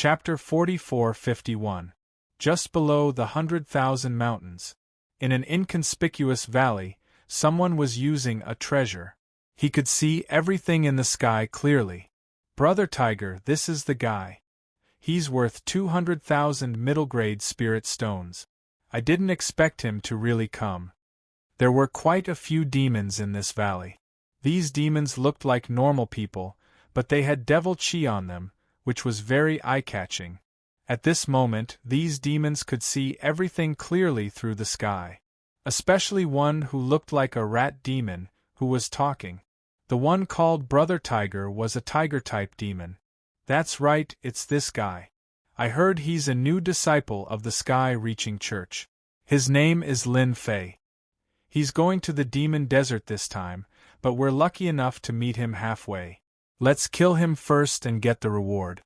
Chapter 44-51. Just below the 100,000 mountains. In an inconspicuous valley, someone was using a treasure. He could see everything in the sky clearly. Brother Tiger, this is the guy. He's worth 200,000 middle-grade spirit stones. I didn't expect him to really come. There were quite a few demons in this valley. These demons looked like normal people, but they had devil chi on them, which was very eye-catching. At this moment, these demons could see everything clearly through the sky. Especially one who looked like a rat demon, who was talking. The one called Brother Tiger was a tiger-type demon. That's right, it's this guy. I heard he's a new disciple of the Sky-Reaching Church. His name is Lin Fei. He's going to the demon desert this time, but we're lucky enough to meet him halfway. Let's kill him first and get the reward.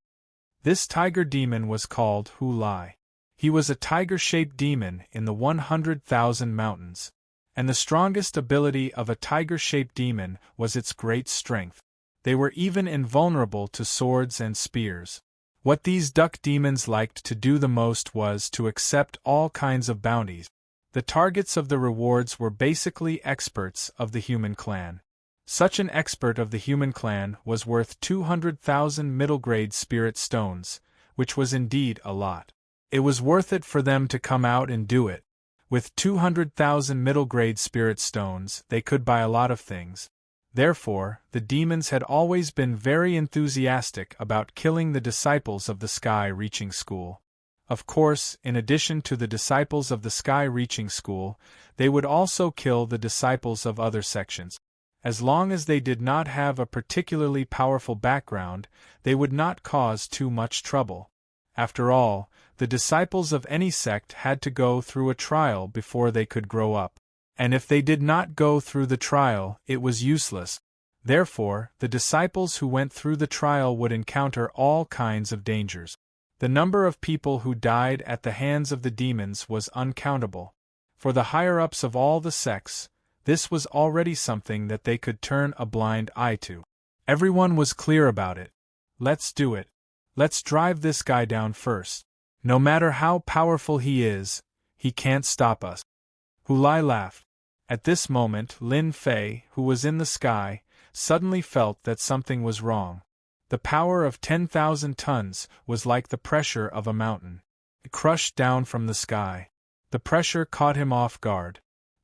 This tiger demon was called Hu Lai. He was a tiger-shaped demon in the 100,000 mountains. And the strongest ability of a tiger-shaped demon was its great strength. They were even invulnerable to swords and spears. What these duck demons liked to do the most was to accept all kinds of bounties. The targets of the rewards were basically experts of the human clan. Such an expert of the human clan was worth 200,000 middle-grade spirit stones, which was indeed a lot. It was worth it for them to come out and do it. With 200,000 middle-grade spirit stones, they could buy a lot of things. Therefore, the demons had always been very enthusiastic about killing the disciples of the Sky-Reaching School. Of course, in addition to the disciples of the Sky-Reaching School, they would also kill the disciples of other sections. As long as they did not have a particularly powerful background, they would not cause too much trouble. After all, the disciples of any sect had to go through a trial before they could grow up. And if they did not go through the trial, it was useless. Therefore, the disciples who went through the trial would encounter all kinds of dangers. The number of people who died at the hands of the demons was uncountable. For the higher-ups of all the sects, this was already something that they could turn a blind eye to. Everyone was clear about it. Let's do it. Let's drive this guy down first. No matter how powerful he is, he can't stop us. Hu Lai laughed. At this moment, Lin Fei, who was in the sky, suddenly felt that something was wrong. The power of 10,000 tons was like the pressure of a mountain. It crushed down from the sky. The pressure caught him off guard.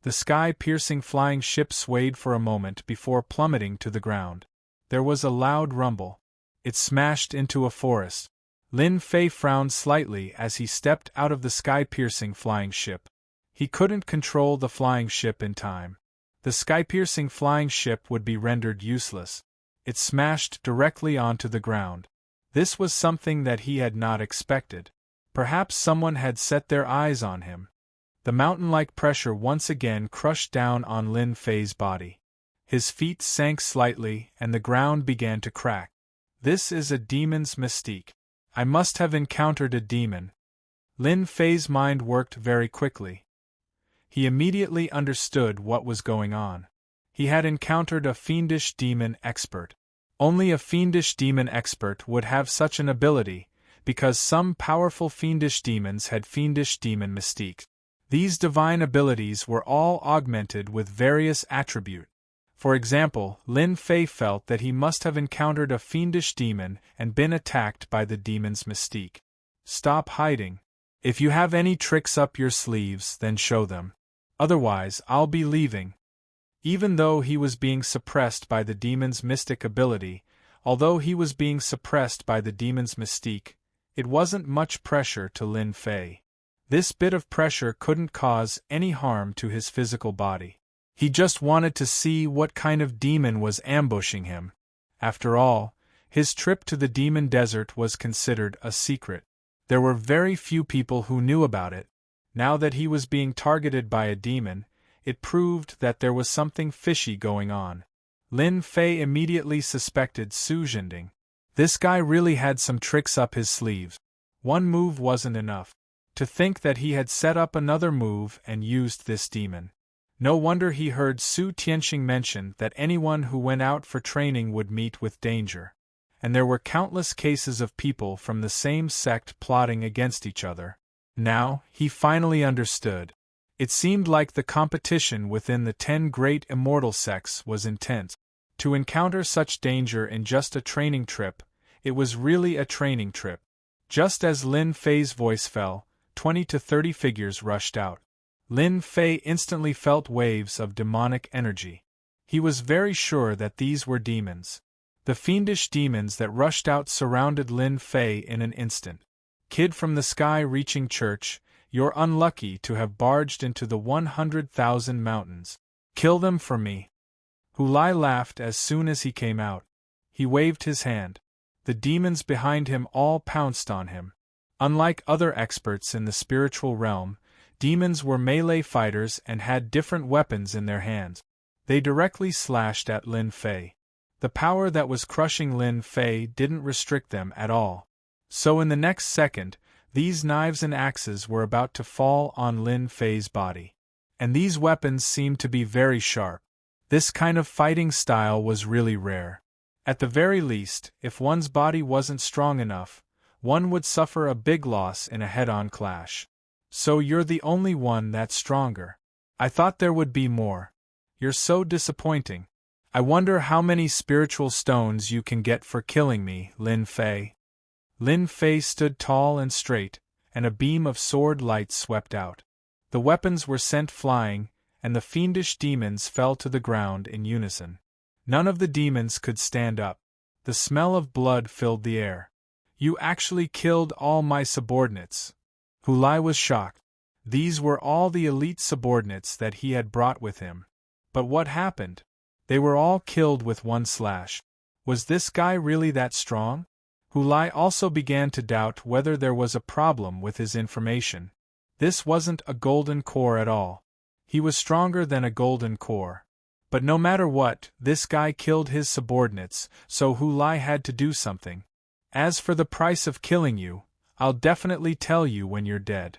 The sky-piercing flying ship swayed for a moment before plummeting to the ground. There was a loud rumble. It smashed into a forest. Lin Fei frowned slightly as he stepped out of the sky-piercing flying ship. He couldn't control the flying ship in time. The sky-piercing flying ship would be rendered useless. It smashed directly onto the ground. This was something that he had not expected. Perhaps someone had set their eyes on him. The mountain-like pressure once again crushed down on Lin Fei's body. His feet sank slightly and the ground began to crack. This is a demon's mystique. I must have encountered a demon. Lin Fei's mind worked very quickly. He immediately understood what was going on. He had encountered a fiendish demon expert. Only a fiendish demon expert would have such an ability, because some powerful fiendish demons had fiendish demon mystique. These divine abilities were all augmented with various attributes. For example, Lin Fei felt that he must have encountered a fiendish demon and been attacked by the demon's mystique. Stop hiding. If you have any tricks up your sleeves, then show them. Otherwise, I'll be leaving. Even though he was being suppressed by the demon's mystic ability, although he was being suppressed by the demon's mystique, it wasn't much pressure to Lin Fei. This bit of pressure couldn't cause any harm to his physical body. He just wanted to see what kind of demon was ambushing him. After all, his trip to the demon desert was considered a secret. There were very few people who knew about it. Now that he was being targeted by a demon, it proved that there was something fishy going on. Lin Fei immediately suspected Su Jinding. This guy really had some tricks up his sleeves. One move wasn't enough. To think that he had set up another move and used this demon. No wonder he heard Su Tianxing mention that anyone who went out for training would meet with danger. and there were countless cases of people from the same sect plotting against each other. Now, he finally understood. It seemed like the competition within the 10 great immortal sects was intense. To encounter such danger in just a training trip, it was really a training trip. Just as Lin Fei's voice fell, 20 to 30 figures rushed out. Lin Fei instantly felt waves of demonic energy. He was very sure that these were demons. The fiendish demons that rushed out surrounded Lin Fei in an instant. Kid from the sky-reaching church, you're unlucky to have barged into the 100,000 mountains. Kill them for me. Hu Lai laughed as soon as he came out. He waved his hand. The demons behind him all pounced on him. Unlike other experts in the spiritual realm, demons were melee fighters and had different weapons in their hands. They directly slashed at Lin Fei. The power that was crushing Lin Fei didn't restrict them at all. So in the next second, these knives and axes were about to fall on Lin Fei's body. And these weapons seemed to be very sharp. This kind of fighting style was really rare. At the very least, if one's body wasn't strong enough, one would suffer a big loss in a head-on clash. So you're the only one that's stronger. I thought there would be more. You're so disappointing. I wonder how many spiritual stones you can get for killing me, Lin Fei. Lin Fei stood tall and straight, and a beam of sword light swept out. The weapons were sent flying, and the fiendish demons fell to the ground in unison. None of the demons could stand up. The smell of blood filled the air. You actually killed all my subordinates. Hu Lai was shocked. These were all the elite subordinates that he had brought with him. But what happened? They were all killed with one slash. Was this guy really that strong? Hu Lai also began to doubt whether there was a problem with his information. This wasn't a golden core at all. He was stronger than a golden core. But no matter what, this guy killed his subordinates, so Hu Lai had to do something. As for the price of killing you, I'll definitely tell you when you're dead.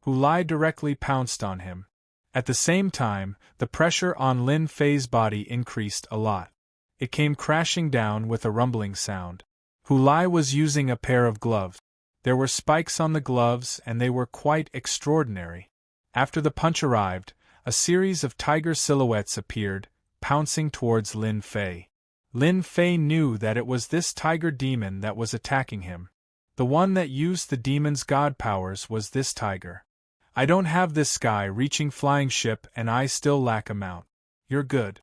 Hu Lai directly pounced on him. At the same time, the pressure on Lin Fei's body increased a lot. It came crashing down with a rumbling sound. Hu Lai was using a pair of gloves. There were spikes on the gloves and they were quite extraordinary. After the punch arrived, a series of tiger silhouettes appeared, pouncing towards Lin Fei. Lin Fei knew that it was this tiger demon that was attacking him. The one that used the demon's god powers was this tiger. I don't have this sky-reaching flying ship and I still lack a mount. You're good.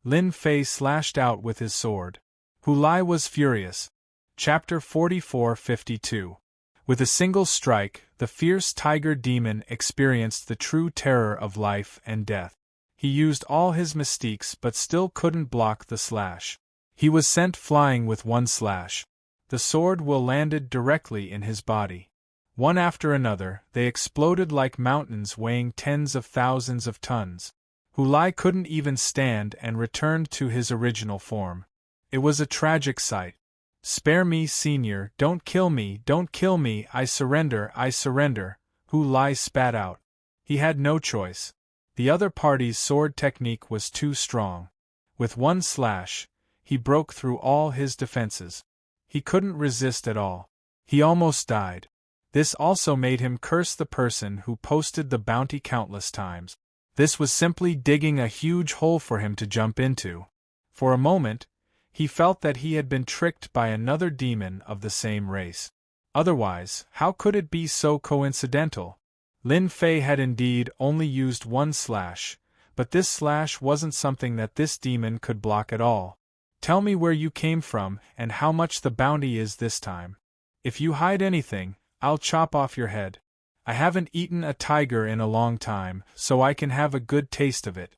Lin Fei slashed out with his sword. Hu Lai was furious. Chapter 44-52. With a single strike, the fierce tiger demon experienced the true terror of life and death. He used all his mystiques but still couldn't block the slash. He was sent flying with one slash. The sword will landed directly in his body. One after another, they exploded like mountains weighing tens of thousands of tons. Hu Lai couldn't even stand and returned to his original form. It was a tragic sight. Spare me, senior, don't kill me, I surrender, Hu Lai spat out. He had no choice. The other party's sword technique was too strong. With one slash, he broke through all his defenses. He couldn't resist at all. He almost died. This also made him curse the person who posted the bounty countless times. This was simply digging a huge hole for him to jump into. For a moment, he felt that he had been tricked by another demon of the same race. Otherwise, how could it be so coincidental? Lin Fei had indeed only used one slash, but this slash wasn't something that this demon could block at all. Tell me where you came from and how much the bounty is this time. If you hide anything, I'll chop off your head. I haven't eaten a tiger in a long time, so I can have a good taste of it.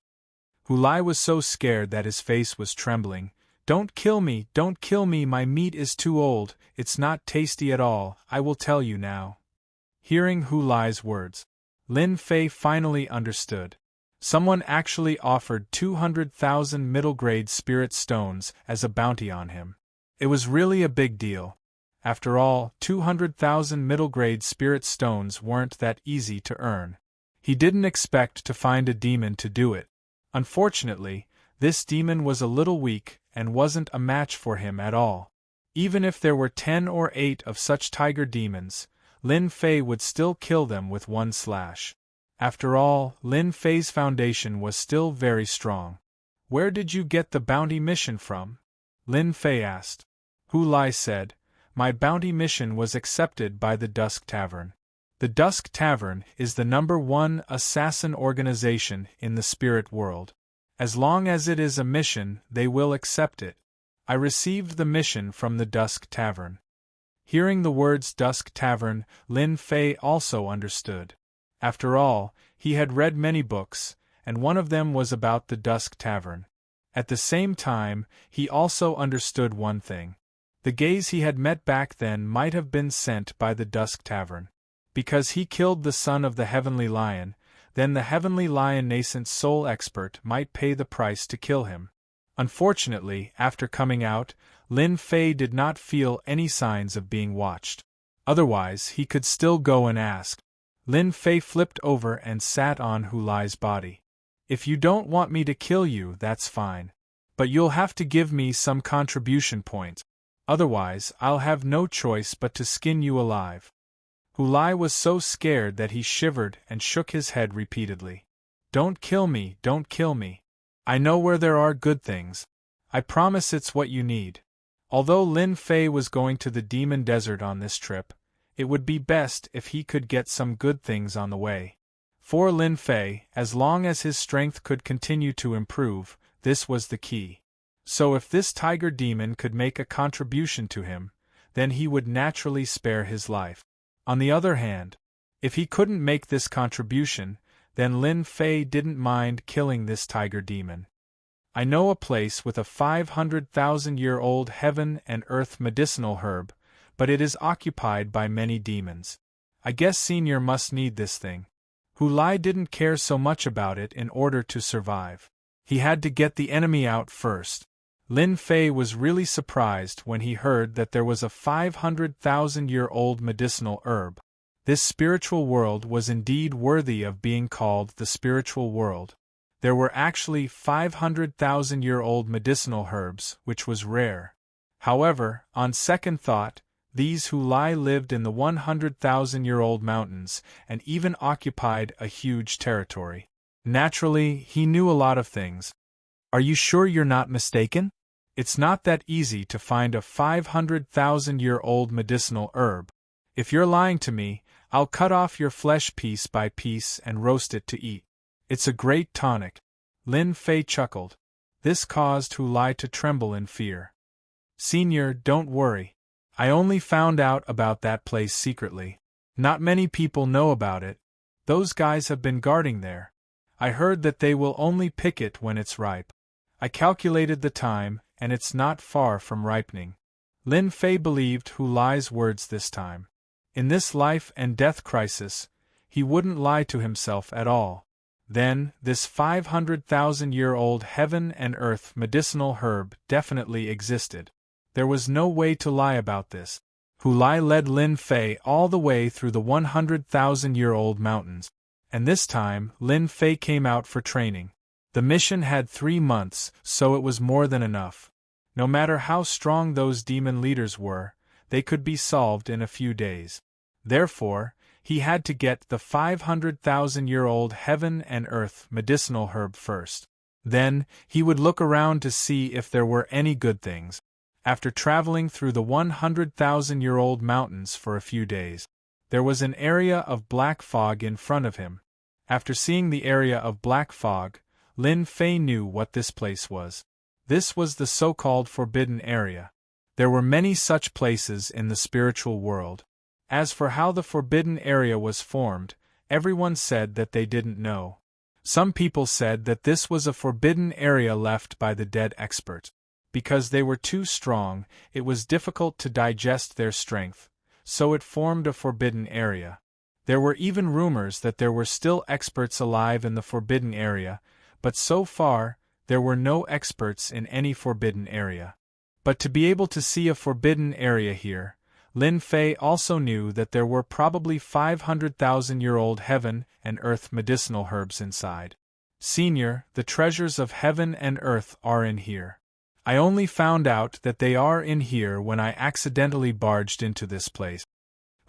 Hu Lai was so scared that his face was trembling. Don't kill me, my meat is too old, it's not tasty at all, I will tell you now. Hearing Hu Lai's words, Lin Fei finally understood. Someone actually offered 200,000 middle-grade spirit stones as a bounty on him. It was really a big deal. After all, 200,000 middle-grade spirit stones weren't that easy to earn. He didn't expect to find a demon to do it. Unfortunately, this demon was a little weak and wasn't a match for him at all. Even if there were 10 or 8 of such tiger demons, Lin Fei would still kill them with one slash. After all, Lin Fei's foundation was still very strong. "Where did you get the bounty mission from?" Lin Fei asked. Hu Lai said, "My bounty mission was accepted by the Dusk Tavern. The Dusk Tavern is the #1 assassin organization in the spirit world. As long as it is a mission, they will accept it. I received the mission from the Dusk Tavern." Hearing the words Dusk Tavern, Lin Fei also understood. After all, he had read many books, and one of them was about the Dusk Tavern. At the same time, he also understood one thing. The gays he had met back then might have been sent by the Dusk Tavern. Because he killed the son of the Heavenly Lion, then the Heavenly Lion nascent soul expert might pay the price to kill him. Unfortunately, after coming out, Lin Fei did not feel any signs of being watched. Otherwise, he could still go and ask. Lin Fei flipped over and sat on Hu Lai's body. "If you don't want me to kill you, that's fine. But you'll have to give me some contribution points. Otherwise, I'll have no choice but to skin you alive." Hu Lai was so scared that he shivered and shook his head repeatedly. "Don't kill me, don't kill me. I know where there are good things. I promise it's what you need." Although Lin Fei was going to the Demon Desert on this trip, it would be best if he could get some good things on the way. For Lin Fei, as long as his strength could continue to improve, this was the key. So if this tiger demon could make a contribution to him, then he would naturally spare his life. On the other hand, if he couldn't make this contribution, then Lin Fei didn't mind killing this tiger demon. "I know a place with a 500,000-year-old heaven and earth medicinal herb, but it is occupied by many demons. I guess Senior must need this thing." Hu Lai didn't care so much about it in order to survive. He had to get the enemy out first. Lin Fei was really surprised when he heard that there was a 500,000-year-old medicinal herb. This spiritual world was indeed worthy of being called the spiritual world. There were actually 500,000-year-old medicinal herbs, which was rare. However, on second thought, these Hu Lai lived in the 100,000-year-old mountains and even occupied a huge territory. Naturally, he knew a lot of things. "Are you sure you're not mistaken? It's not that easy to find a 500,000-year-old medicinal herb. If you're lying to me, I'll cut off your flesh piece by piece and roast it to eat. It's a great tonic." Lin Fei chuckled. This caused Hu Lai to tremble in fear. "Senior, don't worry. I only found out about that place secretly. Not many people know about it. Those guys have been guarding there. I heard that they will only pick it when it's ripe. I calculated the time, and it's not far from ripening." Lin Fei believed Hu Lai's words this time. In this life and death crisis, he wouldn't lie to himself at all. Then, this 500,000-year-old heaven and earth medicinal herb definitely existed. There was no way to lie about this. Hu Lai led Lin Fei all the way through the 100,000-year-old mountains. And this time, Lin Fei came out for training. The mission had 3 months, so it was more than enough. No matter how strong those demon leaders were, they could be solved in a few days. Therefore, he had to get the 500,000-year-old heaven and earth medicinal herb first. Then, he would look around to see if there were any good things. After traveling through the 100,000-year-old mountains for a few days, there was an area of black fog in front of him. After seeing the area of black fog, Lin Fei knew what this place was. This was the so-called forbidden area. There were many such places in the spiritual world. As for how the forbidden area was formed, everyone said that they didn't know. Some people said that this was a forbidden area left by the dead expert. Because they were too strong, it was difficult to digest their strength, so it formed a forbidden area. There were even rumors that there were still experts alive in the forbidden area, but so far, there were no experts in any forbidden area. But to be able to see a forbidden area here, Lin Fei also knew that there were probably 500,000-year-old heaven and earth medicinal herbs inside. "Senior, the treasures of heaven and earth are in here. I only found out that they are in here when I accidentally barged into this place.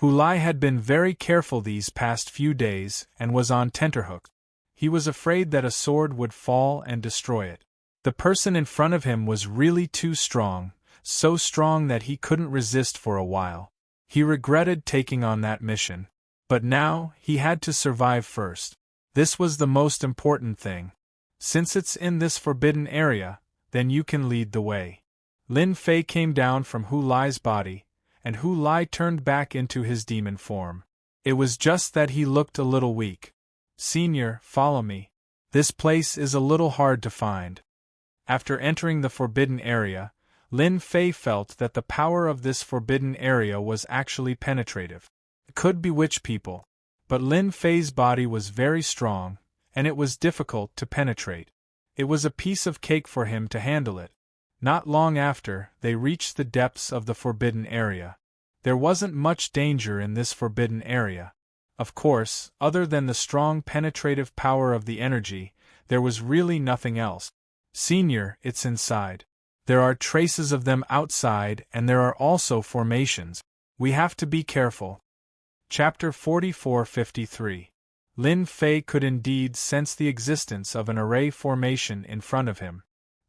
Hulai had been very careful these past few days and was on tenterhooks. He was afraid that a sword would fall and destroy it. The person in front of him was really too strong, so strong that he couldn't resist for a while. He regretted taking on that mission. But now, he had to survive first. This was the most important thing. Since it's in this forbidden area, then you can lead the way. Lin Fei came down from Hulai's body, and Hulai turned back into his demon form. It was just that he looked a little weak. Senior, follow me. This place is a little hard to find. After entering the forbidden area, Lin Fei felt that the power of this forbidden area was actually penetrative. It could bewitch people. But Lin Fei's body was very strong, and it was difficult to penetrate. It was a piece of cake for him to handle it. Not long after, they reached the depths of the forbidden area. There wasn't much danger in this forbidden area. Of course, other than the strong penetrative power of the energy, there was really nothing else. Senior, it's inside. There are traces of them outside, and there are also formations. We have to be careful. Chapter 44-53. Lin Fei could indeed sense the existence of an array formation in front of him.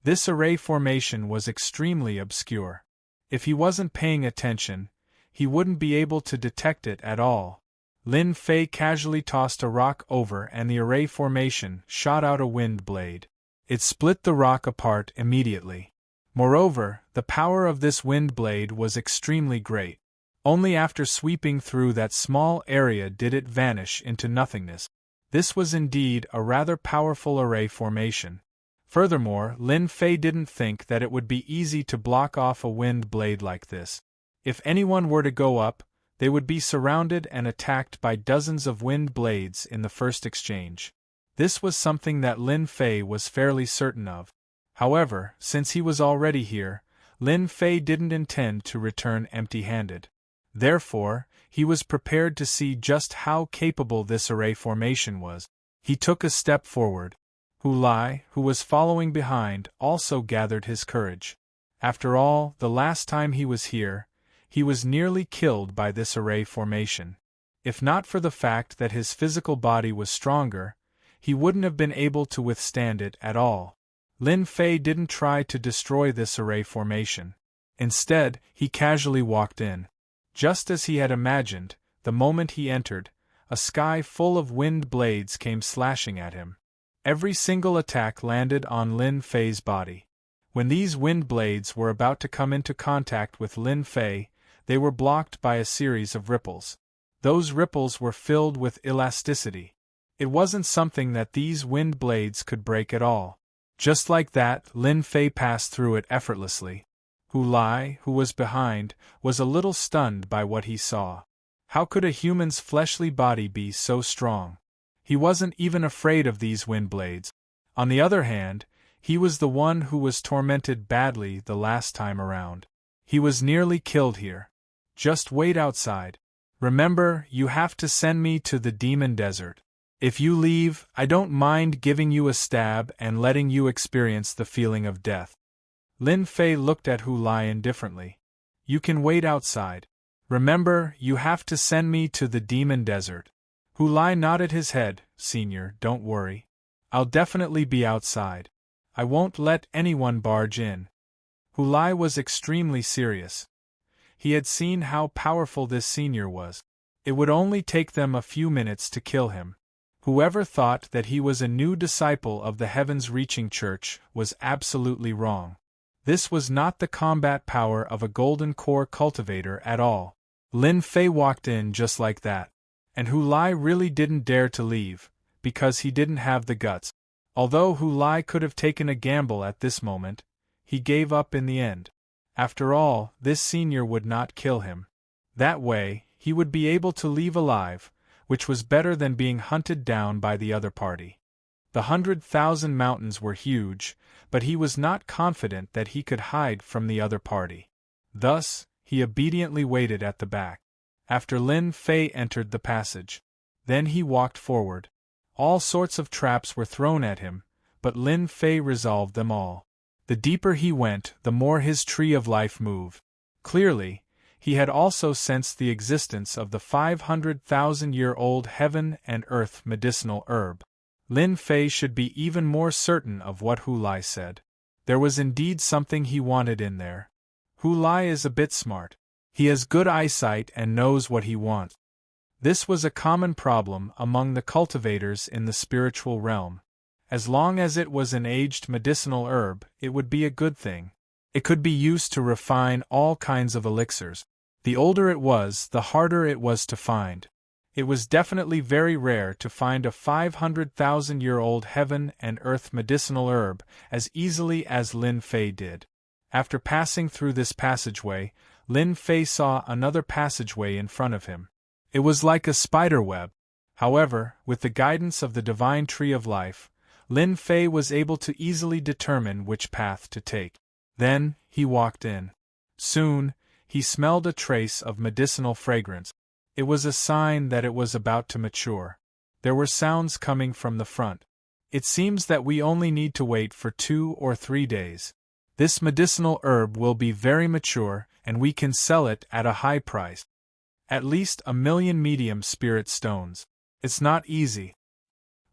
This array formation was extremely obscure. If he wasn't paying attention, he wouldn't be able to detect it at all. Lin Fei casually tossed a rock over and the array formation shot out a wind blade. It split the rock apart immediately. Moreover, the power of this wind blade was extremely great. Only after sweeping through that small area did it vanish into nothingness. This was indeed a rather powerful array formation. Furthermore, Lin Fei didn't think that it would be easy to block off a wind blade like this. If anyone were to go up, they would be surrounded and attacked by dozens of wind blades in the first exchange. This was something that Lin Fei was fairly certain of. However, since he was already here, Lin Fei didn't intend to return empty-handed. Therefore, he was prepared to see just how capable this array formation was. He took a step forward. Hulai, who was following behind, also gathered his courage. After all, the last time he was here, he was nearly killed by this array formation. If not for the fact that his physical body was stronger, he wouldn't have been able to withstand it at all. Lin Fei didn't try to destroy this array formation. Instead, he casually walked in. Just as he had imagined, the moment he entered, a sky full of wind blades came slashing at him. Every single attack landed on Lin Fei's body. When these wind blades were about to come into contact with Lin Fei, they were blocked by a series of ripples. Those ripples were filled with elasticity. It wasn't something that these wind blades could break at all. Just like that, Lin Fei passed through it effortlessly. Hulai, who was behind, was a little stunned by what he saw. How could a human's fleshly body be so strong? He wasn't even afraid of these wind blades. On the other hand, he was the one who was tormented badly the last time around. He was nearly killed here. Just wait outside. Remember, you have to send me to the demon desert. If you leave, I don't mind giving you a stab and letting you experience the feeling of death. Lin Fei looked at Hulai indifferently. You can wait outside. Remember, you have to send me to the demon desert. Hulai nodded his head. Senior, don't worry. I'll definitely be outside. I won't let anyone barge in. Hulai was extremely serious. He had seen how powerful this senior was. It would only take them a few minutes to kill him. Whoever thought that he was a new disciple of the heavens-reaching church was absolutely wrong. This was not the combat power of a golden core cultivator at all. Lin Fei walked in just like that. And Hulai really didn't dare to leave, because he didn't have the guts. Although Hulai could have taken a gamble at this moment, he gave up in the end. After all, this senior would not kill him. That way, he would be able to leave alive, which was better than being hunted down by the other party. The 100,000 mountains were huge, but he was not confident that he could hide from the other party. Thus, he obediently waited at the back. After Lin Fei entered the passage. Then he walked forward. All sorts of traps were thrown at him, but Lin Fei resolved them all. The deeper he went, the more his tree of life moved. Clearly, he had also sensed the existence of the 500,000-year-old heaven and earth medicinal herb. Lin Fei should be even more certain of what Hu Lai said. There was indeed something he wanted in there. Hu Lai is a bit smart. He has good eyesight and knows what he wants. This was a common problem among the cultivators in the spiritual realm. As long as it was an aged medicinal herb, it would be a good thing. It could be used to refine all kinds of elixirs. The older it was, the harder it was to find. It was definitely very rare to find a 500,000-year-old heaven and earth medicinal herb as easily as Lin Fei did. After passing through this passageway, Lin Fei saw another passageway in front of him. It was like a spider web. However, with the guidance of the divine tree of life, Lin Fei was able to easily determine which path to take. Then, he walked in. Soon, he smelled a trace of medicinal fragrance. It was a sign that it was about to mature. There were sounds coming from the front. It seems that we only need to wait for 2 or 3 days. This medicinal herb will be very mature, and we can sell it at a high price. At least 1,000,000 medium spirit stones. It's not easy.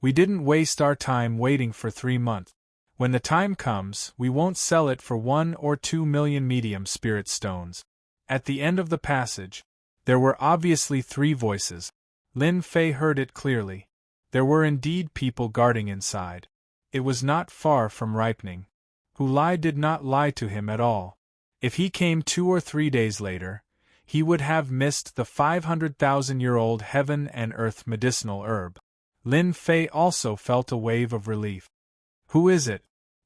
We didn't waste our time waiting for 3 months. When the time comes, we won't sell it for 1 or 2 million medium spirit stones. At the end of the passage, there were obviously 3 voices. Lin Fei heard it clearly. There were indeed people guarding inside. It was not far from ripening. Hu Lai did not lie to him at all. If he came 2 or 3 days later, he would have missed the 500,000-year-old heaven and earth medicinal herb. Lin Fei also felt a wave of relief. Who is it?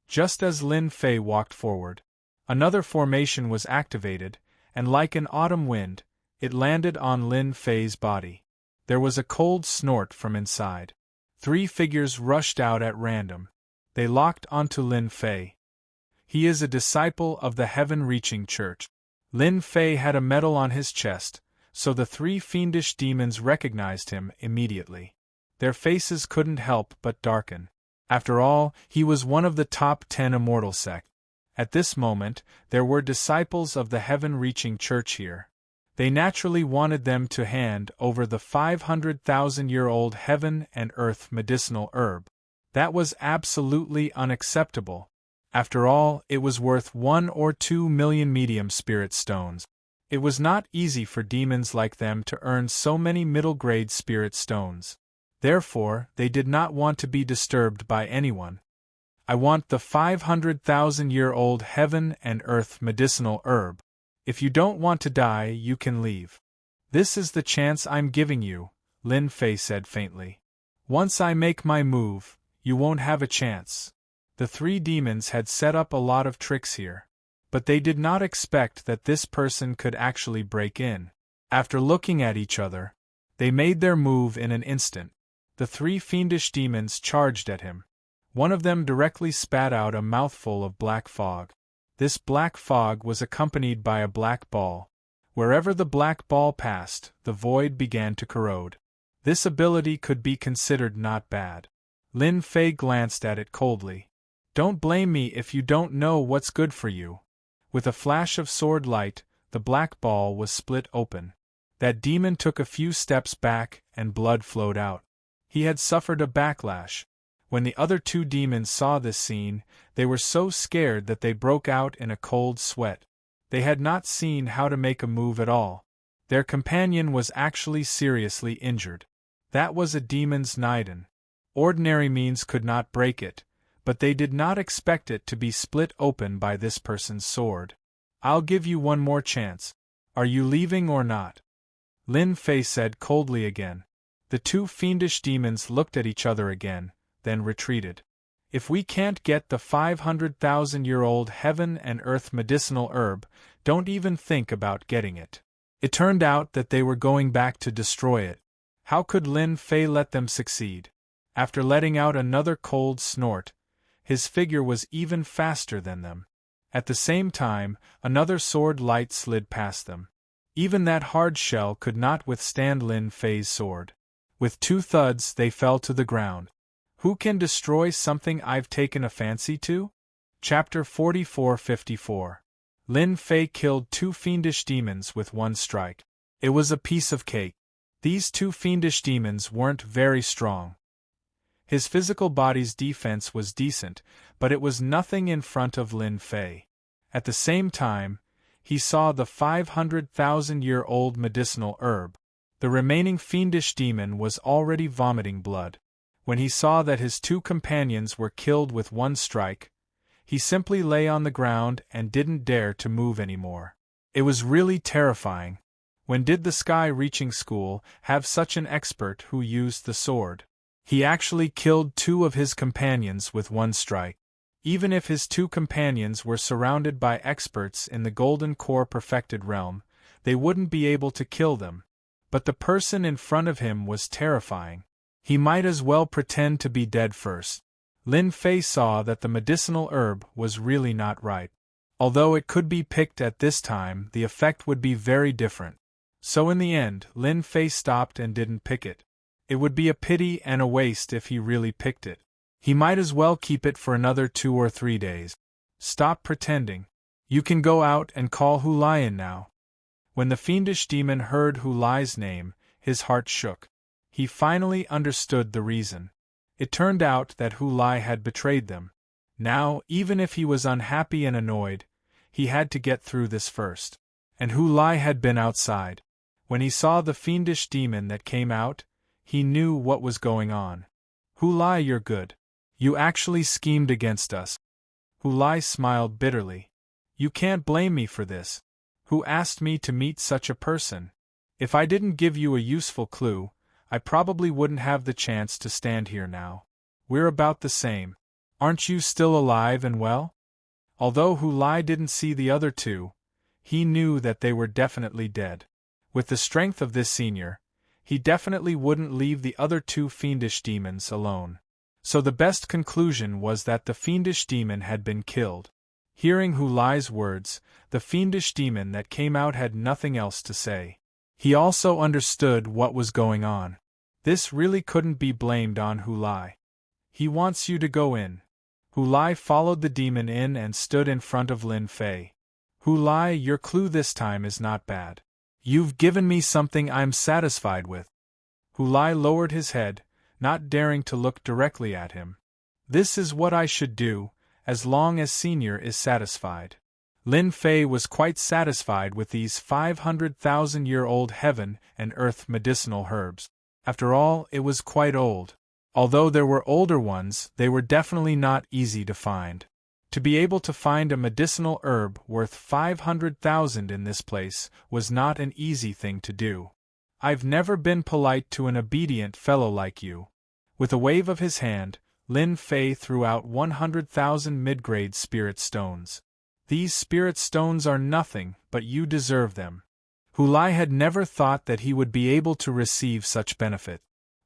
Just as Lin Fei walked forward, another formation was activated, and like an autumn wind, it landed on Lin Fei's body. There was a cold snort from inside. 3 figures rushed out at random. They locked onto Lin Fei. He is a disciple of the heaven-reaching church. Lin Fei had a medal on his chest, so the 3 fiendish demons recognized him immediately. Their faces couldn't help but darken. After all, he was one of the top 10 immortal sect. At this moment, there were disciples of the heaven-reaching church here. They naturally wanted them to hand over the 500,000-year-old heaven and earth medicinal herb. That was absolutely unacceptable. After all, it was worth 1 or 2 million medium spirit stones. It was not easy for demons like them to earn so many middle-grade spirit stones. Therefore, they did not want to be disturbed by anyone. I want the 500,000-year-old heaven and earth medicinal herb. If you don't want to die, you can leave. This is the chance I'm giving you, Lin Fei said faintly. Once I make my move, you won't have a chance. The 3 demons had set up a lot of tricks here. But they did not expect that this person could actually break in. After looking at each other, they made their move in an instant. The 3 fiendish demons charged at him. One of them directly spat out a mouthful of black fog. This black fog was accompanied by a black ball. Wherever the black ball passed, the void began to corrode. This ability could be considered not bad. Lin Fei glanced at it coldly. Don't blame me if you don't know what's good for you. With a flash of sword light, the black ball was split open. That demon took a few steps back and blood flowed out. He had suffered a backlash. When the other 2 demons saw this scene, they were so scared that they broke out in a cold sweat. They had not seen how to make a move at all. Their companion was actually seriously injured. That was a demon's Niden. Ordinary means could not break it, but they did not expect it to be split open by this person's sword. I'll give you one more chance. Are you leaving or not? Lin Fei said coldly again. The 2 fiendish demons looked at each other again, then retreated. If we can't get the 500,000-year-old heaven and earth medicinal herb, don't even think about getting it. It turned out that they were going back to destroy it. How could Lin Fei let them succeed? After letting out another cold snort, his figure was even faster than them. At the same time, another sword light slid past them. Even that hard shell could not withstand Lin Fei's sword. With 2 thuds they fell to the ground. Who can destroy something I've taken a fancy to? Chapter 44-54. Lin Fei killed 2 fiendish demons with 1 strike. It was a piece of cake. These 2 fiendish demons weren't very strong. His physical body's defense was decent, but it was nothing in front of Lin Fei. At the same time, he saw the 500,000-year-old medicinal herb. The remaining fiendish demon was already vomiting blood. When he saw that his 2 companions were killed with 1 strike, he simply lay on the ground and didn't dare to move anymore. It was really terrifying. When did the Sky-Reaching School have such an expert who used the sword? He actually killed 2 of his companions with 1 strike. Even if his 2 companions were surrounded by experts in the Golden Core Perfected Realm, they wouldn't be able to kill them. But the person in front of him was terrifying. He might as well pretend to be dead first. Lin Fei saw that the medicinal herb was really not ripe. Although it could be picked at this time, the effect would be very different. So in the end, Lin Fei stopped and didn't pick it. It would be a pity and a waste if he really picked it. He might as well keep it for another 2 or 3 days. Stop pretending. You can go out and call Hu Lai in now. When the fiendish demon heard Hu Lai's name, his heart shook. He finally understood the reason. It turned out that Hu Lai had betrayed them. Now, even if he was unhappy and annoyed, he had to get through this first. And Hu Lai had been outside. When he saw the fiendish demon that came out, he knew what was going on. Hu Lai, you're good. You actually schemed against us. Hu Lai smiled bitterly. You can't blame me for this. Who asked me to meet such a person? If I didn't give you a useful clue, I probably wouldn't have the chance to stand here now. We're about the same. Aren't you still alive and well? Although Hu Lai didn't see the other 2, he knew that they were definitely dead. With the strength of this senior, he definitely wouldn't leave the other 2 fiendish demons alone. So the best conclusion was that the fiendish demon had been killed. Hearing Hu Lai's words, the fiendish demon that came out had nothing else to say. He also understood what was going on. This really couldn't be blamed on Hu Lai. He wants you to go in. Hu Lai followed the demon in and stood in front of Lin Fei. Hu Lai, your clue this time is not bad. You've given me something I'm satisfied with. Hu Lai lowered his head, not daring to look directly at him. This is what I should do, as long as Senior is satisfied. Lin Fei was quite satisfied with these 500,000-year-old heaven and earth medicinal herbs. After all, it was quite old. Although there were older ones, they were definitely not easy to find. To be able to find a medicinal herb worth 500,000 in this place was not an easy thing to do. I've never been polite to an obedient fellow like you. With a wave of his hand, Lin Fei threw out 100,000 mid-grade spirit stones. These spirit stones are nothing, but you deserve them. Hu Lai had never thought that he would be able to receive such benefit.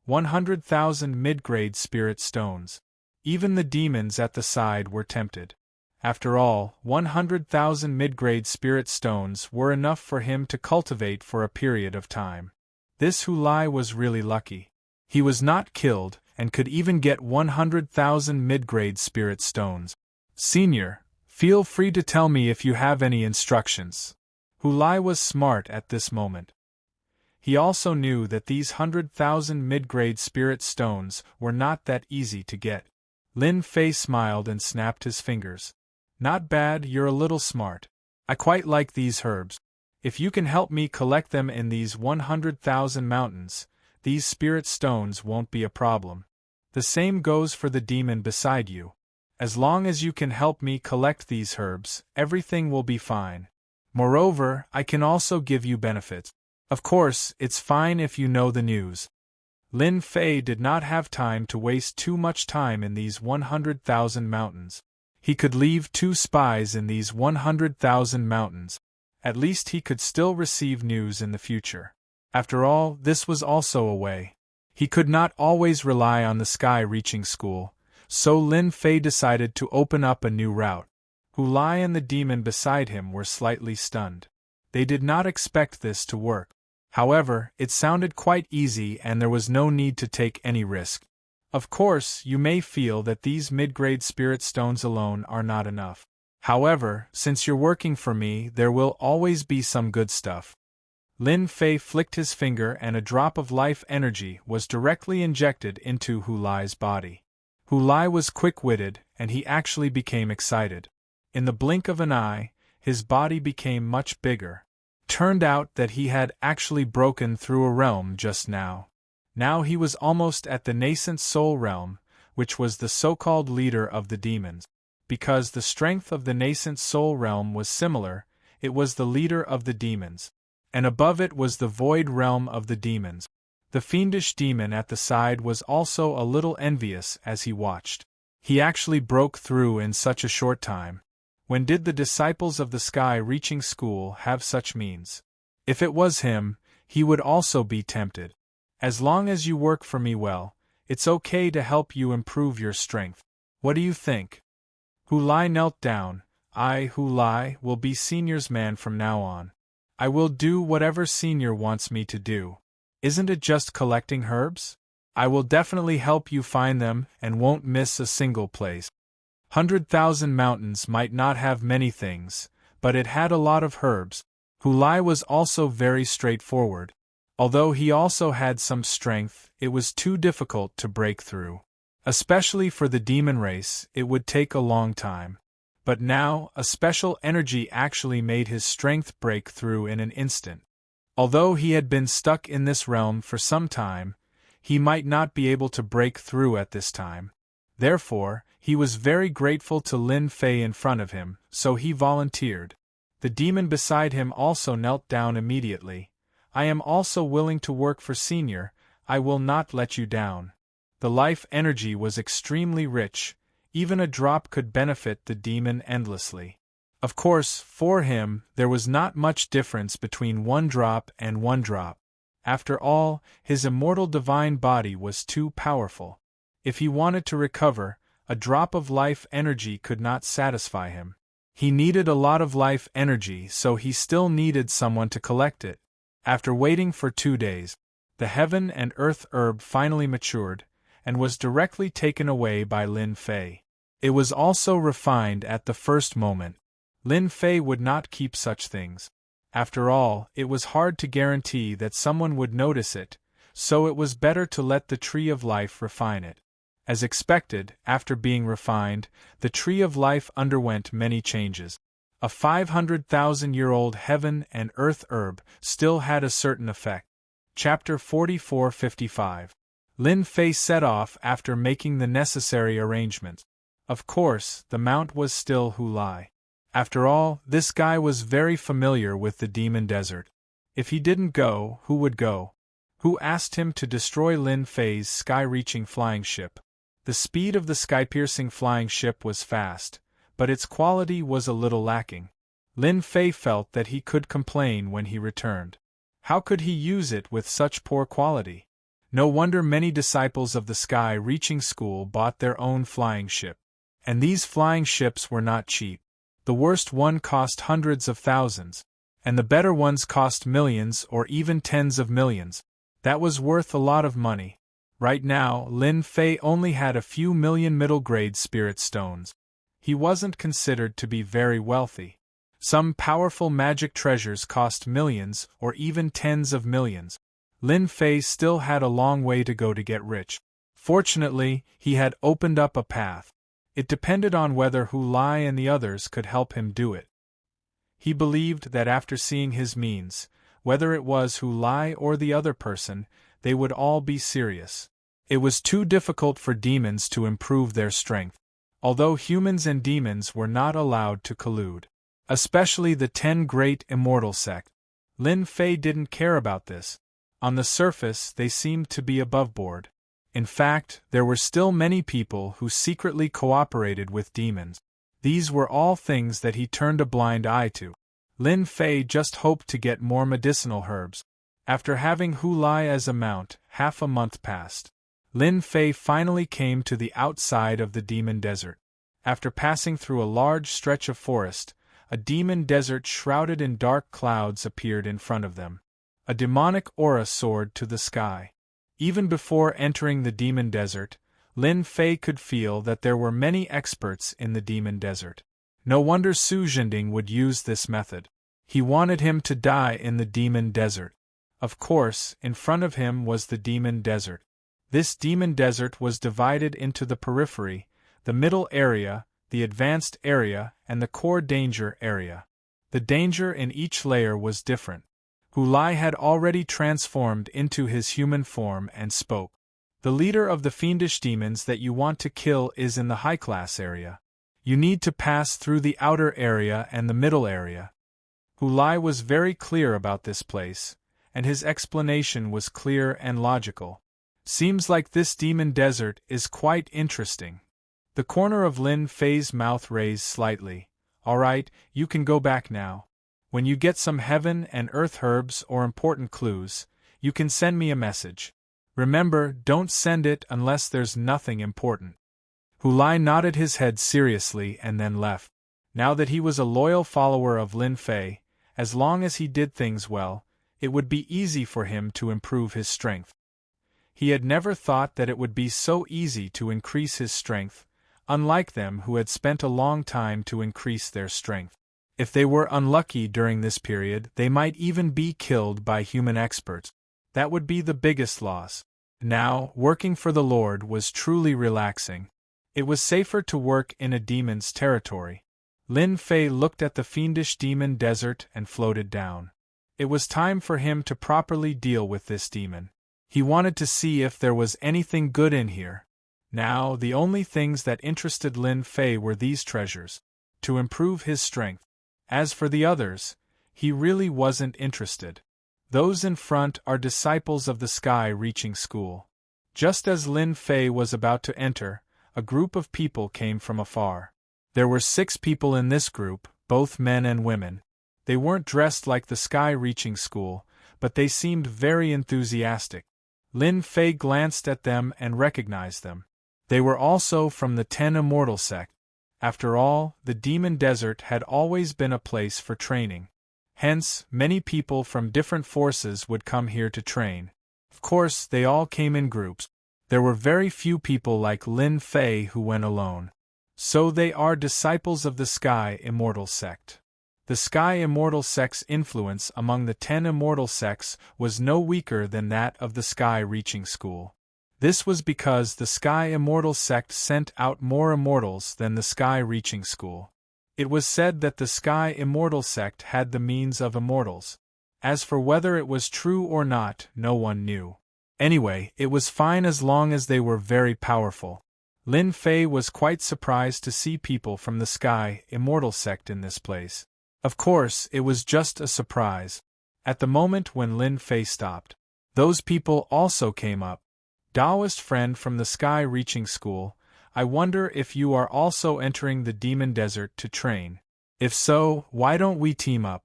100,000 mid-grade spirit stones. Even the demons at the side were tempted. After all, 100,000 mid-grade spirit stones were enough for him to cultivate for a period of time. This Hu Lai was really lucky. He was not killed, and could even get 100,000 mid-grade spirit stones. Senior, feel free to tell me if you have any instructions. Hu Lai was smart at this moment. He also knew that these 100,000 mid-grade spirit stones were not that easy to get. Lin Fei smiled and snapped his fingers. Not bad, you're a little smart. I quite like these herbs. If you can help me collect them in these 100,000 mountains, these spirit stones won't be a problem. The same goes for the demon beside you. As long as you can help me collect these herbs, everything will be fine. Moreover, I can also give you benefits. Of course, it's fine if you know the news. Lin Fei did not have time to waste too much time in these 100,000 mountains. He could leave 2 spies in these 100,000 mountains. At least he could still receive news in the future. After all, this was also a way. He could not always rely on the Sky-Reaching School, so Lin Fei decided to open up a new route. Hu Lai and the demon beside him were slightly stunned. They did not expect this to work. However, it sounded quite easy and there was no need to take any risk. Of course, you may feel that these mid-grade spirit stones alone are not enough. However, since you're working for me, there will always be some good stuff. Lin Fei flicked his finger and a drop of life energy was directly injected into Hu Lai's body. Hu Lai was quick-witted, and he actually became excited. In the blink of an eye, his body became much bigger. Turned out that he had actually broken through a realm just now. Now he was almost at the nascent soul realm, which was the so-called leader of the demons. Because the strength of the nascent soul realm was similar, it was the leader of the demons. And above it was the void realm of the demons. The fiendish demon at the side was also a little envious as he watched. He actually broke through in such a short time. When did the disciples of the sky reaching school have such means? If it was him, he would also be tempted. As long as you work for me well, it's okay to help you improve your strength. What do you think? Hu Lai knelt down. I, Hu Lai, will be Senior's man from now on. I will do whatever Senior wants me to do. Isn't it just collecting herbs? I will definitely help you find them and won't miss a single place. 100,000 Mountains might not have many things, but it had a lot of herbs. Hu Lai was also very straightforward. Although he also had some strength, it was too difficult to break through. Especially for the demon race, it would take a long time. But now, a special energy actually made his strength break through in an instant. Although he had been stuck in this realm for some time, he might not be able to break through at this time. Therefore, he was very grateful to Lin Fei in front of him, so he volunteered. The demon beside him also knelt down immediately. I am also willing to work for Senior, I will not let you down. The life energy was extremely rich. Even a drop could benefit the demon endlessly. Of course, for him, there was not much difference between 1 drop and 1 drop. After all, his immortal divine body was too powerful. If he wanted to recover, a drop of life energy could not satisfy him. He needed a lot of life energy, so he still needed someone to collect it. After waiting for 2 days, the heaven and earth herb finally matured, and was directly taken away by Lin Fei. It was also refined at the first moment. Lin Fei would not keep such things. After all, it was hard to guarantee that someone would notice it, so it was better to let the Tree of Life refine it. As expected, after being refined, the Tree of Life underwent many changes. A 500,000-year-old heaven and earth herb still had a certain effect. Chapter 44-55. Lin Fei set off after making the necessary arrangements. Of course, the mount was still Hu Lai. After all, this guy was very familiar with the demon desert. If he didn't go, who would go? Who asked him to destroy Lin Fei's sky-reaching flying ship? The speed of the sky-piercing flying ship was fast, but its quality was a little lacking. Lin Fei felt that he could complain when he returned. How could he use it with such poor quality? No wonder many disciples of the sky-reaching school bought their own flying ship. And these flying ships were not cheap. The worst one cost hundreds of thousands, and the better ones cost millions or even tens of millions. That was worth a lot of money. Right now, Lin Fei only had a few million middle-grade spirit stones. He wasn't considered to be very wealthy. Some powerful magic treasures cost millions or even tens of millions. Lin Fei still had a long way to go to get rich. Fortunately, he had opened up a path. It depended on whether Hu Lai and the others could help him do it. He believed that after seeing his means, whether it was Hu Lai or the other person, they would all be serious. It was too difficult for demons to improve their strength, although humans and demons were not allowed to collude. Especially the 10 great immortal sect. Lin Fei didn't care about this. On the surface, they seemed to be aboveboard. In fact, there were still many people who secretly cooperated with demons. These were all things that he turned a blind eye to. Lin Fei just hoped to get more medicinal herbs. After having Hu Lai as a mount, half a month passed. Lin Fei finally came to the outside of the demon desert. After passing through a large stretch of forest, a demon desert shrouded in dark clouds appeared in front of them. A demonic aura soared to the sky. Even before entering the demon desert, Lin Fei could feel that there were many experts in the demon desert. No wonder Su Jinding would use this method. He wanted him to die in the demon desert. Of course, in front of him was the demon desert. This demon desert was divided into the periphery, the middle area, the advanced area, and the core danger area. The danger in each layer was different. Hu Lai had already transformed into his human form and spoke. The leader of the fiendish demons that you want to kill is in the high-class area. You need to pass through the outer area and the middle area. Hu Lai was very clear about this place, and his explanation was clear and logical. Seems like this demon desert is quite interesting. The corner of Lin Fei's mouth raised slightly. All right, you can go back now. When you get some heaven and earth herbs or important clues, you can send me a message. Remember, don't send it unless there's nothing important. Hu Lai nodded his head seriously and then left. Now that he was a loyal follower of Lin Fei, as long as he did things well, it would be easy for him to improve his strength. He had never thought that it would be so easy to increase his strength, unlike them who had spent a long time to increase their strength. If they were unlucky during this period, they might even be killed by human experts. That would be the biggest loss. Now, working for the Lord was truly relaxing. It was safer to work in a demon's territory. Lin Fei looked at the fiendish demon desert and floated down. It was time for him to properly deal with this demon. He wanted to see if there was anything good in here. Now, the only things that interested Lin Fei were these treasures, to improve his strength. As for the others, he really wasn't interested. Those in front are disciples of the sky-reaching school. Just as Lin Fei was about to enter, a group of people came from afar. There were 6 people in this group, both men and women. They weren't dressed like the sky-reaching school, but they seemed very enthusiastic. Lin Fei glanced at them and recognized them. They were also from the 10 Immortal sect. After all, the demon desert had always been a place for training. Hence, many people from different forces would come here to train. Of course, they all came in groups. There were very few people like Lin Fei who went alone. So they are disciples of the Sky Immortal sect. The Sky Immortal sect's influence among the 10 Immortal sects was no weaker than that of the Sky-reaching school. This was because the Sky Immortal sect sent out more immortals than the Sky-reaching school. It was said that the Sky Immortal sect had the means of immortals. As for whether it was true or not, no one knew. Anyway, it was fine as long as they were very powerful. Lin Fei was quite surprised to see people from the Sky Immortal sect in this place. Of course, it was just a surprise. At the moment when Lin Fei stopped, those people also came up. Taoist friend from the Sky-reaching school, I wonder if you are also entering the demon desert to train. If so, why don't we team up?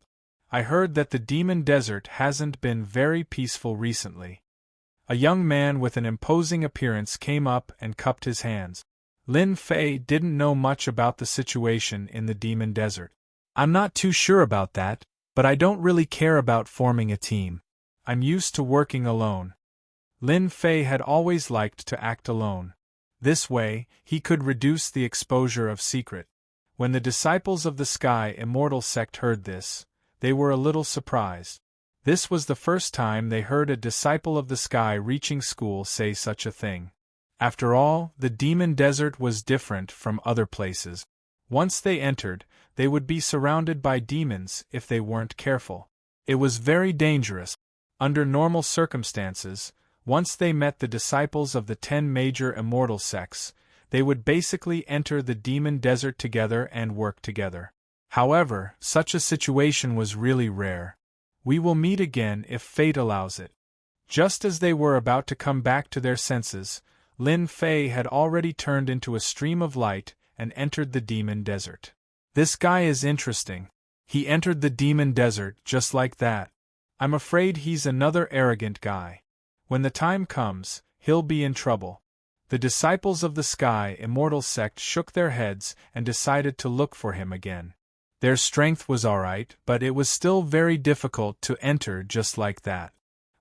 I heard that the demon desert hasn't been very peaceful recently. A young man with an imposing appearance came up and cupped his hands. Lin Fei didn't know much about the situation in the demon desert. I'm not too sure about that, but I don't really care about forming a team. I'm used to working alone. Lin Fei had always liked to act alone. This way, he could reduce the exposure of secret. When the disciples of the Sky Immortal sect heard this, they were a little surprised. This was the first time they heard a disciple of the Sky-reaching school say such a thing. After all, the demon desert was different from other places. Once they entered, they would be surrounded by demons if they weren't careful. It was very dangerous. Under normal circumstances, once they met the disciples of the 10 major immortal sects, they would basically enter the demon desert together and work together. However, such a situation was really rare. We will meet again if fate allows it. Just as they were about to come back to their senses, Lin Fei had already turned into a stream of light and entered the demon desert. This guy is interesting. He entered the demon desert just like that. I'm afraid he's another arrogant guy. When the time comes, he'll be in trouble. The disciples of the Sky Immortal sect shook their heads and decided to look for him again. Their strength was alright, but it was still very difficult to enter just like that.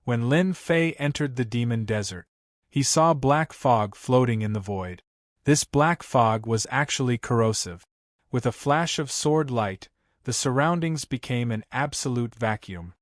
When Lin Fei entered the demon desert, He saw black fog floating in the void. This black fog was actually corrosive. With a flash of sword light, the surroundings became an absolute vacuum.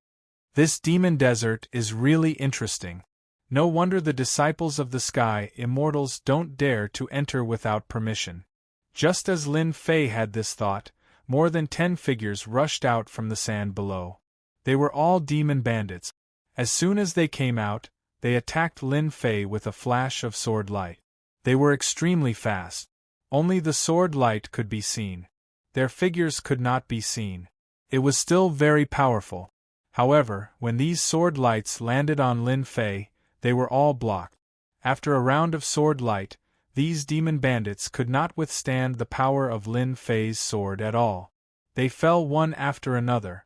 This demon desert is really interesting. No wonder the disciples of the sky immortals don't dare to enter without permission. Just as Lin Fei had this thought, more than 10 figures rushed out from the sand below. They were all demon bandits. As soon as they came out, they attacked Lin Fei with a flash of sword light. They were extremely fast. Only the sword light could be seen. Their figures could not be seen. It was still very powerful. However, when these sword lights landed on Lin Fei, they were all blocked. After a round of sword light, these demon bandits could not withstand the power of Lin Fei's sword at all. They fell one after another.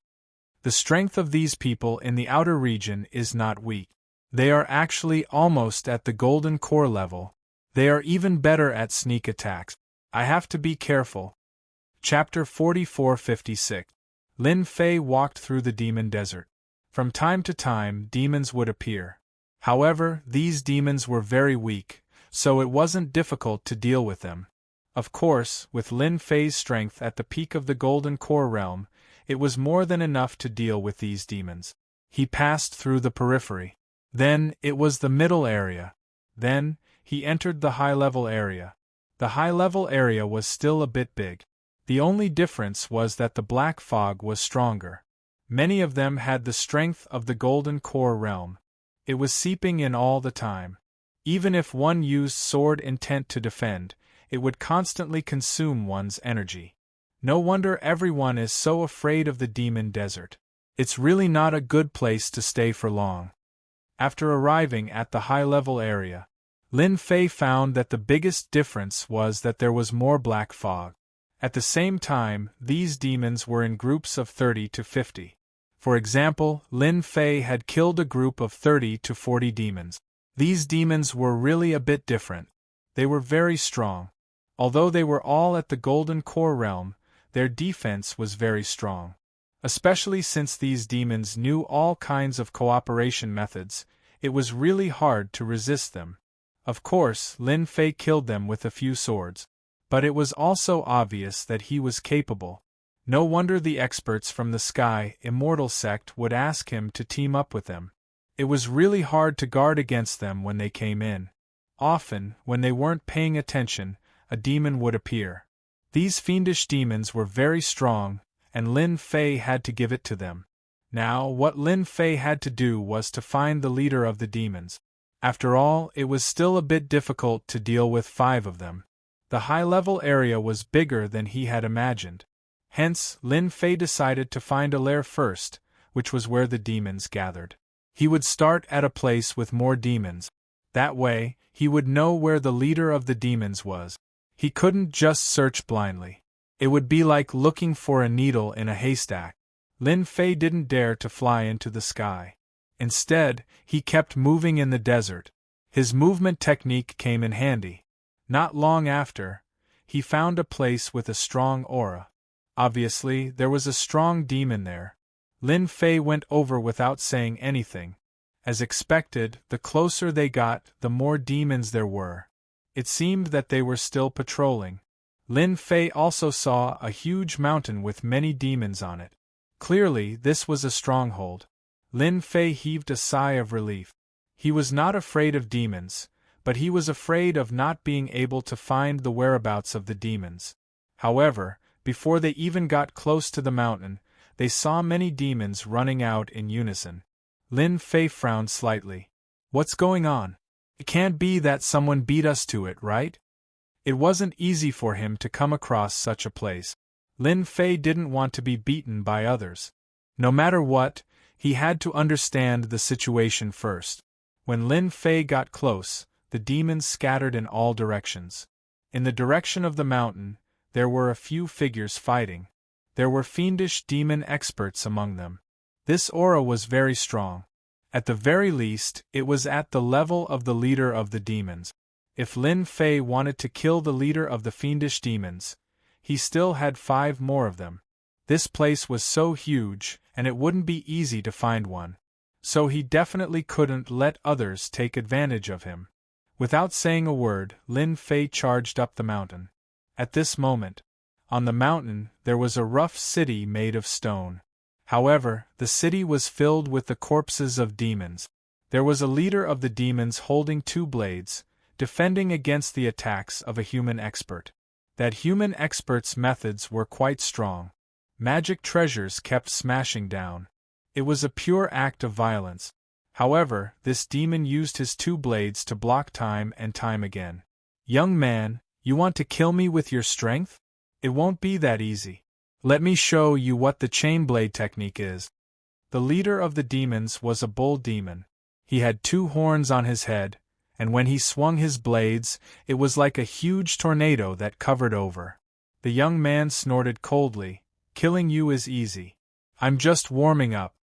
The strength of these people in the outer region is not weak. They are actually almost at the golden core level. They are even better at sneak attacks. I have to be careful. Chapter 44-56. Lin Fei walked through the demon desert. From time to time, demons would appear. However, these demons were very weak, so it wasn't difficult to deal with them. Of course, with Lin Fei's strength at the peak of the golden core realm, it was more than enough to deal with these demons. He passed through the periphery. Then, it was the middle area. Then, he entered the high-level area. The high-level area was still a bit big. The only difference was that the black fog was stronger. Many of them had the strength of the golden core realm. It was seeping in all the time. Even if one used sword intent to defend, it would constantly consume one's energy. No wonder everyone is so afraid of the demon desert. It's really not a good place to stay for long. After arriving at the high-level area, Lin Fei found that the biggest difference was that there was more black fog. At the same time, these demons were in groups of 30 to 50. For example, Lin Fei had killed a group of 30 to 40 demons. These demons were really a bit different. They were very strong. Although they were all at the golden core realm, their defense was very strong. Especially since these demons knew all kinds of cooperation methods, it was really hard to resist them. Of course, Lin Fei killed them with a few swords. But it was also obvious that he was capable. No wonder the experts from the Sky Immortal sect would ask him to team up with them. It was really hard to guard against them when they came in. Often, when they weren't paying attention, a demon would appear. These fiendish demons were very strong, and Lin Fei had to give it to them. Now, what Lin Fei had to do was to find the leader of the demons. After all, it was still a bit difficult to deal with 5 of them. The high-level area was bigger than he had imagined. Hence, Lin Fei decided to find a lair first, which was where the demons gathered. He would start at a place with more demons. That way, he would know where the leader of the demons was. He couldn't just search blindly. It would be like looking for a needle in a haystack. Lin Fei didn't dare to fly into the sky. Instead, he kept moving in the desert. His movement technique came in handy. Not long after, he found a place with a strong aura. Obviously, there was a strong demon there. Lin Fei went over without saying anything. As expected, the closer they got, the more demons there were. It seemed that they were still patrolling. Lin Fei also saw a huge mountain with many demons on it. Clearly, this was a stronghold. Lin Fei heaved a sigh of relief. He was not afraid of demons, but he was afraid of not being able to find the whereabouts of the demons. However, before they even got close to the mountain, they saw many demons running out in unison. Lin Fei frowned slightly. What's going on? It can't be that someone beat us to it, right? It wasn't easy for him to come across such a place. Lin Fei didn't want to be beaten by others. No matter what, he had to understand the situation first. When Lin Fei got close, the demons scattered in all directions. In the direction of the mountain, there were a few figures fighting. There were fiendish demon experts among them. This aura was very strong. At the very least, it was at the level of the leader of the demons. If Lin Fei wanted to kill the leader of the fiendish demons, he still had 5 more of them. This place was so huge, and it wouldn't be easy to find one. So he definitely couldn't let others take advantage of him. Without saying a word, Lin Fei charged up the mountain. At this moment, on the mountain there was a rough city made of stone. However, the city was filled with the corpses of demons. There was a leader of the demons holding two blades, defending against the attacks of a human expert. That human expert's methods were quite strong. Magic treasures kept smashing down. It was a pure act of violence. However, this demon used his two blades to block time and time again. "Young man, you want to kill me with your strength? It won't be that easy. Let me show you what the chain blade technique is." The leader of the demons was a bull demon. He had two horns on his head, and when he swung his blades, it was like a huge tornado that covered over. The young man snorted coldly, "Killing you is easy. I'm just warming up."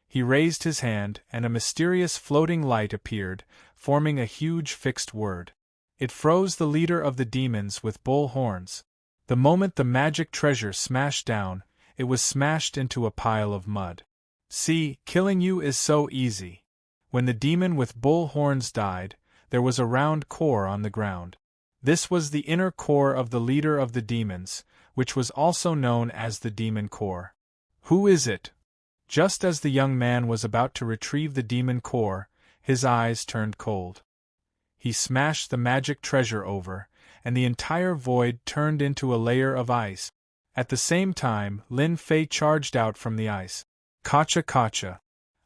He raised his hand, and a mysterious floating light appeared, forming a huge fixed word. It froze the leader of the demons with bull horns. The moment the magic treasure smashed down, it was smashed into a pile of mud. "See, killing you is so easy." When the demon with bull horns died, there was a round core on the ground. This was the inner core of the leader of the demons, which was also known as the demon core. "Who is it?" Just as the young man was about to retrieve the demon core, his eyes turned cold. He smashed the magic treasure over, and the entire void turned into a layer of ice. At the same time, Lin Fei charged out from the ice. "Gotcha, gotcha.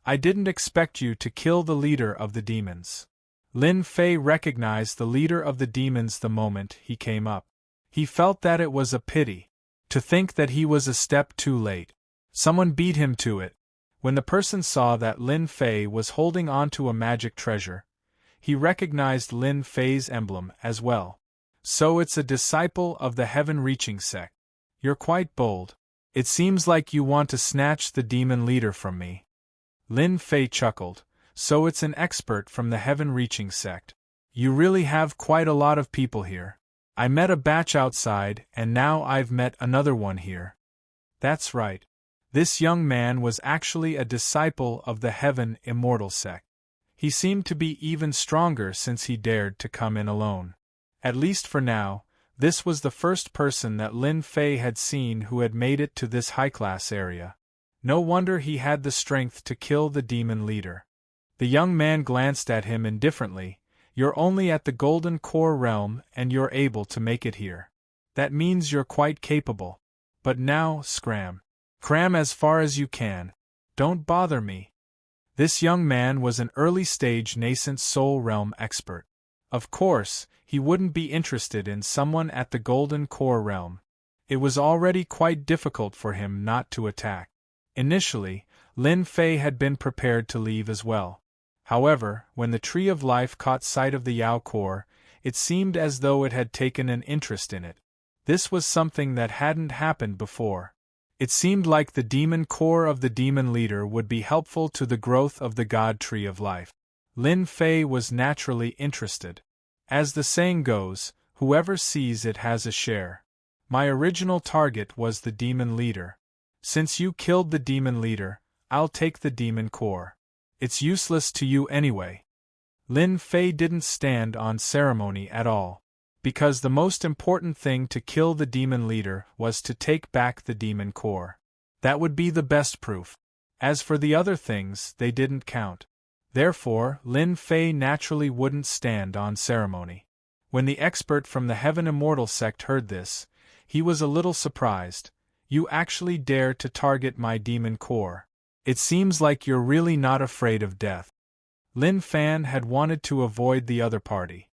I didn't expect you to kill the leader of the demons." Lin Fei recognized the leader of the demons the moment he came up. He felt that it was a pity. To think that he was a step too late. Someone beat him to it. When the person saw that Lin Fei was holding onto a magic treasure, he recognized Lin Fei's emblem as well. "So it's a disciple of the heaven-reaching sect. You're quite bold. It seems like you want to snatch the demon leader from me." Lin Fei chuckled. "So it's an expert from the heaven-reaching sect. You really have quite a lot of people here. I met a batch outside, and now I've met another one here." That's right. This young man was actually a disciple of the Heaven Immortal sect. He seemed to be even stronger since he dared to come in alone. At least for now, this was the first person that Lin Fei had seen who had made it to this high-class area. No wonder he had the strength to kill the demon leader. The young man glanced at him indifferently. "You're only at the Golden Core realm and you're able to make it here. That means you're quite capable. But now, scram. Cram as far as you can. Don't bother me." This young man was an early-stage nascent soul realm expert. Of course, he wouldn't be interested in someone at the Golden Core realm. It was already quite difficult for him not to attack. Initially, Lin Fei had been prepared to leave as well. However, when the Tree of Life caught sight of the Yao core, it seemed as though it had taken an interest in it. This was something that hadn't happened before. It seemed like the demon core of the demon leader would be helpful to the growth of the God Tree of Life. Lin Fei was naturally interested. As the saying goes, whoever sees it has a share. My original target was the demon leader. Since you killed the demon leader, I'll take the demon core. It's useless to you anyway. Lin Fei didn't stand on ceremony at all. Because the most important thing to kill the demon leader was to take back the demon core. That would be the best proof. As for the other things, they didn't count. Therefore, Lin Fei naturally wouldn't stand on ceremony. When the expert from the Heaven Immortal sect heard this, he was a little surprised. "You actually dare to target my demon core. It seems like you're really not afraid of death." Lin Fan had wanted to avoid the other party,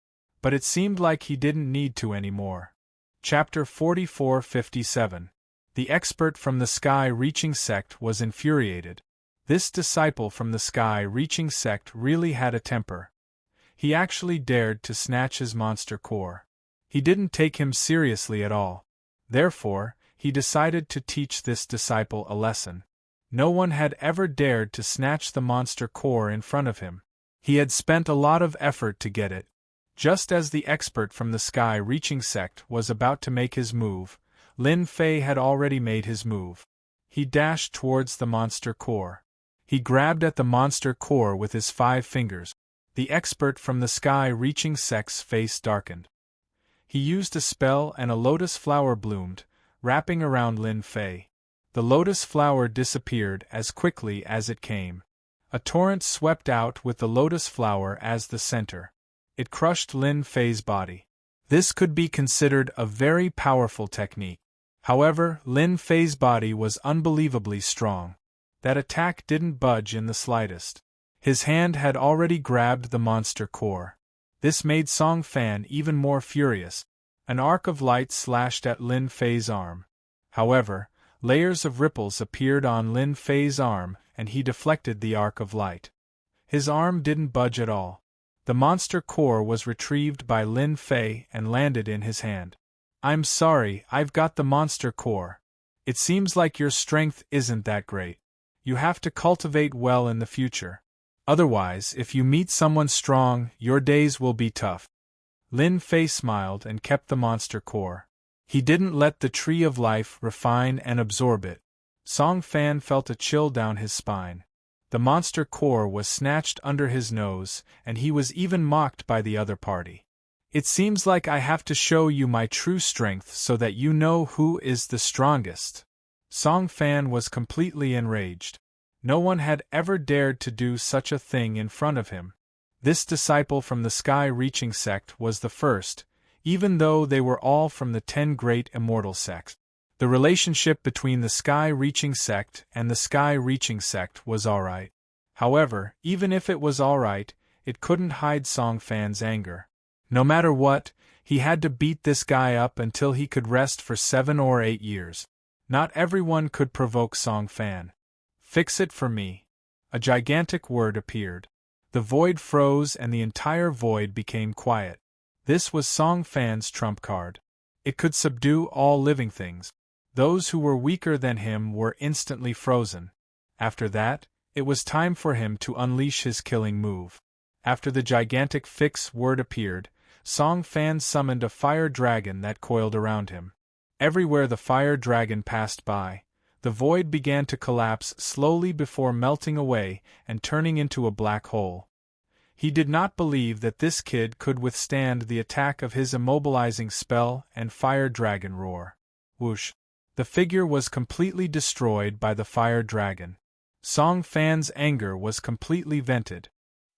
but it seemed like he didn't need to anymore. Chapter 44-57. The expert from the Sky-Reaching sect was infuriated. This disciple from the Sky-Reaching sect really had a temper. He actually dared to snatch his monster core. He didn't take him seriously at all. Therefore, he decided to teach this disciple a lesson. No one had ever dared to snatch the monster core in front of him. He had spent a lot of effort to get it. Just as the expert from the Sky-Reaching sect was about to make his move, Lin Fei had already made his move. He dashed towards the monster core. He grabbed at the monster core with his 5 fingers. The expert from the sky-reaching sect's face darkened. He used a spell and a lotus flower bloomed, wrapping around Lin Fei. The lotus flower disappeared as quickly as it came. A torrent swept out with the lotus flower as the center. It crushed Lin Fei's body. This could be considered a very powerful technique. However, Lin Fei's body was unbelievably strong. That attack didn't budge in the slightest. His hand had already grabbed the monster core. This made Song Fan even more furious. An arc of light slashed at Lin Fei's arm. However, layers of ripples appeared on Lin Fei's arm, and he deflected the arc of light. His arm didn't budge at all. The monster core was retrieved by Lin Fei and landed in his hand. "I'm sorry, I've got the monster core. It seems like your strength isn't that great. You have to cultivate well in the future. Otherwise, if you meet someone strong, your days will be tough." Lin Fei smiled and kept the monster core. He didn't let the tree of life refine and absorb it. Song Fan felt a chill down his spine. The monster core was snatched under his nose, and he was even mocked by the other party. "It seems like I have to show you my true strength so that you know who is the strongest." Song Fan was completely enraged. No one had ever dared to do such a thing in front of him. This disciple from the sky-reaching sect was the first, even though they were all from the 10 great immortal sects. The relationship between the sky-reaching sect and the sky-reaching sect was alright. However, even if it was alright, it couldn't hide Song Fan's anger. No matter what, he had to beat this guy up until he could rest for 7 or 8 years. Not everyone could provoke Song Fan. "Fix it for me." A gigantic word appeared. The void froze and the entire void became quiet. This was Song Fan's trump card. It could subdue all living things. Those who were weaker than him were instantly frozen. After that, it was time for him to unleash his killing move. After the gigantic fix word appeared, Song Fan summoned a fire dragon that coiled around him. Everywhere the fire dragon passed by, the void began to collapse slowly before melting away and turning into a black hole. He did not believe that this kid could withstand the attack of his immobilizing spell and fire dragon roar. Whoosh! The figure was completely destroyed by the fire dragon. Song Fan's anger was completely vented.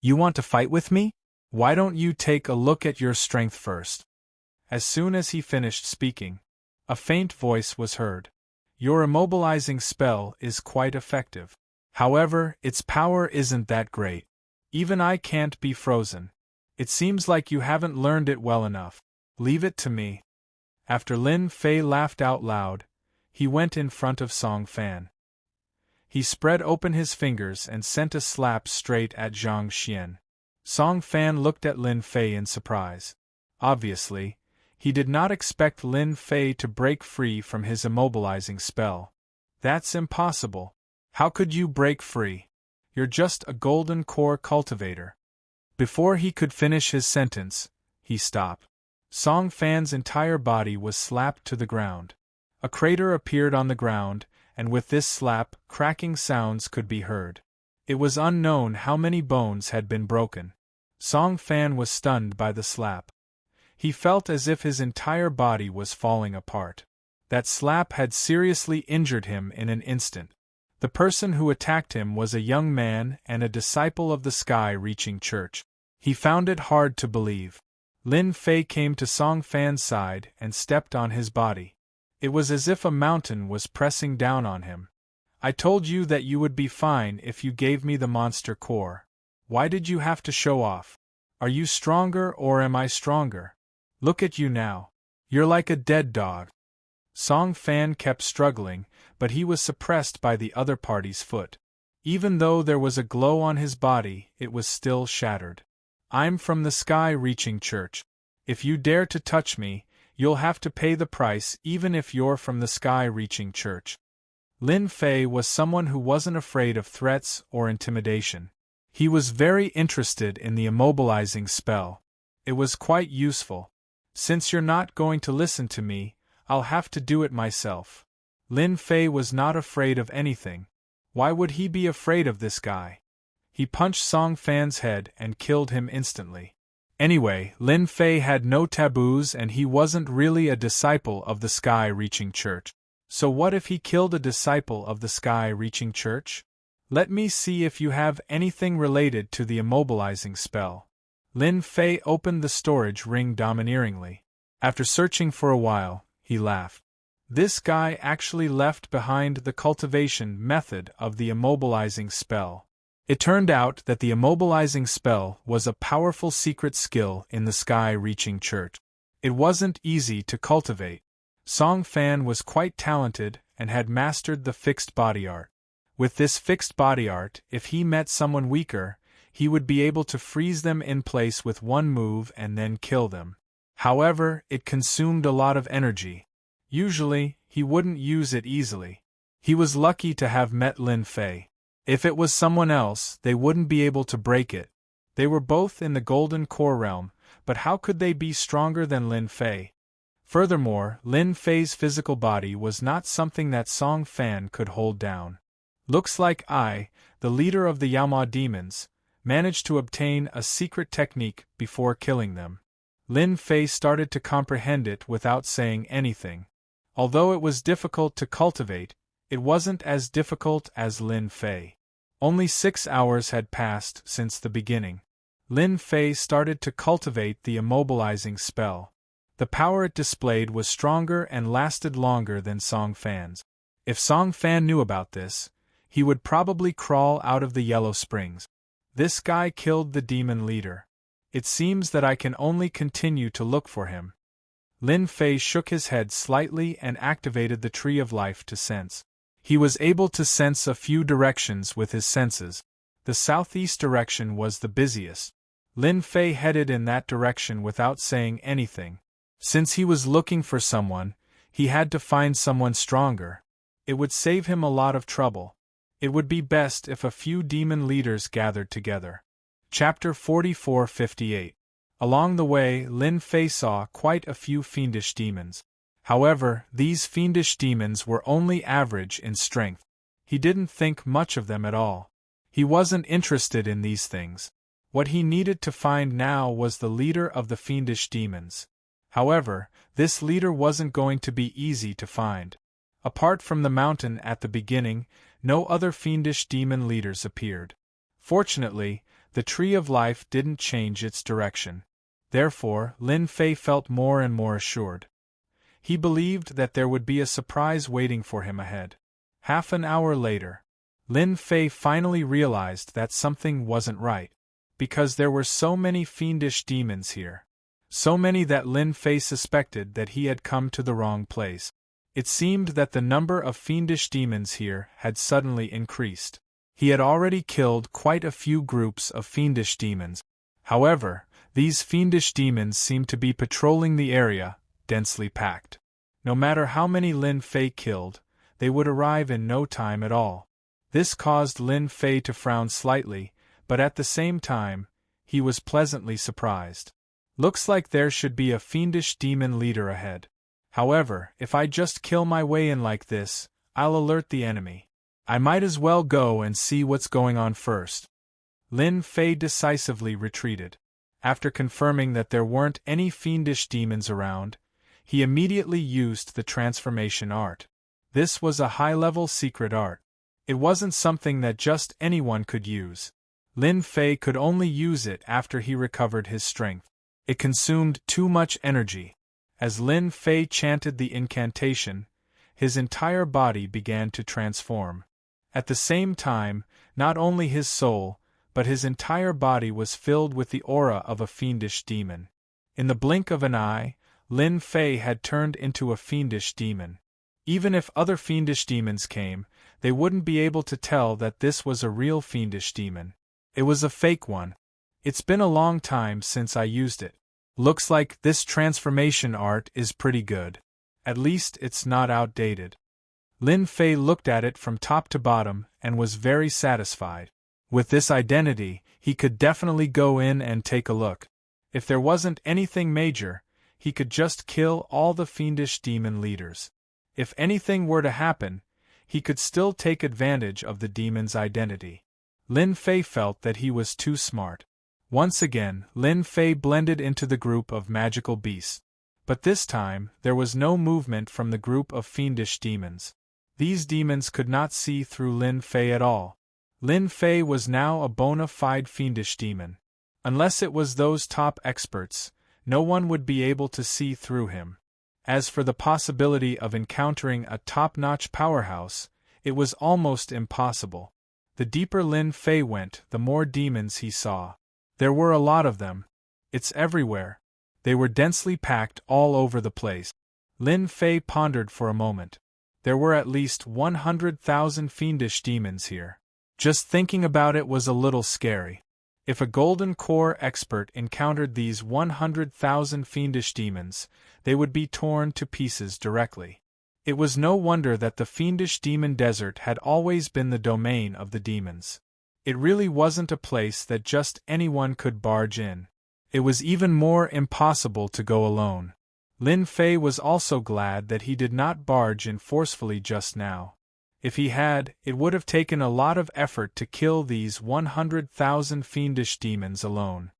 "You want to fight with me? Why don't you take a look at your strength first?" As soon as he finished speaking, a faint voice was heard. "Your immobilizing spell is quite effective. However, its power isn't that great. Even I can't be frozen. It seems like you haven't learned it well enough. Leave it to me." After Lin Fei laughed out loud, he went in front of Song Fan. He spread open his fingers and sent a slap straight at Zhang Xian. Song Fan looked at Lin Fei in surprise. Obviously, he did not expect Lin Fei to break free from his immobilizing spell. "That's impossible. How could you break free? You're just a golden core cultivator." Before he could finish his sentence, he stopped. Song Fan's entire body was slapped to the ground. A crater appeared on the ground, and with this slap, cracking sounds could be heard. It was unknown how many bones had been broken. Song Fan was stunned by the slap. He felt as if his entire body was falling apart. That slap had seriously injured him in an instant. The person who attacked him was a young man and a disciple of the sky-reaching church. He found it hard to believe. Lin Fei came to Song Fan's side and stepped on his body. It was as if a mountain was pressing down on him. "I told you that you would be fine if you gave me the monster core. Why did you have to show off? Are you stronger or am I stronger? Look at you now. You're like a dead dog." Song Fan kept struggling, but he was suppressed by the other party's foot. Even though there was a glow on his body, it was still shattered. "I'm from the sky-reaching church. If you dare to touch me, you'll have to pay the price even if you're from the sky-reaching church." Lin Fei was someone who wasn't afraid of threats or intimidation. He was very interested in the immobilizing spell. It was quite useful. "Since you're not going to listen to me, I'll have to do it myself." Lin Fei was not afraid of anything. Why would he be afraid of this guy? He punched Song Fan's head and killed him instantly. Anyway, Lin Fei had no taboos and he wasn't really a disciple of the Sky-Reaching Church. So what if he killed a disciple of the Sky-Reaching Church? Let me see if you have anything related to the immobilizing spell. Lin Fei opened the storage ring domineeringly. After searching for a while, he laughed. This guy actually left behind the cultivation method of the immobilizing spell. It turned out that the immobilizing spell was a powerful secret skill in the Sky-Reaching Church. It wasn't easy to cultivate. Song Fan was quite talented and had mastered the fixed body art. With this fixed body art, if he met someone weaker, he would be able to freeze them in place with one move and then kill them. However, it consumed a lot of energy. Usually, he wouldn't use it easily. He was lucky to have met Lin Fei. If it was someone else, they wouldn't be able to break it. They were both in the Golden Core realm, but how could they be stronger than Lin Fei? Furthermore, Lin Fei's physical body was not something that Song Fan could hold down. Looks like I, the leader of the Yaoma demons, managed to obtain a secret technique before killing them. Lin Fei started to comprehend it without saying anything. Although it was difficult to cultivate, it wasn't as difficult as Lin Fei. Only 6 hours had passed since the beginning. Lin Fei started to cultivate the immobilizing spell. The power it displayed was stronger and lasted longer than Song Fan's. If Song Fan knew about this, he would probably crawl out of the Yellow Springs. This guy killed the demon leader. It seems that I can only continue to look for him. Lin Fei shook his head slightly and activated the Tree of Life to sense. He was able to sense a few directions with his senses. The southeast direction was the busiest. Lin Fei headed in that direction without saying anything. Since he was looking for someone, he had to find someone stronger. It would save him a lot of trouble. It would be best if a few demon leaders gathered together. Chapter 44-58. Along the way, Lin Fei saw quite a few fiendish demons. However, these fiendish demons were only average in strength. He didn't think much of them at all. He wasn't interested in these things. What he needed to find now was the leader of the fiendish demons. However, this leader wasn't going to be easy to find. Apart from the mountain at the beginning, no other fiendish demon leaders appeared. Fortunately, the Tree of Life didn't change its direction. Therefore, Lin Fei felt more and more assured. He believed that there would be a surprise waiting for him ahead. Half an hour later, Lin Fei finally realized that something wasn't right, because there were so many fiendish demons here. So many that Lin Fei suspected that he had come to the wrong place. It seemed that the number of fiendish demons here had suddenly increased. He had already killed quite a few groups of fiendish demons. However, these fiendish demons seemed to be patrolling the area, densely packed. No matter how many Lin Fei killed, they would arrive in no time at all. This caused Lin Fei to frown slightly, but at the same time, he was pleasantly surprised. Looks like there should be a fiendish demon leader ahead. However, if I just kill my way in like this, I'll alert the enemy. I might as well go and see what's going on first. Lin Fei decisively retreated. After confirming that there weren't any fiendish demons around, he immediately used the transformation art. This was a high-level secret art. It wasn't something that just anyone could use. Lin Fei could only use it after he recovered his strength. It consumed too much energy. As Lin Fei chanted the incantation, his entire body began to transform. At the same time, not only his soul, but his entire body was filled with the aura of a fiendish demon. In the blink of an eye, Lin Fei had turned into a fiendish demon. Even if other fiendish demons came, they wouldn't be able to tell that this was a real fiendish demon. It was a fake one. It's been a long time since I used it. Looks like this transformation art is pretty good. At least it's not outdated. Lin Fei looked at it from top to bottom and was very satisfied. With this identity, he could definitely go in and take a look. If there wasn't anything major, he could just kill all the fiendish demon leaders. If anything were to happen, he could still take advantage of the demon's identity. Lin Fei felt that he was too smart. Once again, Lin Fei blended into the group of magical beasts. But this time, there was no movement from the group of fiendish demons. These demons could not see through Lin Fei at all. Lin Fei was now a bona fide fiendish demon. Unless it was those top experts, no one would be able to see through him. As for the possibility of encountering a top-notch powerhouse, it was almost impossible. The deeper Lin Fei went, the more demons he saw. There were a lot of them. It's everywhere. They were densely packed all over the place. Lin Fei pondered for a moment. There were at least 100,000 fiendish demons here. Just thinking about it was a little scary. If a golden core expert encountered these 100,000 fiendish demons, they would be torn to pieces directly. It was no wonder that the fiendish demon desert had always been the domain of the demons. It really wasn't a place that just anyone could barge in. It was even more impossible to go alone. Lin Fei was also glad that he did not barge in forcefully just now. If he had, it would have taken a lot of effort to kill these 100,000 fiendish demons alone.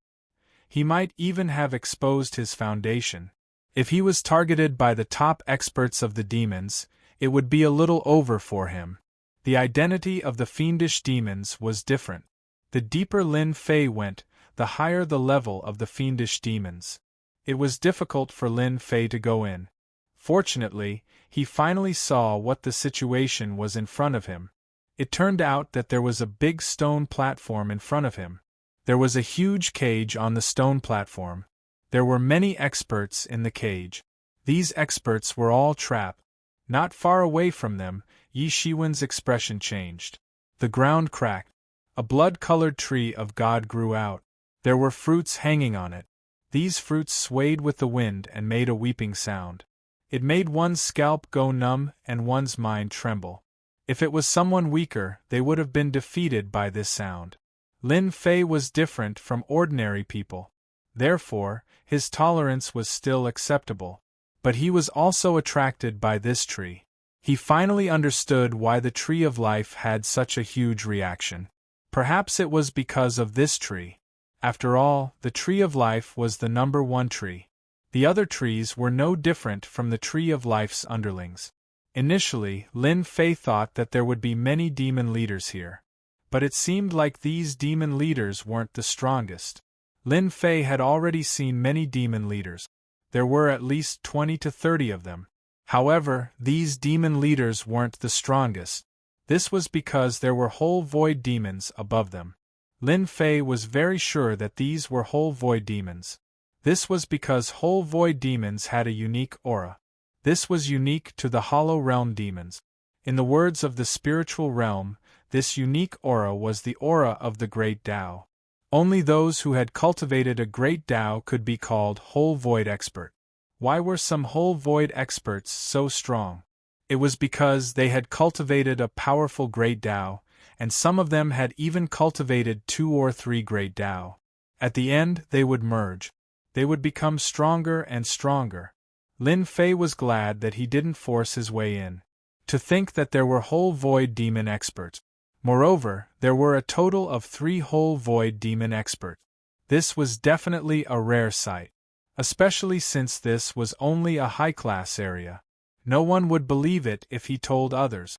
He might even have exposed his foundation. If he was targeted by the top experts of the demons, it would be a little over for him. The identity of the fiendish demons was different. The deeper Lin Fei went, the higher the level of the fiendish demons. It was difficult for Lin Fei to go in. Fortunately, he finally saw what the situation was in front of him. It turned out that there was a big stone platform in front of him. There was a huge cage on the stone platform. There were many experts in the cage. These experts were all trapped. Not far away from them, Yi Shiwen's expression changed. The ground cracked. A blood-colored tree of God grew out. There were fruits hanging on it. These fruits swayed with the wind and made a weeping sound. It made one's scalp go numb and one's mind tremble. If it was someone weaker, they would have been defeated by this sound. Lin Fei was different from ordinary people. Therefore, his tolerance was still acceptable. But he was also attracted by this tree. He finally understood why the Tree of Life had such a huge reaction. Perhaps it was because of this tree. After all, the Tree of Life was the #1 tree. The other trees were no different from the Tree of Life's underlings. Initially, Lin Fei thought that there would be many demon leaders here. But it seemed like these demon leaders weren't the strongest. Lin Fei had already seen many demon leaders. There were at least 20 to 30 of them. However, these demon leaders weren't the strongest. This was because there were whole void demons above them. Lin Fei was very sure that these were whole void demons. This was because whole void demons had a unique aura. This was unique to the Hollow Realm demons. In the words of the spiritual realm, this unique aura was the aura of the Great Tao. Only those who had cultivated a Great Tao could be called whole void expert. Why were some whole void experts so strong? It was because they had cultivated a powerful Great Tao, and some of them had even cultivated 2 or 3 Great Tao. At the end, they would merge. They would become stronger and stronger. Lin Fei was glad that he didn't force his way in. To think that there were whole void demon experts. Moreover, there were a total of 3 whole void demon experts. This was definitely a rare sight. Especially since this was only a high-class area. No one would believe it if he told others.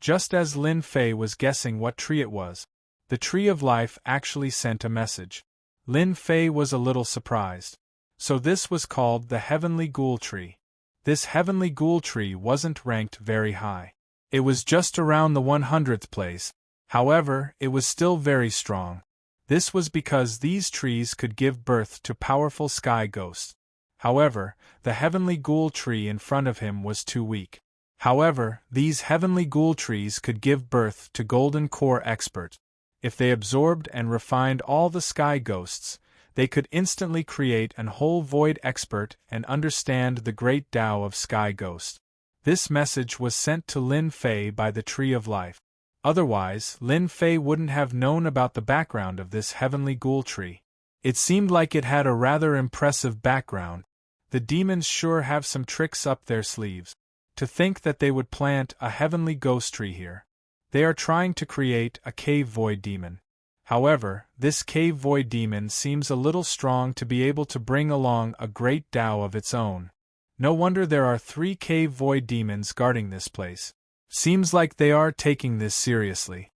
Just as Lin Fei was guessing what tree it was, the Tree of Life actually sent a message. Lin Fei was a little surprised. So this was called the Heavenly Ghoul Tree. This Heavenly Ghoul Tree wasn't ranked very high. It was just around the 100th place. However, it was still very strong. This was because these trees could give birth to powerful sky ghosts. However, the Heavenly Ghoul Tree in front of him was too weak. However, these Heavenly Ghoul Trees could give birth to Golden Core experts. If they absorbed and refined all the sky ghosts, they could instantly create an whole void expert and understand the great Tao of sky ghost. This message was sent to Lin Fei by the Tree of Life. Otherwise, Lin Fei wouldn't have known about the background of this Heavenly Ghoul Tree. It seemed like it had a rather impressive background. The demons sure have some tricks up their sleeves. To think that they would plant a heavenly ghost tree here. They are trying to create a cave void demon. However, this cave void demon seems a little strong to be able to bring along a great Tao of its own. No wonder there are 3 cave void demons guarding this place. Seems like they are taking this seriously.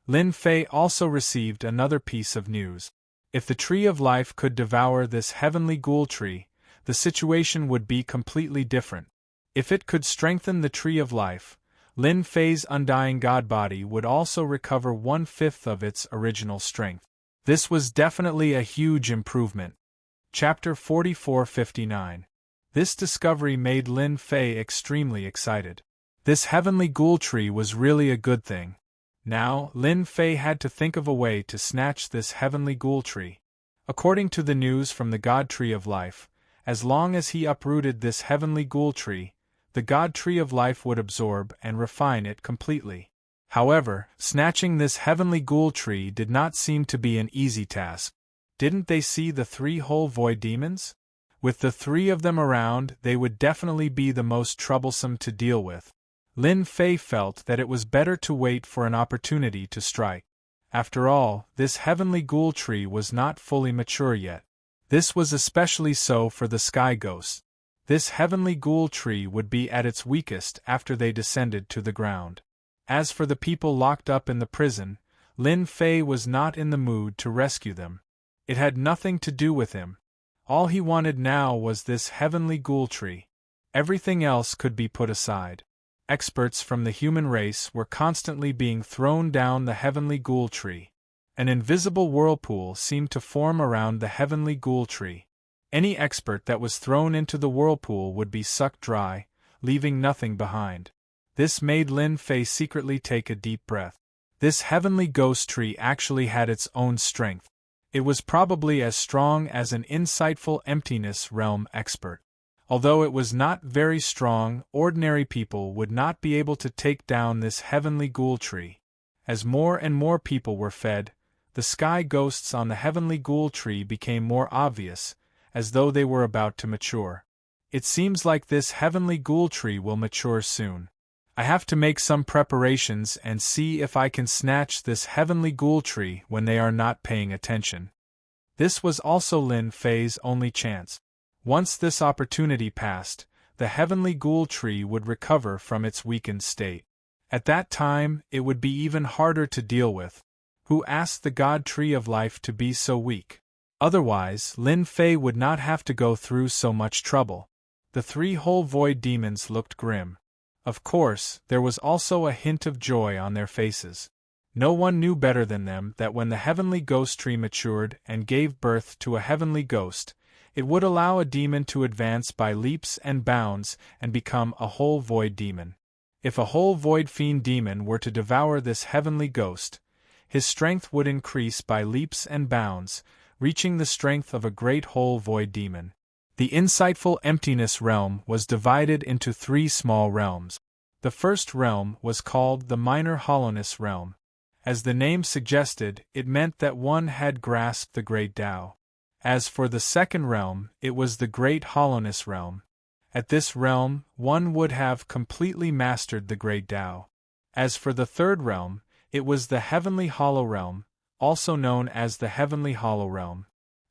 Lin Fei also received another piece of news. If the Tree of Life could devour this heavenly ghoul tree, the situation would be completely different. If it could strengthen the Tree of Life, Lin Fei's undying god body would also recover 1/5 of its original strength. This was definitely a huge improvement. Chapter 4459. This discovery made Lin Fei extremely excited. This heavenly ghoul tree was really a good thing. Now, Lin Fei had to think of a way to snatch this heavenly ghoul tree. According to the news from the God Tree of Life, as long as he uprooted this heavenly ghoul tree, the God Tree of Life would absorb and refine it completely. However, snatching this heavenly ghoul tree did not seem to be an easy task. Didn't they see the 3 whole void demons? With the 3 of them around, they would definitely be the most troublesome to deal with. Lin Fei felt that it was better to wait for an opportunity to strike. After all, this heavenly ghoul tree was not fully mature yet. This was especially so for the sky ghosts. This heavenly ghoul tree would be at its weakest after they descended to the ground. As for the people locked up in the prison, Lin Fei was not in the mood to rescue them. It had nothing to do with him. All he wanted now was this heavenly ghoul tree. Everything else could be put aside. Experts from the human race were constantly being thrown down the heavenly ghoul tree. An invisible whirlpool seemed to form around the heavenly ghoul tree. Any expert that was thrown into the whirlpool would be sucked dry, leaving nothing behind. This made Lin Fei secretly take a deep breath. This heavenly ghost tree actually had its own strength. It was probably as strong as an insightful emptiness realm expert. Although it was not very strong, ordinary people would not be able to take down this heavenly ghoul tree. As more and more people were fed, the sky ghosts on the heavenly ghoul tree became more obvious, as though they were about to mature. It seems like this heavenly ghoul tree will mature soon. I have to make some preparations and see if I can snatch this heavenly ghoul tree when they are not paying attention. This was also Lin Fei's only chance. Once this opportunity passed, the heavenly ghoul tree would recover from its weakened state. At that time, it would be even harder to deal with. Who asked the God Tree of Life to be so weak? Otherwise, Lin Fei would not have to go through so much trouble. The 3 whole void demons looked grim. Of course, there was also a hint of joy on their faces. No one knew better than them that when the heavenly ghost tree matured and gave birth to a heavenly ghost, it would allow a demon to advance by leaps and bounds and become a whole void demon. If a whole void fiend demon were to devour this heavenly ghost, his strength would increase by leaps and bounds, reaching the strength of a great whole void demon. The insightful emptiness realm was divided into 3 small realms. The first realm was called the minor hollowness realm. As the name suggested, it meant that one had grasped the great Tao. As for the second realm, it was the great hollowness realm. At this realm, one would have completely mastered the great Tao. As for the third realm, it was the heavenly hollow realm, also known as the heavenly hollow realm.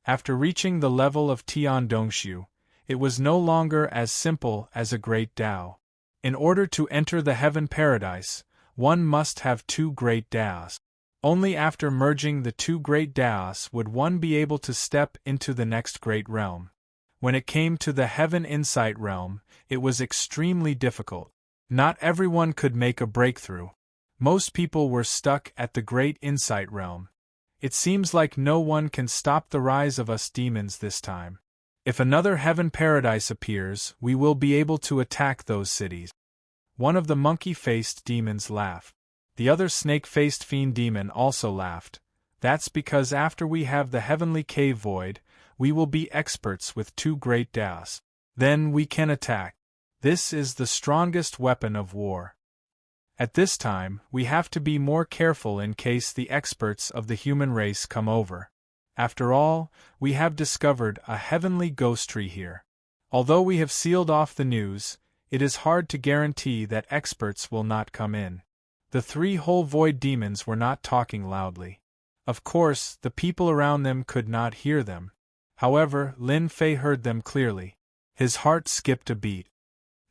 After reaching the level of Tian Dongshu, it was no longer as simple as a great Tao. In order to enter the heaven paradise, one must have 2 great Taos. Only after merging the 2 great Taos would one be able to step into the next great realm. When it came to the heaven insight realm, it was extremely difficult. Not everyone could make a breakthrough. Most people were stuck at the great insight realm. It seems like no one can stop the rise of us demons this time. If another heaven paradise appears, we will be able to attack those cities. One of the monkey-faced demons laughed. The other snake-faced fiend demon also laughed. That's because after we have the heavenly cave void, we will be experts with 2 great Taos. Then we can attack. This is the strongest weapon of war. At this time, we have to be more careful in case the experts of the human race come over. After all, we have discovered a heavenly ghost tree here. Although we have sealed off the news, it is hard to guarantee that experts will not come in. The 3 whole void demons were not talking loudly. Of course, the people around them could not hear them. However, Lin Fei heard them clearly. His heart skipped a beat.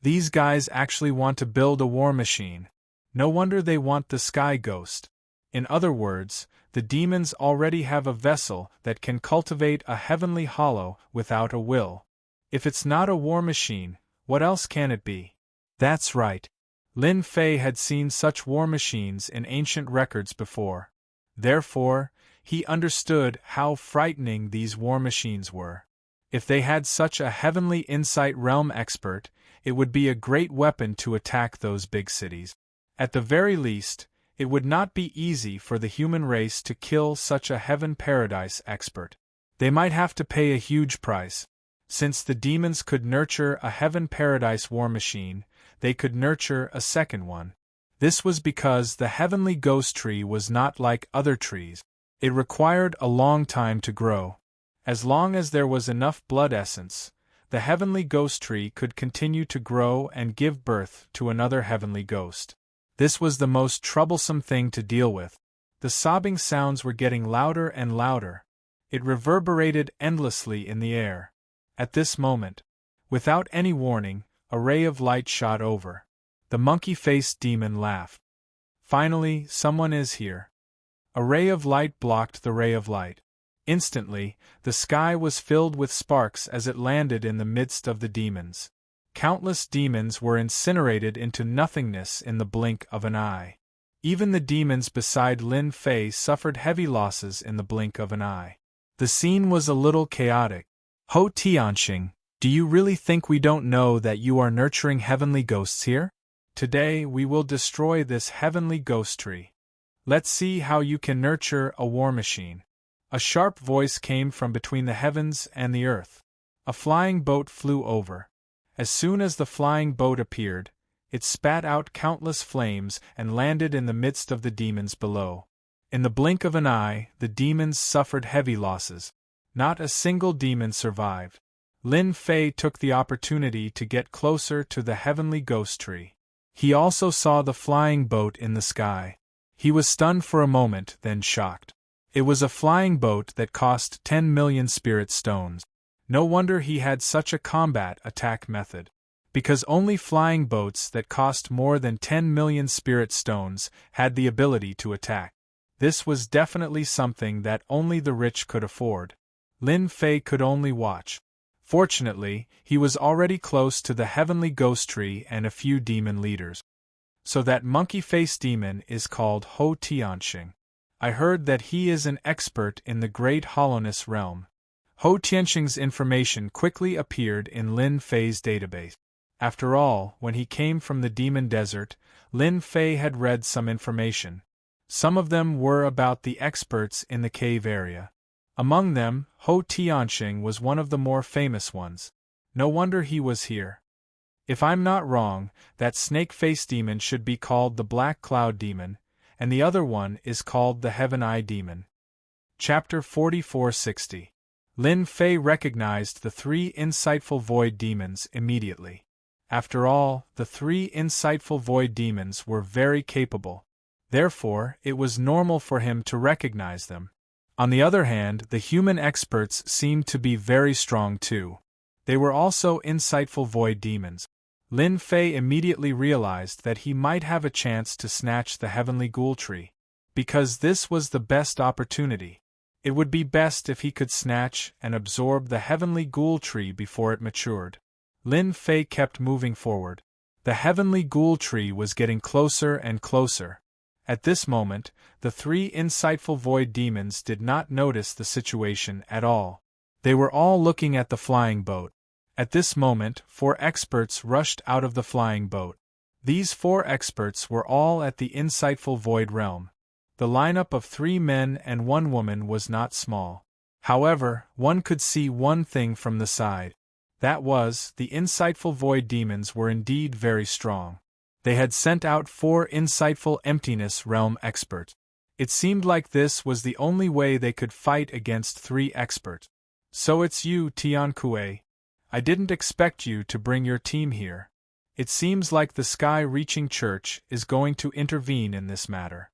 These guys actually want to build a war machine. No wonder they want the Sky Ghost. In other words, the demons already have a vessel that can cultivate a heavenly hollow without a will. If it's not a war machine, what else can it be? That's right. Lin Fei had seen such war machines in ancient records before. Therefore, he understood how frightening these war machines were. If they had such a heavenly insight realm expert, it would be a great weapon to attack those big cities. At the very least, it would not be easy for the human race to kill such a heaven paradise expert. They might have to pay a huge price. Since the demons could nurture a heaven paradise war machine, they could nurture a second one. This was because the heavenly ghost tree was not like other trees. It required a long time to grow. As long as there was enough blood essence, the heavenly ghost tree could continue to grow and give birth to another heavenly ghost. This was the most troublesome thing to deal with. The sobbing sounds were getting louder and louder. It reverberated endlessly in the air. At this moment, without any warning, a ray of light shot over. The monkey-faced demon laughed. Finally, someone is here. A ray of light blocked the ray of light. Instantly, the sky was filled with sparks as it landed in the midst of the demons. Countless demons were incinerated into nothingness in the blink of an eye. Even the demons beside Lin Fei suffered heavy losses in the blink of an eye. The scene was a little chaotic. Ho Tianxing, do you really think we don't know that you are nurturing heavenly ghosts here? Today we will destroy this heavenly ghost tree. Let's see how you can nurture a war machine. A sharp voice came from between the heavens and the earth. A flying boat flew over. As soon as the flying boat appeared, it spat out countless flames and landed in the midst of the demons below. In the blink of an eye, the demons suffered heavy losses. Not a single demon survived. Lin Fei took the opportunity to get closer to the heavenly ghost tree. He also saw the flying boat in the sky. He was stunned for a moment, then shocked. It was a flying boat that cost 10 million spirit stones. No wonder he had such a combat attack method. Because only flying boats that cost more than 10 million spirit stones had the ability to attack. This was definitely something that only the rich could afford. Lin Fei could only watch. Fortunately, he was already close to the heavenly ghost tree and a few demon leaders. So that monkey-faced demon is called Ho Tianxing. I heard that he is an expert in the great hollowness realm. Ho Tianxing's information quickly appeared in Lin Fei's database. After all, when he came from the demon desert, Lin Fei had read some information. Some of them were about the experts in the cave area. Among them, Ho Tianxing was one of the more famous ones. No wonder he was here. If I'm not wrong, that snake-faced demon should be called the Black Cloud Demon, and the other one is called the Heaven Eye Demon. Chapter 4460. Lin Fei recognized the three insightful void demons immediately. After all, the three insightful void demons were very capable. Therefore, it was normal for him to recognize them. On the other hand, the human experts seemed to be very strong too. They were also insightful void demons. Lin Fei immediately realized that he might have a chance to snatch the heavenly ghoul tree. Because this was the best opportunity. It would be best if he could snatch and absorb the heavenly ghoul tree before it matured. Lin Fei kept moving forward. The heavenly ghoul tree was getting closer and closer. At this moment, the three insightful void demons did not notice the situation at all. They were all looking at the flying boat. At this moment, 4 experts rushed out of the flying boat. These 4 experts were all at the insightful void realm. The lineup of 3 men and 1 woman was not small. However, one could see one thing from the side. That was, the insightful void demons were indeed very strong. They had sent out 4 insightful emptiness realm experts. It seemed like this was the only way they could fight against 3 experts. So it's you, Tian Kuei. I didn't expect you to bring your team here. It seems like the sky-reaching church is going to intervene in this matter.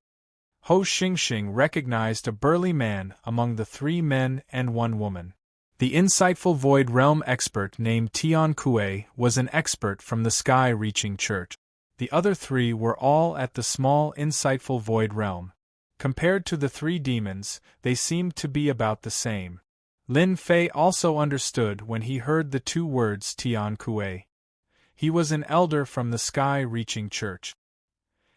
Ho Xingxing recognized a burly man among the 3 men and 1 woman. The insightful Void Realm expert named Tian Kuei was an expert from the Sky-Reaching Church. The other 3 were all at the small insightful Void Realm. Compared to the 3 demons, they seemed to be about the same. Lin Fei also understood when he heard the 2 words Tian Kuei. He was an elder from the Sky-Reaching Church.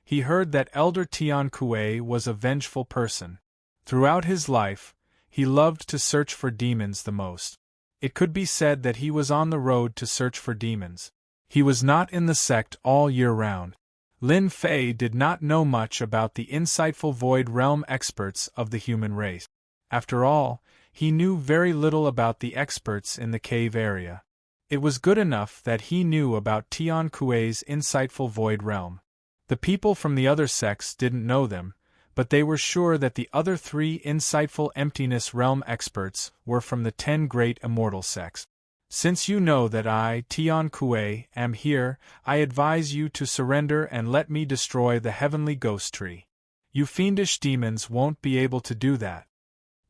He heard that Elder Tian Kuei was a vengeful person. Throughout his life, he loved to search for demons the most. It could be said that he was on the road to search for demons. He was not in the sect all year round. Lin Fei did not know much about the insightful Void Realm experts of the human race. After all, he knew very little about the experts in the cave area. It was good enough that he knew about Tian Kuei's insightful Void Realm. The people from the other sects didn't know them, but they were sure that the other 3 insightful Emptiness Realm experts were from the 10 great immortal sects. Since you know that I, Tian Kuei, am here, I advise you to surrender and let me destroy the heavenly ghost tree. You fiendish demons won't be able to do that.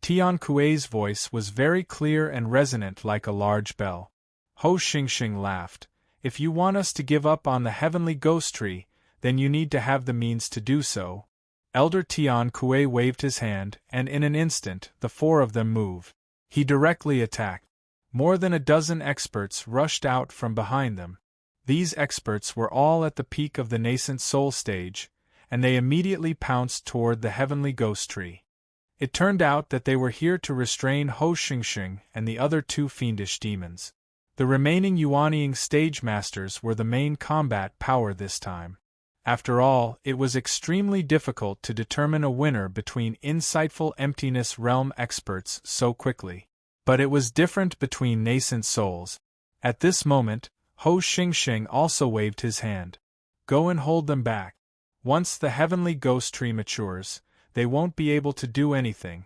Tian Kuei's voice was very clear and resonant like a large bell. Ho Xingxing laughed. If you want us to give up on the heavenly ghost tree, then you need to have the means to do so. Elder Tian Kuei waved his hand, and in an instant, the 4 of them moved. He directly attacked. More than a dozen experts rushed out from behind them. These experts were all at the peak of the nascent soul stage, and they immediately pounced toward the heavenly ghost tree. It turned out that they were here to restrain Ho Xingxing and the other 2 fiendish demons. The remaining Yuanying stage masters were the main combat power this time. After all, it was extremely difficult to determine a winner between insightful Emptiness Realm experts so quickly. But it was different between nascent souls. At this moment, Ho Xingxing also waved his hand. Go and hold them back. Once the heavenly ghost tree matures, they won't be able to do anything.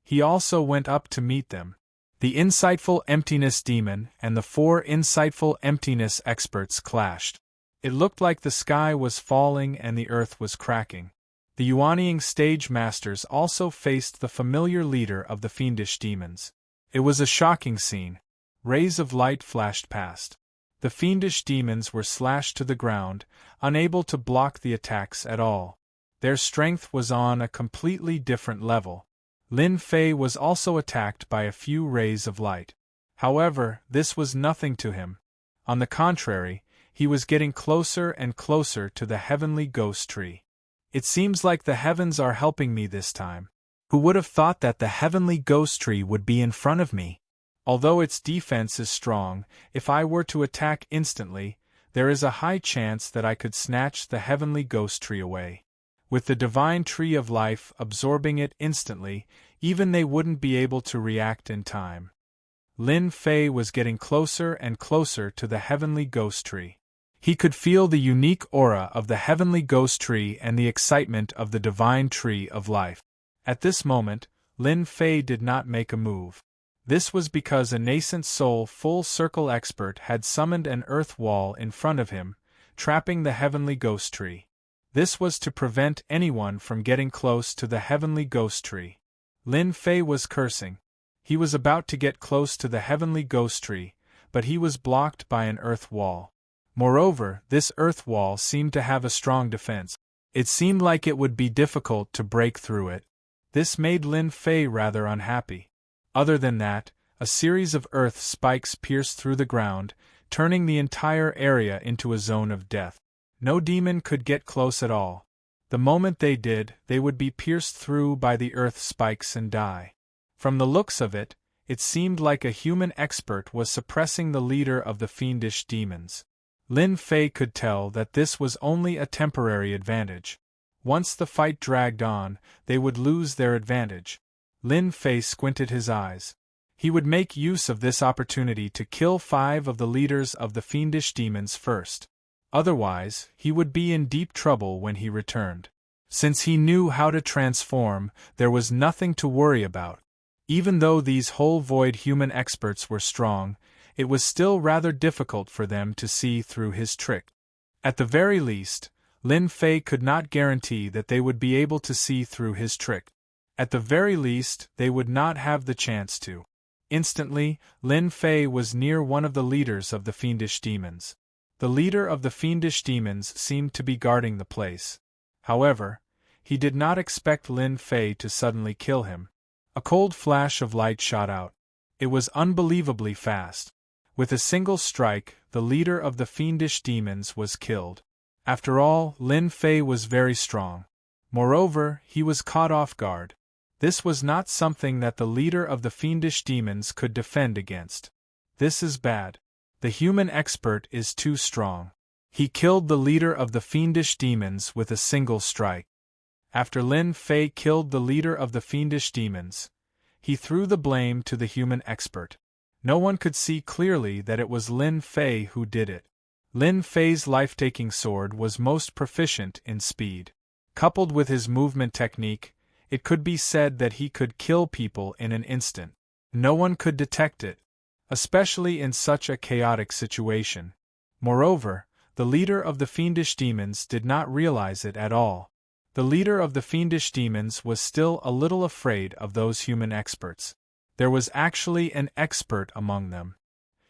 He also went up to meet them. The insightful Emptiness demon and the 4 insightful Emptiness experts clashed. It looked like the sky was falling and the earth was cracking. The Yuanying stage masters also faced the familiar leader of the fiendish demons. It was a shocking scene. Rays of light flashed past. The fiendish demons were slashed to the ground, unable to block the attacks at all. Their strength was on a completely different level. Lin Fei was also attacked by a few rays of light. However, this was nothing to him. On the contrary, he was getting closer and closer to the heavenly ghost tree. It seems like the heavens are helping me this time. Who would have thought that the heavenly ghost tree would be in front of me? Although its defense is strong, if I were to attack instantly, there is a high chance that I could snatch the heavenly ghost tree away. With the divine tree of life absorbing it instantly, even they wouldn't be able to react in time. Lin Fei was getting closer and closer to the heavenly ghost tree. He could feel the unique aura of the heavenly ghost tree and the excitement of the divine tree of life. At this moment, Lin Fei did not make a move. This was because a nascent soul full circle expert had summoned an earth wall in front of him, trapping the heavenly ghost tree. This was to prevent anyone from getting close to the heavenly ghost tree. Lin Fei was cursing. He was about to get close to the heavenly ghost tree, but he was blocked by an earth wall. Moreover, this earth wall seemed to have a strong defense. It seemed like it would be difficult to break through it. This made Lin Fei rather unhappy. Other than that, a series of earth spikes pierced through the ground, turning the entire area into a zone of death. No demon could get close at all. The moment they did, they would be pierced through by the earth spikes and die. From the looks of it, it seemed like a human expert was suppressing the leader of the fiendish demons. Lin Fei could tell that this was only a temporary advantage. Once the fight dragged on, they would lose their advantage. Lin Fei squinted his eyes. He would make use of this opportunity to kill 5 of the leaders of the fiendish demons first. Otherwise, he would be in deep trouble when he returned. Since he knew how to transform, there was nothing to worry about. Even though these whole void human experts were strong, it was still rather difficult for them to see through his trick. At the very least, Lin Fei could not guarantee that they would be able to see through his trick. At the very least, they would not have the chance to. Instantly, Lin Fei was near one of the leaders of the fiendish demons. The leader of the fiendish demons seemed to be guarding the place. However, he did not expect Lin Fei to suddenly kill him. A cold flash of light shot out. It was unbelievably fast. With a single strike, the leader of the fiendish demons was killed. After all, Lin Fei was very strong. Moreover, he was caught off guard. This was not something that the leader of the fiendish demons could defend against. This is bad. The human expert is too strong. He killed the leader of the fiendish demons with a single strike. After Lin Fei killed the leader of the fiendish demons, he threw the blame to the human expert. No one could see clearly that it was Lin Fei who did it. Lin Fei's life-taking sword was most proficient in speed. Coupled with his movement technique, it could be said that he could kill people in an instant. No one could detect it, especially in such a chaotic situation. Moreover, the leader of the fiendish demons did not realize it at all. The leader of the fiendish demons was still a little afraid of those human experts. There was actually an expert among them.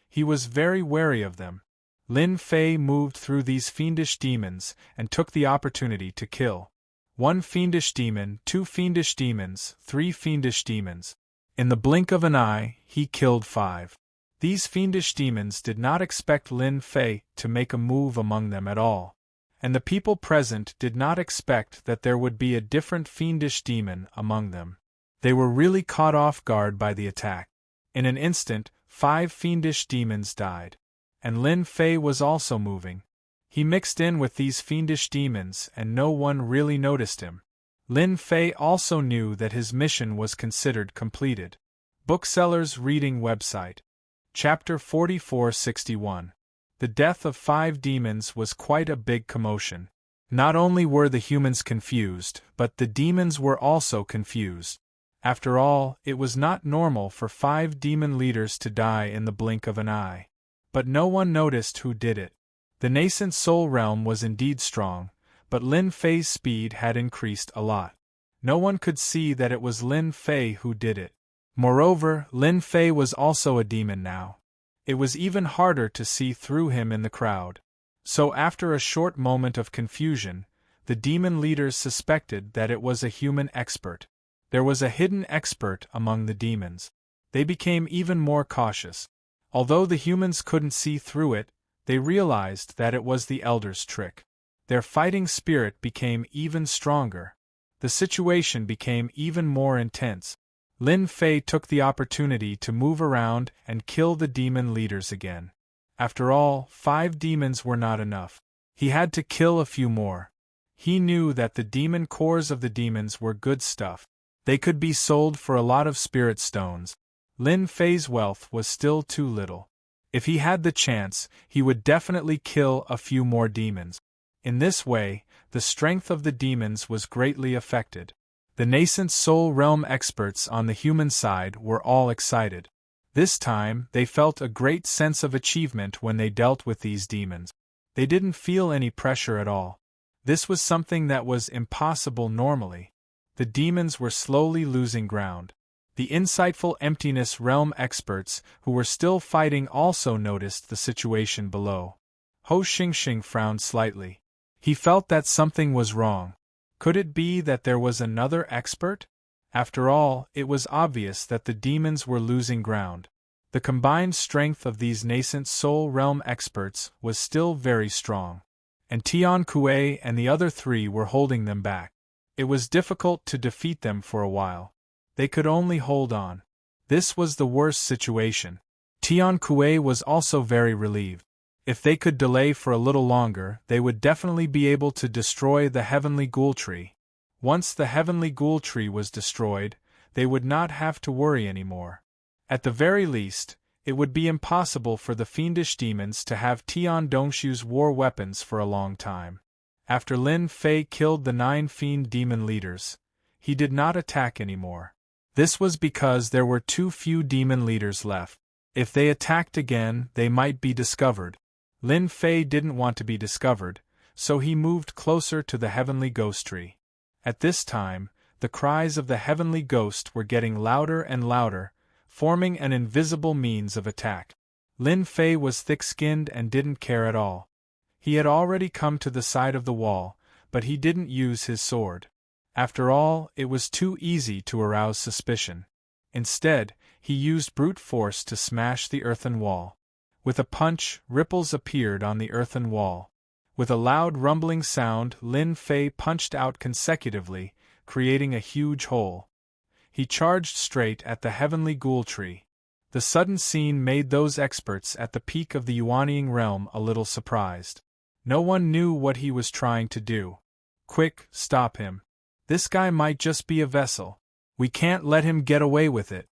He was very wary of them. Lin Fei moved through these fiendish demons and took the opportunity to kill. 1 fiendish demon, 2 fiendish demons, 3 fiendish demons. In the blink of an eye, he killed 5. These fiendish demons did not expect Lin Fei to make a move among them at all. And the people present did not expect that there would be a different fiendish demon among them. They were really caught off guard by the attack. In an instant, 5 fiendish demons died. And Lin Fei was also moving. He mixed in with these fiendish demons and no one really noticed him. Lin Fei also knew that his mission was considered completed. Bookseller's Reading Website. Chapter 4461. The death of 5 demons was quite a big commotion. Not only were the humans confused, but the demons were also confused. After all, it was not normal for 5 demon leaders to die in the blink of an eye. But no one noticed who did it. The nascent soul realm was indeed strong, but Lin Fei's speed had increased a lot. No one could see that it was Lin Fei who did it. Moreover, Lin Fei was also a demon now. It was even harder to see through him in the crowd. So after a short moment of confusion, the demon leaders suspected that it was a human expert. There was a hidden expert among the demons. They became even more cautious. Although the humans couldn't see through it, they realized that it was the Elder's trick. Their fighting spirit became even stronger. The situation became even more intense. Lin Fei took the opportunity to move around and kill the demon leaders again. After all, 5 demons were not enough. He had to kill a few more. He knew that the demon cores of the demons were good stuff. They could be sold for a lot of spirit stones. Lin Fei's wealth was still too little. If he had the chance, he would definitely kill a few more demons. In this way, the strength of the demons was greatly affected. The nascent soul realm experts on the human side were all excited. This time, they felt a great sense of achievement when they dealt with these demons. They didn't feel any pressure at all. This was something that was impossible normally. The demons were slowly losing ground. The insightful emptiness realm experts who were still fighting also noticed the situation below. Ho Xingxing frowned slightly. He felt that something was wrong. Could it be that there was another expert? After all, it was obvious that the demons were losing ground. The combined strength of these nascent soul realm experts was still very strong. And Tian Kuei and the other 3 were holding them back. It was difficult to defeat them for a while. They could only hold on. This was the worst situation. Tian Kuei was also very relieved. If they could delay for a little longer, they would definitely be able to destroy the Heavenly Ghoul Tree. Once the Heavenly Ghoul Tree was destroyed, they would not have to worry anymore. At the very least, it would be impossible for the fiendish demons to have Tian Dongshu's war weapons for a long time. After Lin Fei killed the 9 fiend demon leaders, he did not attack anymore. This was because there were too few demon leaders left. If they attacked again, they might be discovered. Lin Fei didn't want to be discovered, so he moved closer to the heavenly ghost tree. At this time, the cries of the heavenly ghost were getting louder and louder, forming an invisible means of attack. Lin Fei was thick-skinned and didn't care at all. He had already come to the side of the wall, but he didn't use his sword. After all, it was too easy to arouse suspicion. Instead, he used brute force to smash the earthen wall. With a punch, ripples appeared on the earthen wall. With a loud rumbling sound, Lin Fei punched out consecutively, creating a huge hole. He charged straight at the heavenly ghoul tree. The sudden scene made those experts at the peak of the Yuanying realm a little surprised. No one knew what he was trying to do. Quick, stop him. This guy might just be a vessel. We can't let him get away with it.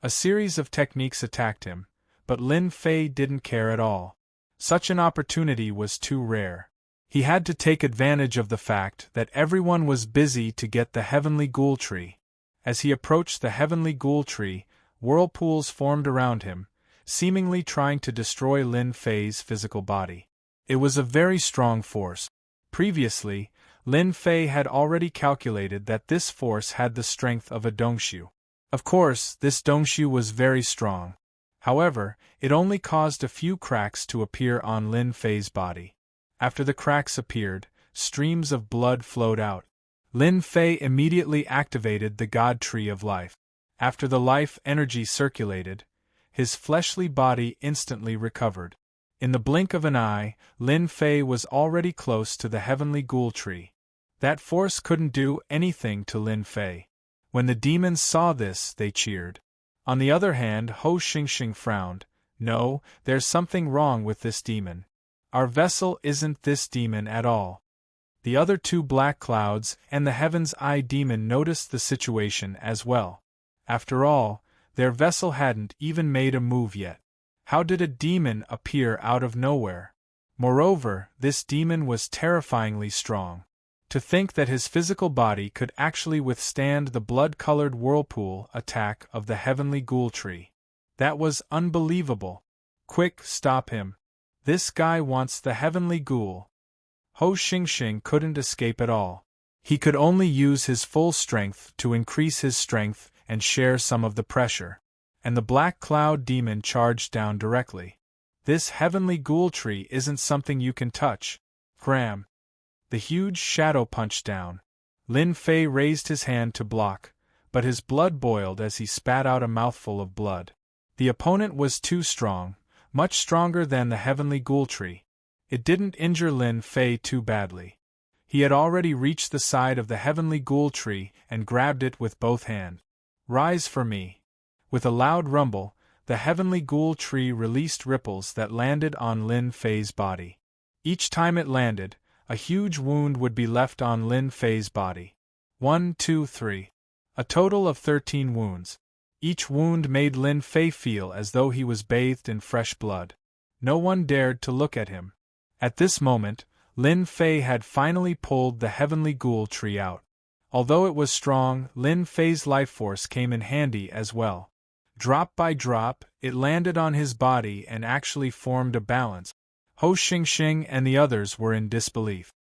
A series of techniques attacked him, but Lin Fei didn't care at all. Such an opportunity was too rare. He had to take advantage of the fact that everyone was busy to get the heavenly ghoul tree. As he approached the heavenly ghoul tree, whirlpools formed around him, seemingly trying to destroy Lin Fei's physical body. It was a very strong force. Previously, Lin Fei had already calculated that this force had the strength of a dongshu. Of course, this dongshu was very strong. However, it only caused a few cracks to appear on Lin Fei's body. After the cracks appeared, streams of blood flowed out. Lin Fei immediately activated the God Tree of Life. After the life energy circulated, his fleshly body instantly recovered. In the blink of an eye, Lin Fei was already close to the heavenly ghoul tree. That force couldn't do anything to Lin Fei. When the demons saw this, they cheered. On the other hand, Ho Xingxing frowned. No, there's something wrong with this demon. Our vessel isn't this demon at all. The other two black clouds and the Heaven's Eye demon noticed the situation as well. After all, their vessel hadn't even made a move yet. How did a demon appear out of nowhere? Moreover, this demon was terrifyingly strong. To think that his physical body could actually withstand the blood-colored whirlpool attack of the heavenly ghoul tree. That was unbelievable. Quick, stop him. This guy wants the heavenly ghoul. Ho Xingxing couldn't escape at all. He could only use his full strength to increase his strength and share some of the pressure. And the black cloud demon charged down directly. This heavenly ghoul tree isn't something you can touch. Cram. The huge shadow punched down. Lin Fei raised his hand to block, but his blood boiled as he spat out a mouthful of blood. The opponent was too strong, much stronger than the heavenly ghoul tree. It didn't injure Lin Fei too badly. He had already reached the side of the heavenly ghoul tree and grabbed it with both hands. Rise for me. With a loud rumble, the heavenly ghoul tree released ripples that landed on Lin Fei's body. Each time it landed, a huge wound would be left on Lin Fei's body. 1, 2, 3. A total of 13 wounds. Each wound made Lin Fei feel as though he was bathed in fresh blood. No one dared to look at him. At this moment, Lin Fei had finally pulled the heavenly ghoul tree out. Although it was strong, Lin Fei's life force came in handy as well. Drop by drop, it landed on his body and actually formed a balance. Ho Xingxing and the others were in disbelief.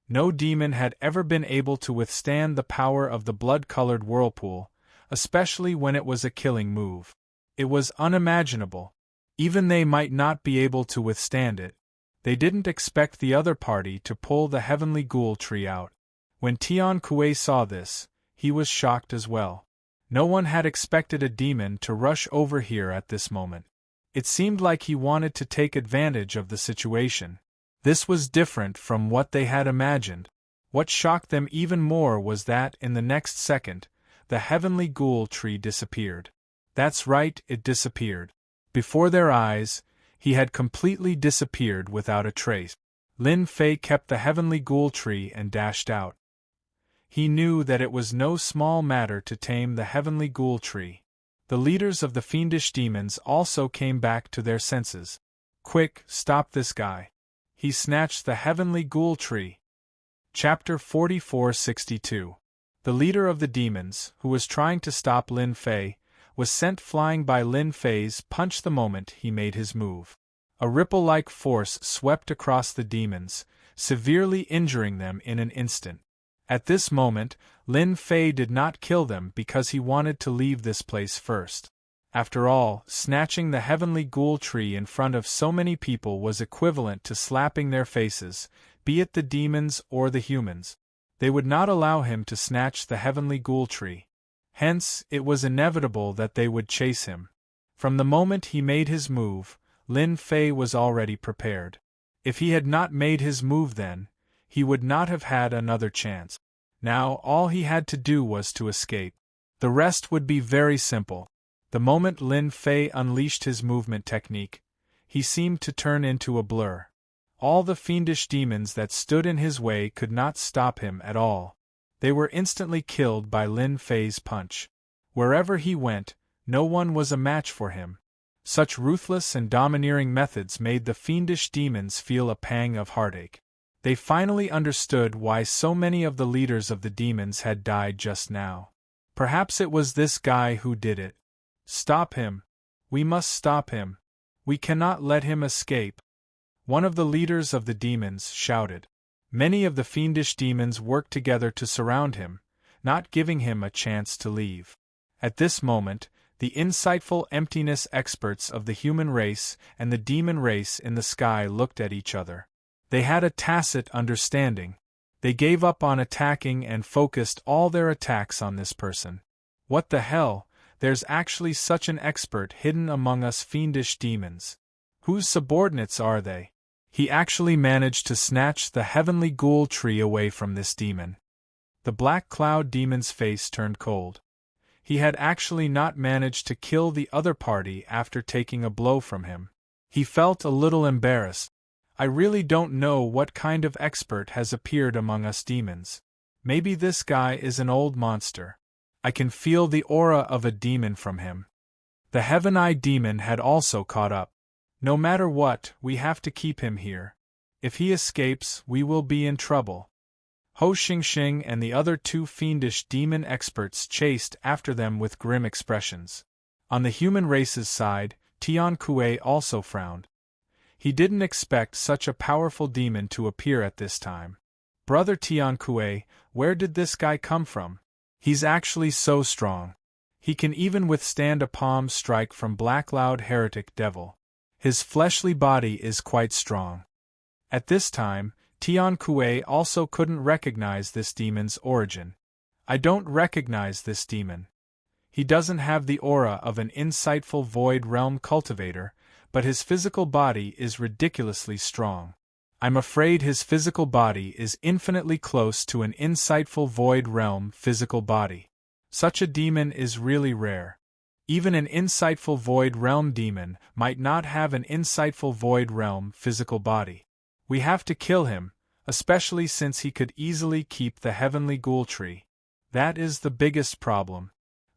No demon had ever been able to withstand the power of the blood-colored whirlpool, especially when it was a killing move. It was unimaginable. Even they might not be able to withstand it. They didn't expect the other party to pull the heavenly ghoul tree out. When Tian Kuei saw this, he was shocked as well. No one had expected a demon to rush over here at this moment. It seemed like he wanted to take advantage of the situation. This was different from what they had imagined. What shocked them even more was that, in the next second, the heavenly ghoul tree disappeared. That's right, it disappeared. Before their eyes, he had completely disappeared without a trace. Lin Fei kept the heavenly ghoul tree and dashed out. He knew that it was no small matter to tame the heavenly ghoul tree. The leaders of the fiendish demons also came back to their senses. Quick, stop this guy. He snatched the heavenly ghoul tree. Chapter 4462. The leader of the demons, who was trying to stop Lin Fei, was sent flying by Lin Fei's punch the moment he made his move. A ripple-like force swept across the demons, severely injuring them in an instant. At this moment, Lin Fei did not kill them because he wanted to leave this place first. After all, snatching the heavenly ghoul tree in front of so many people was equivalent to slapping their faces, be it the demons or the humans. They would not allow him to snatch the heavenly ghoul tree. Hence, it was inevitable that they would chase him. From the moment he made his move, Lin Fei was already prepared. If he had not made his move then, he would not have had another chance. Now all he had to do was to escape. The rest would be very simple. The moment Lin Fei unleashed his movement technique, he seemed to turn into a blur. All the fiendish demons that stood in his way could not stop him at all. They were instantly killed by Lin Fei's punch. Wherever he went, no one was a match for him. Such ruthless and domineering methods made the fiendish demons feel a pang of heartache. They finally understood why so many of the leaders of the demons had died just now. Perhaps it was this guy who did it. Stop him. We must stop him. We cannot let him escape. One of the leaders of the demons shouted. Many of the fiendish demons worked together to surround him, not giving him a chance to leave. At this moment, the insightful emptiness experts of the human race and the demon race in the sky looked at each other. They had a tacit understanding. They gave up on attacking and focused all their attacks on this person. What the hell, there's actually such an expert hidden among us fiendish demons. Whose subordinates are they? He actually managed to snatch the heavenly ghoul tree away from this demon. The Black Cloud demon's face turned cold. He had actually not managed to kill the other party after taking a blow from him. He felt a little embarrassed. I really don't know what kind of expert has appeared among us demons. Maybe this guy is an old monster. I can feel the aura of a demon from him. The Heaven-Eye demon had also caught up. No matter what, we have to keep him here. If he escapes, we will be in trouble. Ho Xingxing and the other two fiendish demon experts chased after them with grim expressions. On the human race's side, Tian Kuei also frowned. He didn't expect such a powerful demon to appear at this time. Brother Tian Kuei, where did this guy come from? He's actually so strong. He can even withstand a palm strike from Black Cloud Heretic Devil. His fleshly body is quite strong. At this time, Tian Kuei also couldn't recognize this demon's origin. I don't recognize this demon. He doesn't have the aura of an insightful void realm cultivator, but his physical body is ridiculously strong. I'm afraid his physical body is infinitely close to an insightful void realm physical body. Such a demon is really rare. Even an insightful void realm demon might not have an insightful void realm physical body. We have to kill him, especially since he could easily keep the heavenly ghoul tree. That is the biggest problem.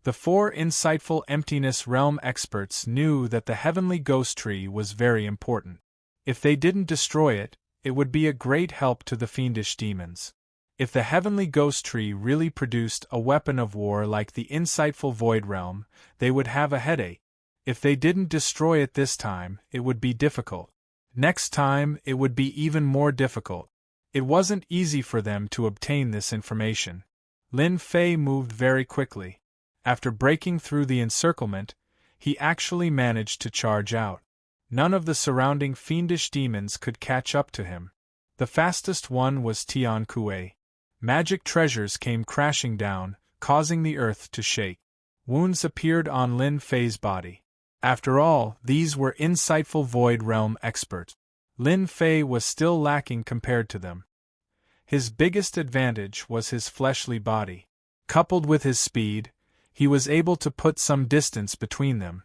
The four insightful emptiness realm experts knew that the heavenly ghost tree was very important. If they didn't destroy it, it would be a great help to the fiendish demons. If the heavenly ghost tree really produced a weapon of war like the insightful void realm, they would have a headache. If they didn't destroy it this time, it would be difficult. Next time, it would be even more difficult. It wasn't easy for them to obtain this information. Lin Fei moved very quickly. After breaking through the encirclement, he actually managed to charge out. None of the surrounding fiendish demons could catch up to him. The fastest one was Tian Kuei. Magic treasures came crashing down, causing the earth to shake. Wounds appeared on Lin Fei's body. After all, these were insightful void realm experts. Lin Fei was still lacking compared to them. His biggest advantage was his fleshly body. Coupled with his speed, he was able to put some distance between them.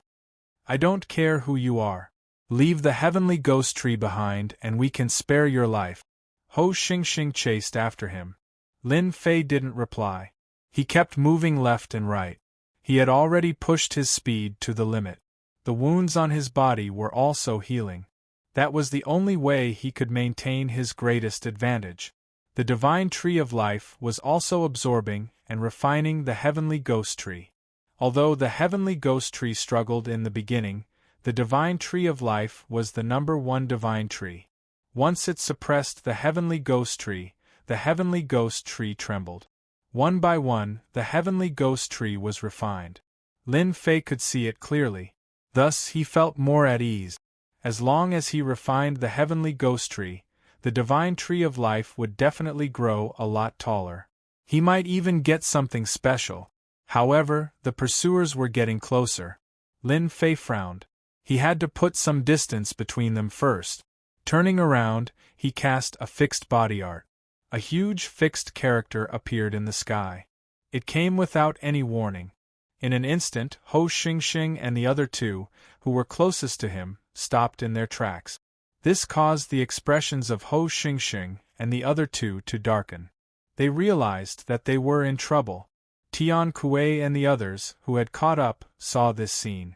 I don't care who you are. Leave the heavenly ghost tree behind and we can spare your life. Ho Xingxing chased after him. Lin Fei didn't reply. He kept moving left and right. He had already pushed his speed to the limit. The wounds on his body were also healing. That was the only way he could maintain his greatest advantage. The divine tree of life was also absorbing and refining the heavenly ghost tree. Although the heavenly ghost tree struggled in the beginning, the divine tree of life was the #1 divine tree. Once it suppressed the heavenly ghost tree, the heavenly ghost tree trembled. One by one, the heavenly ghost tree was refined. Lin Fei could see it clearly. Thus he felt more at ease. As long as he refined the heavenly ghost tree, the divine tree of life would definitely grow a lot taller. He might even get something special. However, the pursuers were getting closer. Lin Fei frowned. He had to put some distance between them first. Turning around, he cast a fixed body art. A huge fixed character appeared in the sky. It came without any warning. In an instant, Ho Xingxing and the other two, who were closest to him, stopped in their tracks. This caused the expressions of Ho Xingxing and the other two to darken. They realized that they were in trouble. Tian Kuei and the others, who had caught up, saw this scene.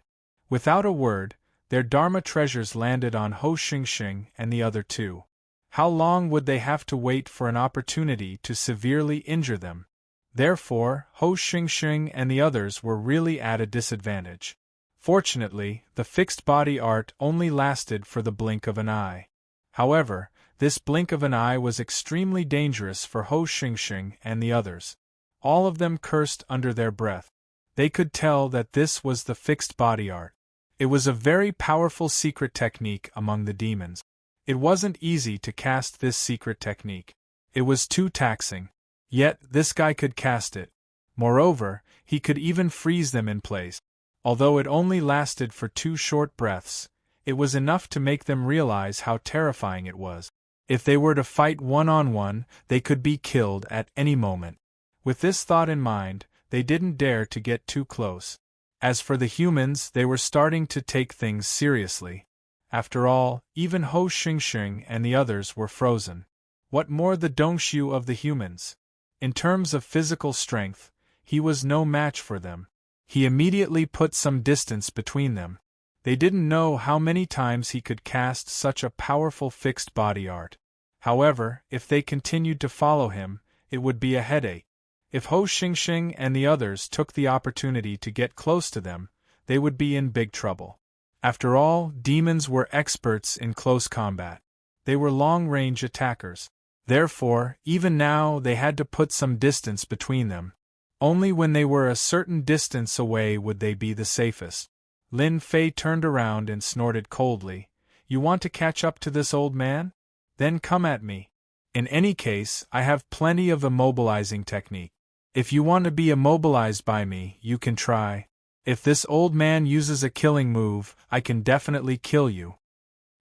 Without a word, their Dharma treasures landed on Ho Xingxing and the other two. How long would they have to wait for an opportunity to severely injure them? Therefore, Ho Xingxing and the others were really at a disadvantage. Fortunately, the fixed body art only lasted for the blink of an eye. However, this blink of an eye was extremely dangerous for Ho Xingxing and the others. All of them cursed under their breath. They could tell that this was the fixed body art. It was a very powerful secret technique among the demons. It wasn't easy to cast this secret technique. It was too taxing. Yet, this guy could cast it. Moreover, he could even freeze them in place. Although it only lasted for 2 short breaths, it was enough to make them realize how terrifying it was. If they were to fight one-on-one, they could be killed at any moment. With this thought in mind, they didn't dare to get too close. As for the humans, they were starting to take things seriously. After all, even Ho Xingxing and the others were frozen. What more the Dongxiu of the humans? In terms of physical strength, he was no match for them. He immediately put some distance between them. They didn't know how many times he could cast such a powerful fixed body art. However, if they continued to follow him, it would be a headache. If Ho Xingxing and the others took the opportunity to get close to them, they would be in big trouble. After all, demons were experts in close combat. They were long-range attackers. Therefore, even now they had to put some distance between them. Only when they were a certain distance away would they be the safest. Lin Fei turned around and snorted coldly. "You want to catch up to this old man? Then come at me. In any case, I have plenty of immobilizing technique. If you want to be immobilized by me, you can try. If this old man uses a killing move, I can definitely kill you."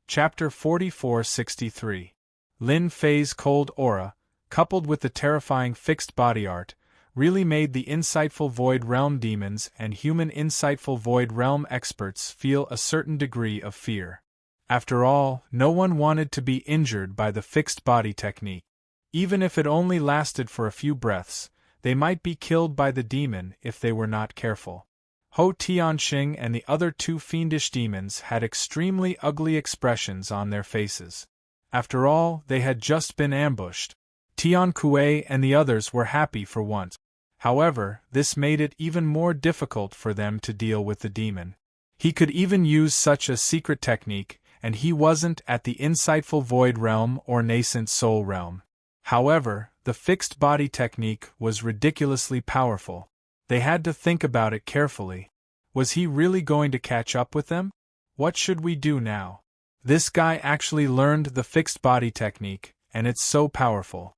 Chapter 4463. Lin Fei's cold aura, coupled with the terrifying fixed body art, really made the insightful Void Realm demons and human insightful Void Realm experts feel a certain degree of fear. After all, no one wanted to be injured by the fixed body technique. Even if it only lasted for a few breaths, they might be killed by the demon if they were not careful. Ho Tianxing and the other 2 fiendish demons had extremely ugly expressions on their faces. After all, they had just been ambushed. Tian Kuei and the others were happy for once. However, this made it even more difficult for them to deal with the demon. He could even use such a secret technique, and he wasn't at the insightful Void Realm or nascent Soul Realm. However, the fixed body technique was ridiculously powerful. They had to think about it carefully. Was he really going to catch up with them? What should we do now? This guy actually learned the fixed body technique, and it's so powerful.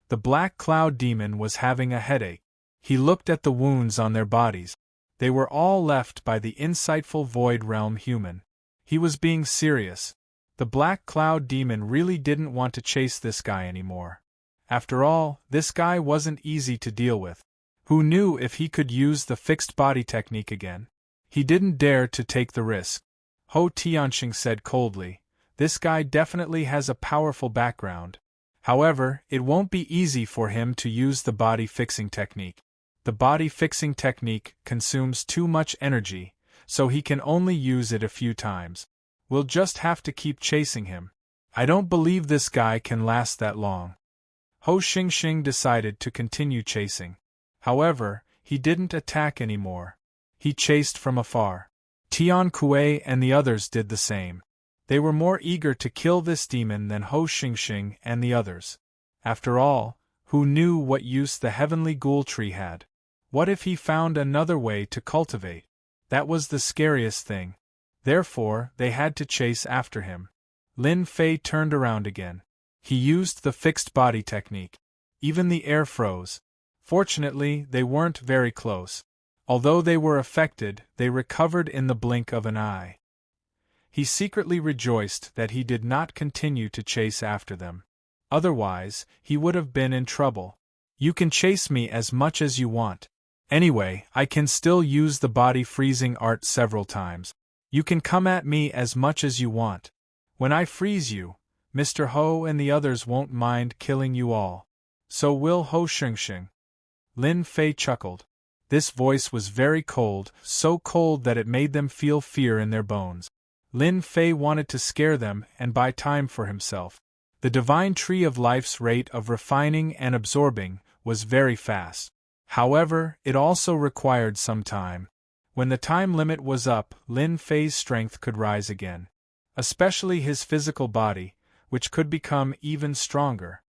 The Black Cloud Demon was having a headache. He looked at the wounds on their bodies. They were all left by the insightful Void Realm human. He was being serious. The Black Cloud Demon really didn't want to chase this guy anymore. After all, this guy wasn't easy to deal with. Who knew if he could use the fixed body technique again? He didn't dare to take the risk. Ho Tianxing said coldly, "This guy definitely has a powerful background. However, it won't be easy for him to use the body fixing technique. The body fixing technique consumes too much energy, so he can only use it a few times. We'll just have to keep chasing him. I don't believe this guy can last that long." Ho Xingxing decided to continue chasing. However, he didn't attack anymore. He chased from afar. Tian Kuei and the others did the same. They were more eager to kill this demon than Ho Xingxing and the others. After all, who knew what use the heavenly ghoul tree had? What if he found another way to cultivate? That was the scariest thing. Therefore, they had to chase after him. Lin Fei turned around again. He used the fixed body technique. Even the air froze. Fortunately, they weren't very close. Although they were affected, they recovered in the blink of an eye. He secretly rejoiced that he did not continue to chase after them. Otherwise, he would have been in trouble. You can chase me as much as you want. Anyway, I can still use the body freezing art several times. You can come at me as much as you want. When I freeze you, Mr. Ho and the others won't mind killing you all. So will Ho Xingxing. Lin Fei chuckled. This voice was very cold, so cold that it made them feel fear in their bones. Lin Fei wanted to scare them and buy time for himself. The divine tree of life's rate of refining and absorbing was very fast. However, it also required some time. When the time limit was up, Lin Fei's strength could rise again. Especially his physical body, which could become even stronger.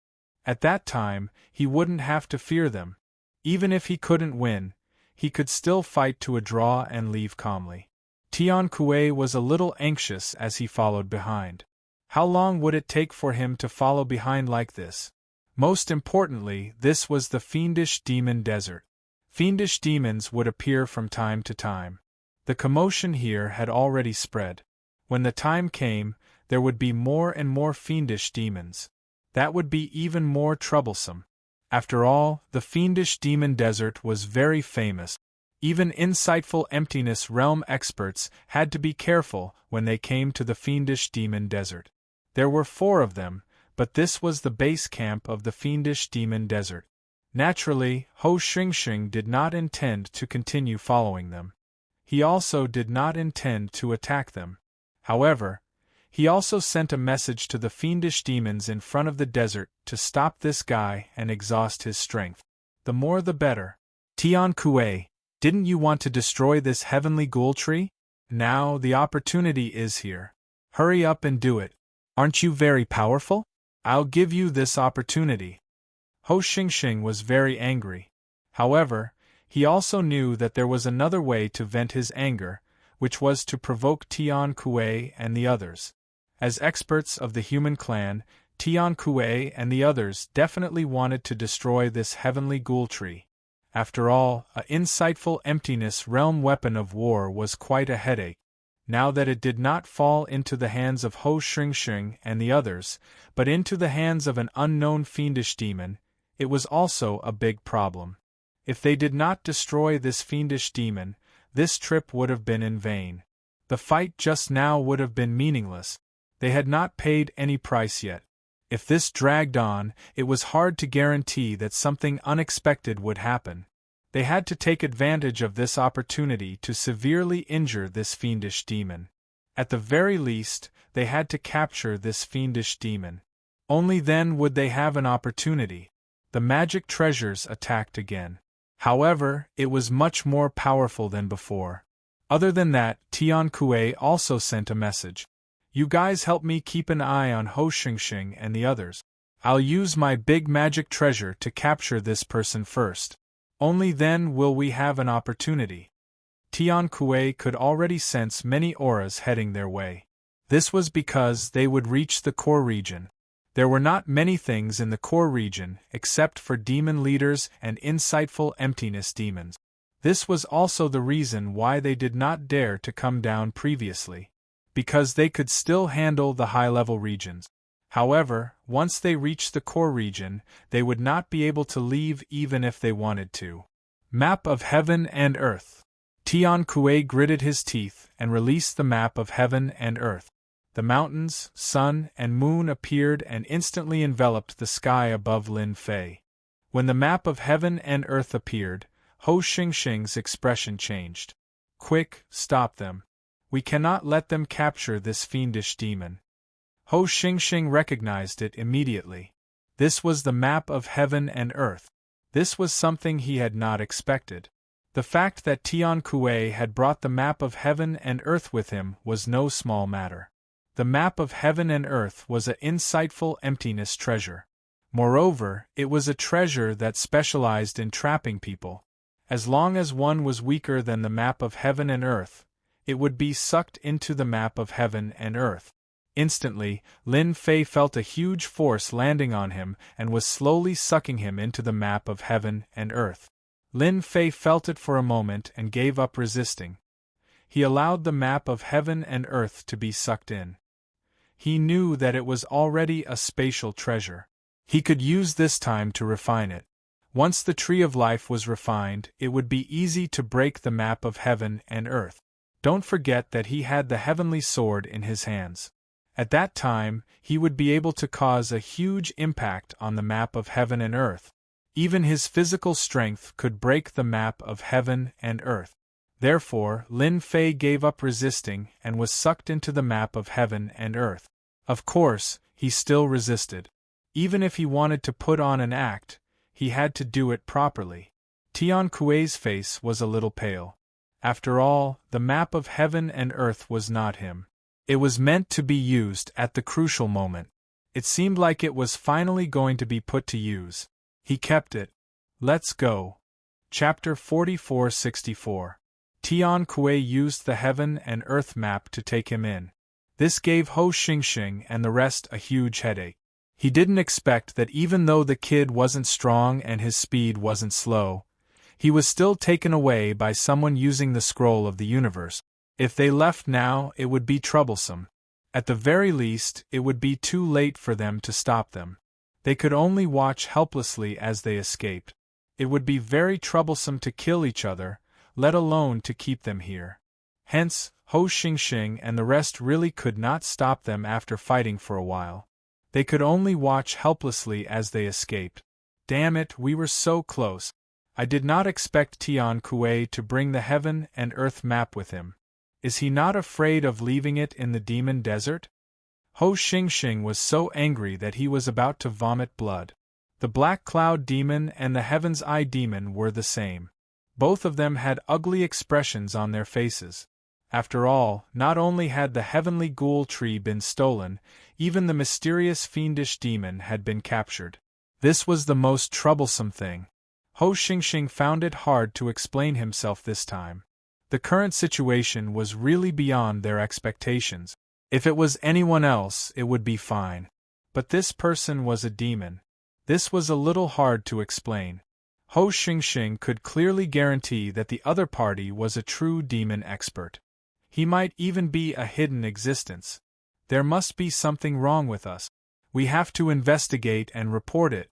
At that time, he wouldn't have to fear them. Even if he couldn't win, he could still fight to a draw and leave calmly. Tian Kuei was a little anxious as he followed behind. How long would it take for him to follow behind like this? Most importantly, this was the fiendish demon desert. Fiendish demons would appear from time to time. The commotion here had already spread. When the time came, there would be more and more fiendish demons. That would be even more troublesome. After all, the fiendish demon desert was very famous. Even insightful emptiness realm experts had to be careful when they came to the fiendish demon desert. There were 4 of them, but this was the base camp of the fiendish demon desert. Naturally, Ho Xingxing did not intend to continue following them. He also did not intend to attack them. However, he also sent a message to the fiendish demons in front of the desert to stop this guy and exhaust his strength. The more the better. Tian Kuei, didn't you want to destroy this heavenly ghoul tree? Now the opportunity is here. Hurry up and do it. Aren't you very powerful? I'll give you this opportunity. Ho Xingxing was very angry. However, he also knew that there was another way to vent his anger, which was to provoke Tian Kuei and the others. As experts of the human clan, Tian Kuei and the others definitely wanted to destroy this heavenly ghoul tree. After all, an insightful emptiness realm weapon of war was quite a headache. Now that it did not fall into the hands of Ho Xingxing and the others, but into the hands of an unknown fiendish demon, it was also a big problem. If they did not destroy this fiendish demon, this trip would have been in vain. The fight just now would have been meaningless. They had not paid any price yet. If this dragged on, it was hard to guarantee that something unexpected would happen. They had to take advantage of this opportunity to severely injure this fiendish demon. At the very least, they had to capture this fiendish demon. Only then would they have an opportunity. The magic treasures attacked again. However, it was much more powerful than before. Other than that, Tian Kuei also sent a message. You guys help me keep an eye on Ho Xingxing and the others. I'll use my big magic treasure to capture this person first. Only then will we have an opportunity. Tian Kuei could already sense many auras heading their way. This was because they would reach the core region. There were not many things in the core region except for demon leaders and insightful emptiness demons. This was also the reason why they did not dare to come down previously. Because they could still handle the high-level regions. However, once they reached the core region, they would not be able to leave even if they wanted to. Map of Heaven and Earth. Tian Kuei gritted his teeth and released the map of heaven and earth. The mountains, sun, and moon appeared and instantly enveloped the sky above Lin Fei. When the map of heaven and earth appeared, Ho Xingxing's expression changed. Quick, stop them. We cannot let them capture this fiendish demon. Ho Xingxing recognized it immediately. This was the map of heaven and earth. This was something he had not expected. The fact that Tian Kuei had brought the map of heaven and earth with him was no small matter. The map of heaven and earth was an insightful emptiness treasure. Moreover, it was a treasure that specialized in trapping people. As long as one was weaker than the map of heaven and earth, it would be sucked into the map of heaven and earth. Instantly, Lin Fei felt a huge force landing on him and was slowly sucking him into the map of heaven and earth. Lin Fei felt it for a moment and gave up resisting. He allowed the map of heaven and earth to be sucked in. He knew that it was already a spatial treasure. He could use this time to refine it. Once the tree of life was refined, it would be easy to break the map of heaven and earth. Don't forget that he had the heavenly sword in his hands. At that time, he would be able to cause a huge impact on the map of heaven and earth. Even his physical strength could break the map of heaven and earth. Therefore, Lin Fei gave up resisting and was sucked into the map of heaven and earth. Of course, he still resisted. Even if he wanted to put on an act, he had to do it properly. Tian Kuei's face was a little pale. After all, the map of heaven and earth was not him. It was meant to be used at the crucial moment. It seemed like it was finally going to be put to use. He kept it. Let's go. Chapter 44-64. Tian Kuei used the heaven and earth map to take him in. This gave Ho Xingxing and the rest a huge headache. He didn't expect that even though the kid wasn't strong and his speed wasn't slow, he was still taken away by someone using the scroll of the universe. If they left now, it would be troublesome. At the very least, it would be too late for them to stop them. They could only watch helplessly as they escaped. It would be very troublesome to kill each other, let alone to keep them here. Hence, Ho Xingxing and the rest really could not stop them after fighting for a while. They could only watch helplessly as they escaped. Damn it, we were so close. I did not expect Tian Kuei to bring the heaven and earth map with him. Is he not afraid of leaving it in the demon desert? Ho Xingxing was so angry that he was about to vomit blood. The Black Cloud Demon and the Heaven's Eye Demon were the same. Both of them had ugly expressions on their faces. After all, not only had the heavenly ghoul tree been stolen, even the mysterious fiendish demon had been captured. This was the most troublesome thing. Ho Xingxing found it hard to explain himself this time. The current situation was really beyond their expectations. If it was anyone else, it would be fine. But this person was a demon. This was a little hard to explain. Ho Xingxing could clearly guarantee that the other party was a true demon expert. He might even be a hidden existence. There must be something wrong with us. We have to investigate and report it.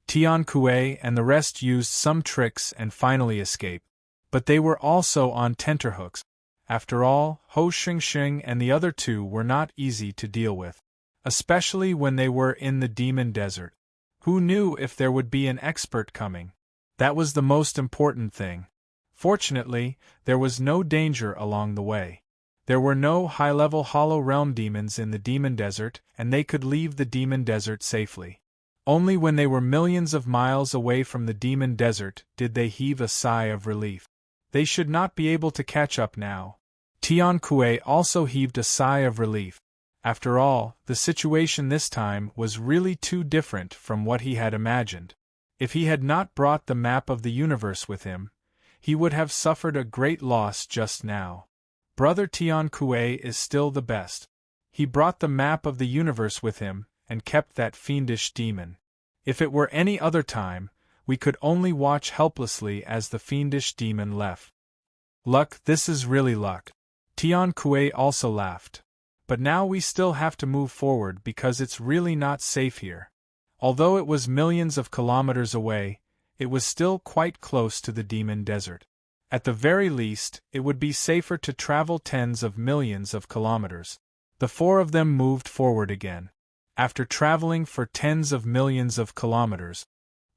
Tian Kuei and the rest used some tricks and finally escaped. But they were also on tenterhooks. After all, Ho Xingxing and the other two were not easy to deal with. Especially when they were in the demon desert. Who knew if there would be an expert coming? That was the most important thing. Fortunately, there was no danger along the way. There were no high-level Hollow Realm demons in the demon desert, and they could leave the demon desert safely. Only when they were millions of miles away from the demon desert did they heave a sigh of relief. They should not be able to catch up now. Tian Kuei also heaved a sigh of relief. After all, the situation this time was really too different from what he had imagined. If he had not brought the map of the universe with him, he would have suffered a great loss just now. Brother Tian Kuei is still the best. He brought the map of the universe with him, and kept that fiendish demon. If it were any other time, we could only watch helplessly as the fiendish demon left. Luck, this is really luck. Tian Kuei also laughed. But now we still have to move forward because it's really not safe here. Although it was millions of kilometers away, it was still quite close to the demon desert. At the very least, it would be safer to travel tens of millions of kilometers. The four of them moved forward again. After traveling for tens of millions of kilometers,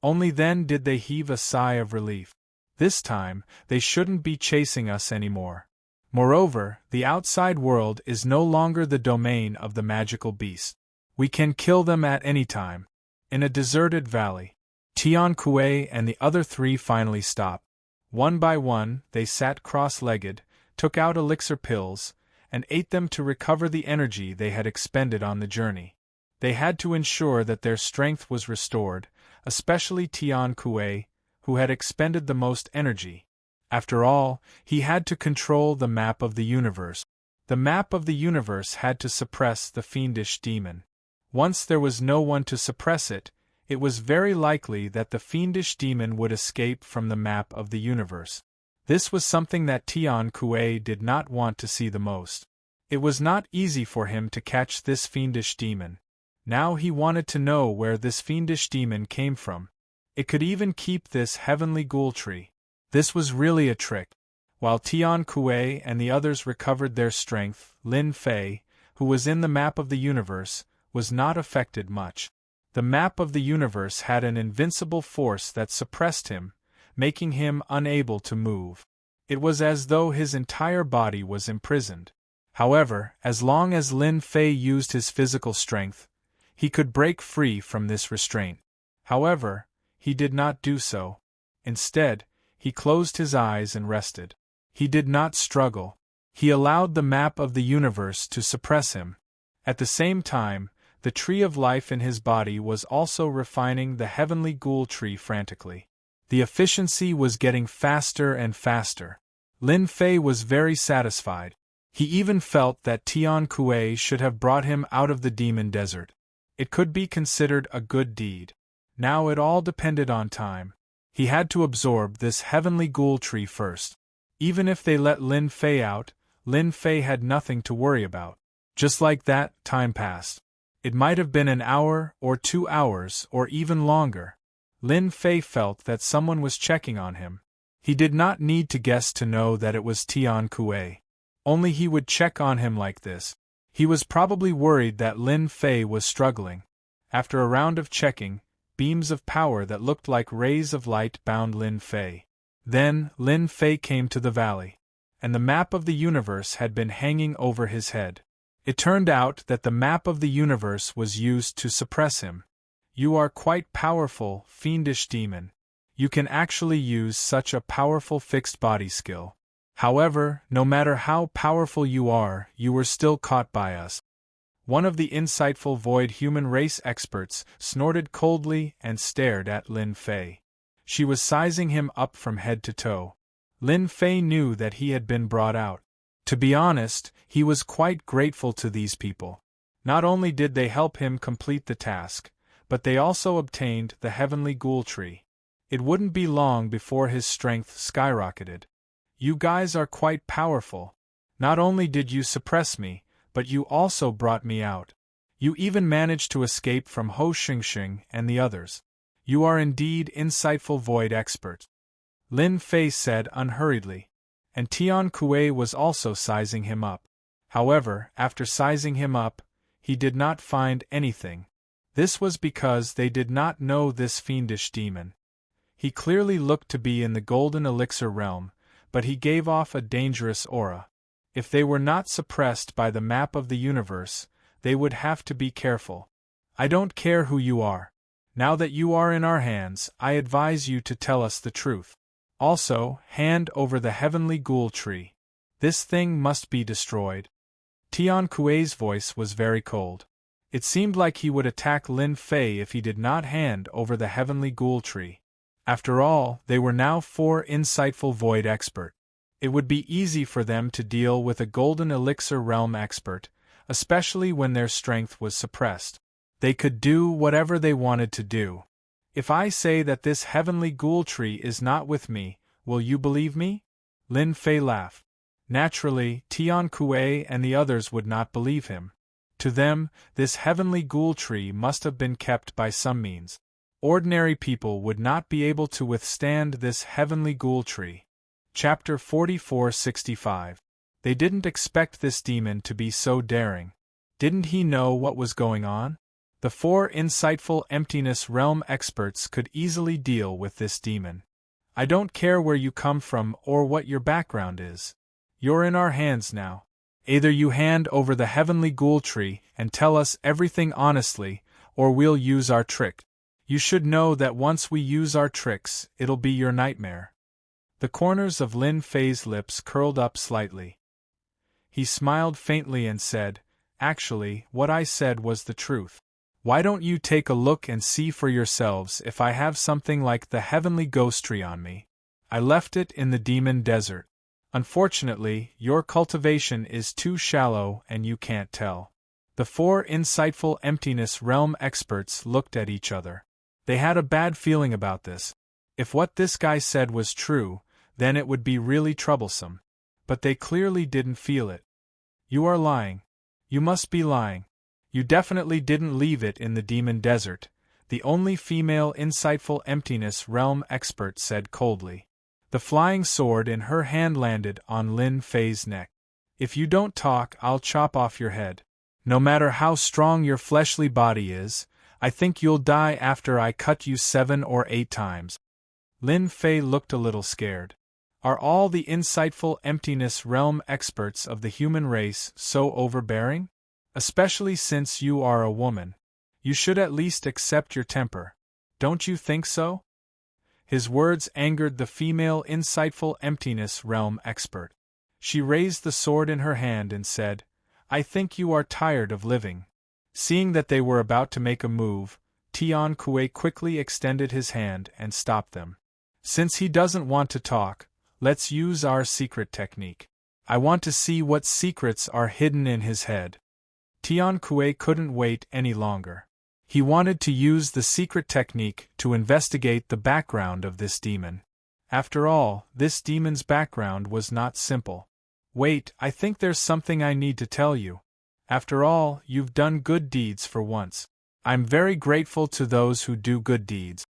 only then did they heave a sigh of relief. This time, they shouldn't be chasing us anymore. Moreover, the outside world is no longer the domain of the magical beast. We can kill them at any time. In a deserted valley, Tian Kuei and the other three finally stopped. One by one, they sat cross-legged, took out elixir pills, and ate them to recover the energy they had expended on the journey. They had to ensure that their strength was restored, especially Tian Kuei, who had expended the most energy. After all, he had to control the map of the universe. The map of the universe had to suppress the fiendish demon. Once there was no one to suppress it, it was very likely that the fiendish demon would escape from the map of the universe. This was something that Tian Kuei did not want to see the most. It was not easy for him to catch this fiendish demon. Now he wanted to know where this fiendish demon came from. It could even keep this heavenly ghoul tree. This was really a trick. While Tian Kuei and the others recovered their strength, Lin Fei, who was in the map of the universe, was not affected much. The map of the universe had an invincible force that suppressed him, making him unable to move. It was as though his entire body was imprisoned. However, as long as Lin Fei used his physical strength, he could break free from this restraint. However, he did not do so. Instead, he closed his eyes and rested. He did not struggle. He allowed the map of the universe to suppress him. At the same time, the tree of life in his body was also refining the heavenly ghoul tree frantically. The efficiency was getting faster and faster. Lin Fei was very satisfied. He even felt that Tian Kuei should have brought him out of the demon desert. It could be considered a good deed. Now it all depended on time. He had to absorb this heavenly ghoul tree first. Even if they let Lin Fei out, Lin Fei had nothing to worry about. Just like that, time passed. It might have been an hour, or 2 hours, or even longer. Lin Fei felt that someone was checking on him. He did not need to guess to know that it was Tian Kuei. Only he would check on him like this. He was probably worried that Lin Fei was struggling. After a round of checking, beams of power that looked like rays of light bound Lin Fei. Then, Lin Fei came to the valley, and the map of the universe had been hanging over his head. It turned out that the map of the universe was used to suppress him. You are quite powerful, fiendish demon. You can actually use such a powerful fixed body skill. However, no matter how powerful you were still caught by us. One of the insightful void human race experts snorted coldly and stared at Lin Fei. She was sizing him up from head to toe. Lin Fei knew that he had been brought out. To be honest, he was quite grateful to these people. Not only did they help him complete the task, but they also obtained the heavenly ghoul tree. It wouldn't be long before his strength skyrocketed. You guys are quite powerful. Not only did you suppress me, but you also brought me out. You even managed to escape from Ho Xingxing and the others. You are indeed insightful void expert. Lin Fei said unhurriedly. And Tian Kuei was also sizing him up. However, after sizing him up, he did not find anything. This was because they did not know this fiendish demon. He clearly looked to be in the golden elixir realm, but he gave off a dangerous aura. If they were not suppressed by the map of the universe, they would have to be careful. I don't care who you are. Now that you are in our hands, I advise you to tell us the truth. Also, hand over the heavenly ghoul tree. This thing must be destroyed. Tian Kuei's voice was very cold. It seemed like he would attack Lin Fei if he did not hand over the heavenly ghoul tree. After all, they were now 4 insightful void expert. It would be easy for them to deal with a golden elixir realm expert, especially when their strength was suppressed. They could do whatever they wanted to do. If I say that this heavenly ghoul tree is not with me, will you believe me? Lin Fei laughed. Naturally, Tian Kuei and the others would not believe him. To them, this heavenly ghoul tree must have been kept by some means. Ordinary people would not be able to withstand this heavenly ghoul tree. Chapter 4465. They didn't expect this demon to be so daring. Didn't he know what was going on? The 4 insightful emptiness realm experts could easily deal with this demon. I don't care where you come from or what your background is. You're in our hands now. Either you hand over the heavenly ghoul tree and tell us everything honestly, or we'll use our trick. You should know that once we use our tricks, it'll be your nightmare. The corners of Lin Fei's lips curled up slightly. He smiled faintly and said, "Actually, what I said was the truth. Why don't you take a look and see for yourselves if I have something like the heavenly ghost tree on me? I left it in the demon desert. Unfortunately, your cultivation is too shallow and you can't tell." The four insightful emptiness realm experts looked at each other. They had a bad feeling about this. If what this guy said was true, then it would be really troublesome. But they clearly didn't feel it. "You are lying. You must be lying. You definitely didn't leave it in the demon desert," the only female insightful emptiness realm expert said coldly. The flying sword in her hand landed on Lin Fei's neck. "If you don't talk, I'll chop off your head. No matter how strong your fleshly body is, I think you'll die after I cut you 7 or 8 times. Lin Fei looked a little scared. Are all the insightful emptiness realm experts of the human race so overbearing? Especially since you are a woman. You should at least accept your temper. Don't you think so? His words angered the female insightful emptiness realm expert. She raised the sword in her hand and said, "I think you are tired of living." Seeing that they were about to make a move, Tian Kuei quickly extended his hand and stopped them. "Since he doesn't want to talk, let's use our secret technique. I want to see what secrets are hidden in his head." Tian Kuei couldn't wait any longer. He wanted to use the secret technique to investigate the background of this demon. After all, this demon's background was not simple. "Wait, I think there's something I need to tell you. After all, you've done good deeds for once. I'm very grateful to those who do good deeds."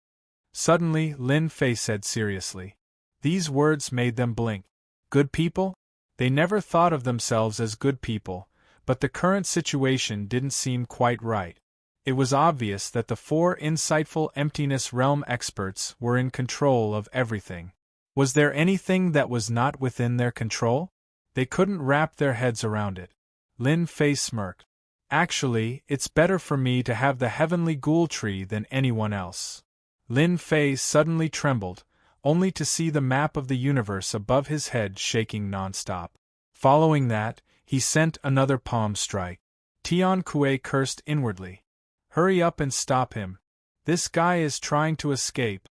Suddenly, Lin Fei said seriously. These words made them blink. Good people? They never thought of themselves as good people, but the current situation didn't seem quite right. It was obvious that the four insightful emptiness realm experts were in control of everything. Was there anything that was not within their control? They couldn't wrap their heads around it. Lin Fei smirked. "Actually, it's better for me to have the heavenly ghoul tree than anyone else." Lin Fei suddenly trembled, only to see the map of the universe above his head shaking non-stop. Following that, he sent another palm strike. Tian Kuei cursed inwardly. "Hurry up and stop him. This guy is trying to escape."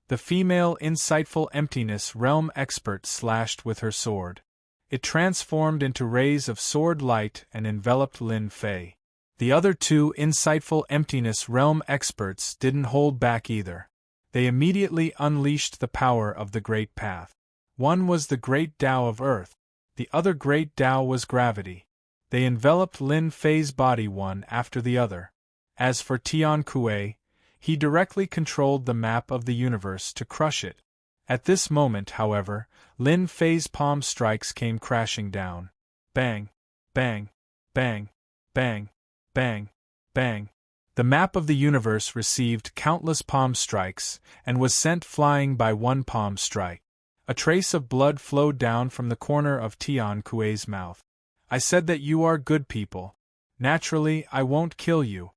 The female insightful emptiness realm expert slashed with her sword. It transformed into rays of sword light and enveloped Lin Fei. The other two insightful emptiness realm experts didn't hold back either. They immediately unleashed the power of the Great Path. One was the Great Tao of Earth. The other Great Tao was gravity. They enveloped Lin Fei's body one after the other. As for Tian Kuei, he directly controlled the map of the universe to crush it. At this moment, however, Lin Fei's palm strikes came crashing down. Bang! Bang! Bang! Bang! Bang! Bang! The map of the universe received countless palm strikes and was sent flying by one palm strike. A trace of blood flowed down from the corner of Tian Kuei's mouth. "I said that you are good people. Naturally, I won't kill you."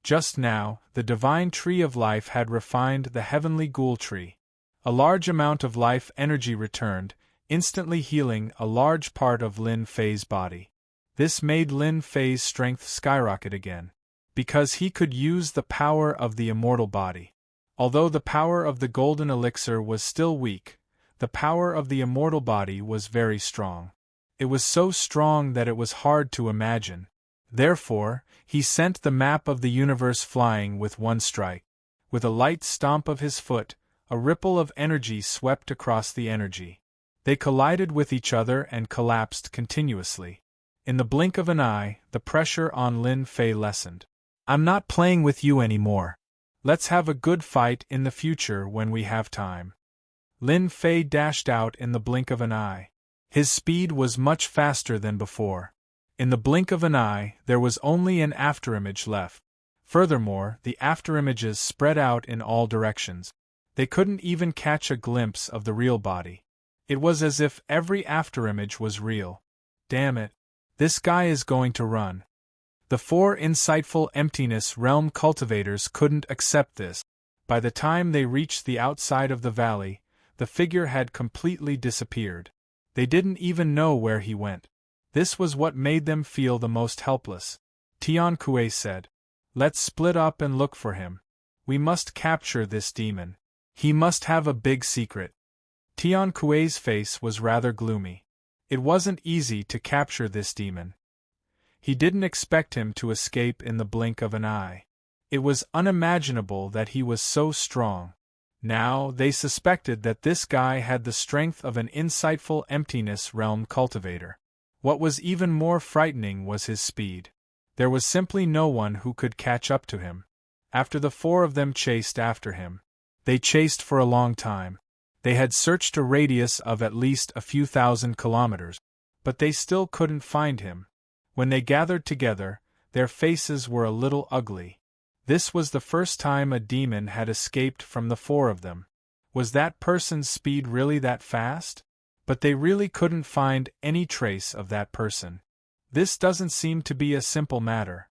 Just now, the divine tree of life had refined the heavenly ghoul tree. A large amount of life energy returned, instantly healing a large part of Lin Fei's body. This made Lin Fei's strength skyrocket again, because he could use the power of the immortal body. Although the power of the golden elixir was still weak, the power of the immortal body was very strong. It was so strong that it was hard to imagine. Therefore, he sent the map of the universe flying with one strike. With a light stomp of his foot, a ripple of energy swept across the energy. They collided with each other and collapsed continuously. In the blink of an eye, the pressure on Lin Fei lessened. "I'm not playing with you anymore. Let's have a good fight in the future when we have time." Lin Fei dashed out in the blink of an eye. His speed was much faster than before. In the blink of an eye, there was only an afterimage left. Furthermore, the afterimages spread out in all directions. They couldn't even catch a glimpse of the real body. It was as if every afterimage was real. Damn it. This guy is going to run. The four insightful emptiness realm cultivators couldn't accept this. By the time they reached the outside of the valley, the figure had completely disappeared. They didn't even know where he went. This was what made them feel the most helpless. Tian Kuei said, "Let's split up and look for him. We must capture this demon. He must have a big secret." Tian Kuei's face was rather gloomy. It wasn't easy to capture this demon. He didn't expect him to escape in the blink of an eye. It was unimaginable that he was so strong. Now, they suspected that this guy had the strength of an insightful emptiness realm cultivator. What was even more frightening was his speed. There was simply no one who could catch up to him. After the four of them chased after him. They chased for a long time. They had searched a radius of at least a few thousand kilometers, but they still couldn't find him. When they gathered together, their faces were a little ugly. This was the first time a demon had escaped from the four of them. Was that person's speed really that fast? But they really couldn't find any trace of that person. This doesn't seem to be a simple matter.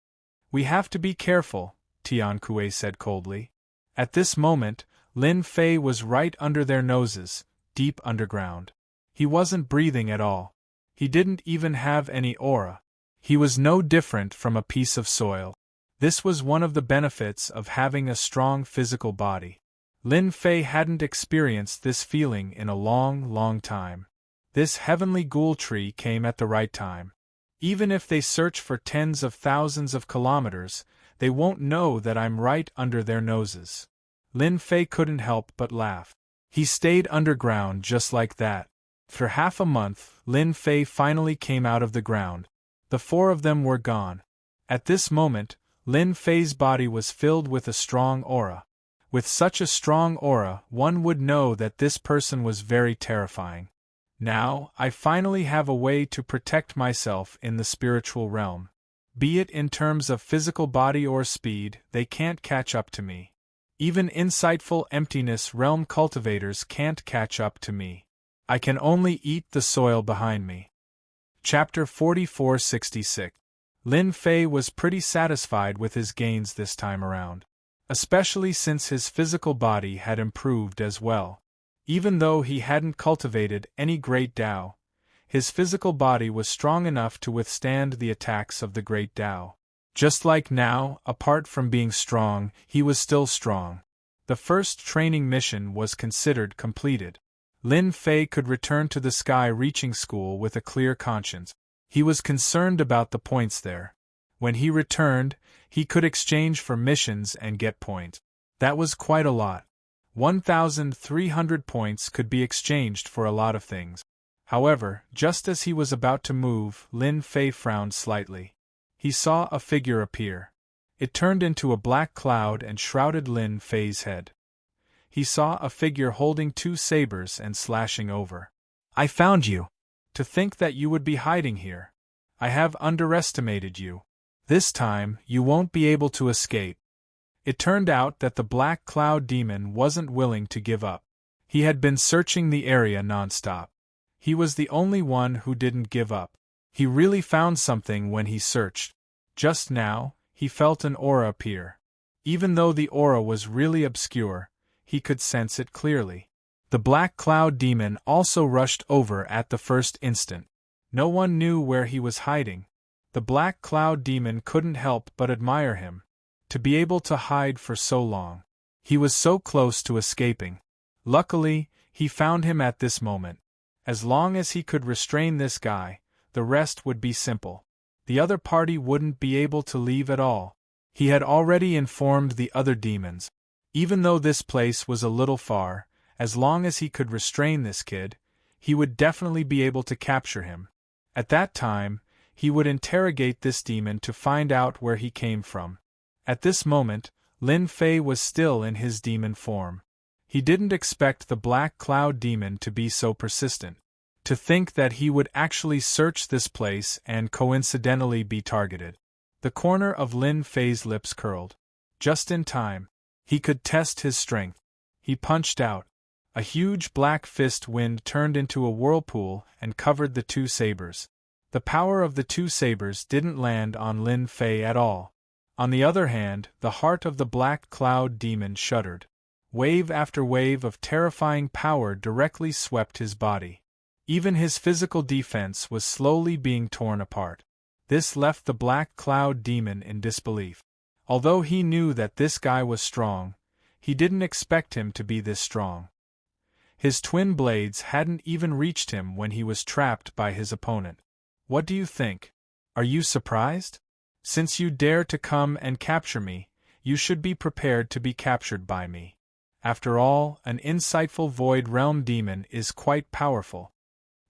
"We have to be careful," Tian Kuei said coldly. At this moment, Lin Fei was right under their noses, deep underground. He wasn't breathing at all. He didn't even have any aura. He was no different from a piece of soil. This was one of the benefits of having a strong physical body. Lin Fei hadn't experienced this feeling in a long, long time. This heavenly ghoul tree came at the right time. Even if they search for tens of thousands of kilometers, they won't know that I'm right under their noses. Lin Fei couldn't help but laugh. He stayed underground just like that. For half a month, Lin Fei finally came out of the ground. The four of them were gone. At this moment, Lin Fei's body was filled with a strong aura. With such a strong aura, one would know that this person was very terrifying. Now, I finally have a way to protect myself in the spiritual realm. Be it in terms of physical body or speed, they can't catch up to me. Even insightful emptiness realm cultivators can't catch up to me. I can only eat the soil behind me. Chapter 4466. Lin Fei was pretty satisfied with his gains this time around, especially since his physical body had improved as well. Even though he hadn't cultivated any great Tao, his physical body was strong enough to withstand the attacks of the great Tao. Just like now, apart from being strong, he was still strong. The first training mission was considered completed. Lin Fei could return to the Sky Reaching School with a clear conscience. He was concerned about the points there. When he returned, he could exchange for missions and get points. That was quite a lot. 1,300 points could be exchanged for a lot of things. However, just as he was about to move, Lin Fei frowned slightly. He saw a figure appear. It turned into a black cloud and shrouded Lin Fei's head. He saw a figure holding two sabers and slashing over. "I found you! To think that you would be hiding here. I have underestimated you. This time, you won't be able to escape." It turned out that the black cloud demon wasn't willing to give up. He had been searching the area nonstop. He was the only one who didn't give up. He really found something when he searched. Just now, he felt an aura appear. Even though the aura was really obscure, he could sense it clearly. The black cloud demon also rushed over at the first instant. No one knew where he was hiding. The black cloud demon couldn't help but admire him. To be able to hide for so long. He was so close to escaping. Luckily, he found him at this moment. As long as he could restrain this guy, the rest would be simple. The other party wouldn't be able to leave at all. He had already informed the other demons. Even though this place was a little far, as long as he could restrain this kid, he would definitely be able to capture him. At that time, he would interrogate this demon to find out where he came from. At this moment, Lin Fei was still in his demon form. He didn't expect the black cloud demon to be so persistent. To think that he would actually search this place and coincidentally be targeted. The corner of Lin Fei's lips curled. Just in time. He could test his strength. He punched out. A huge black fist wind turned into a whirlpool and covered the two sabers. The power of the two sabers didn't land on Lin Fei at all. On the other hand, the heart of the black cloud demon shuddered. Wave after wave of terrifying power directly swept his body. Even his physical defense was slowly being torn apart. This left the Black Cloud Demon in disbelief. Although he knew that this guy was strong, he didn't expect him to be this strong. His twin blades hadn't even reached him when he was trapped by his opponent. What do you think? Are you surprised? Since you dare to come and capture me, you should be prepared to be captured by me. After all, an insightful Void Realm demon is quite powerful.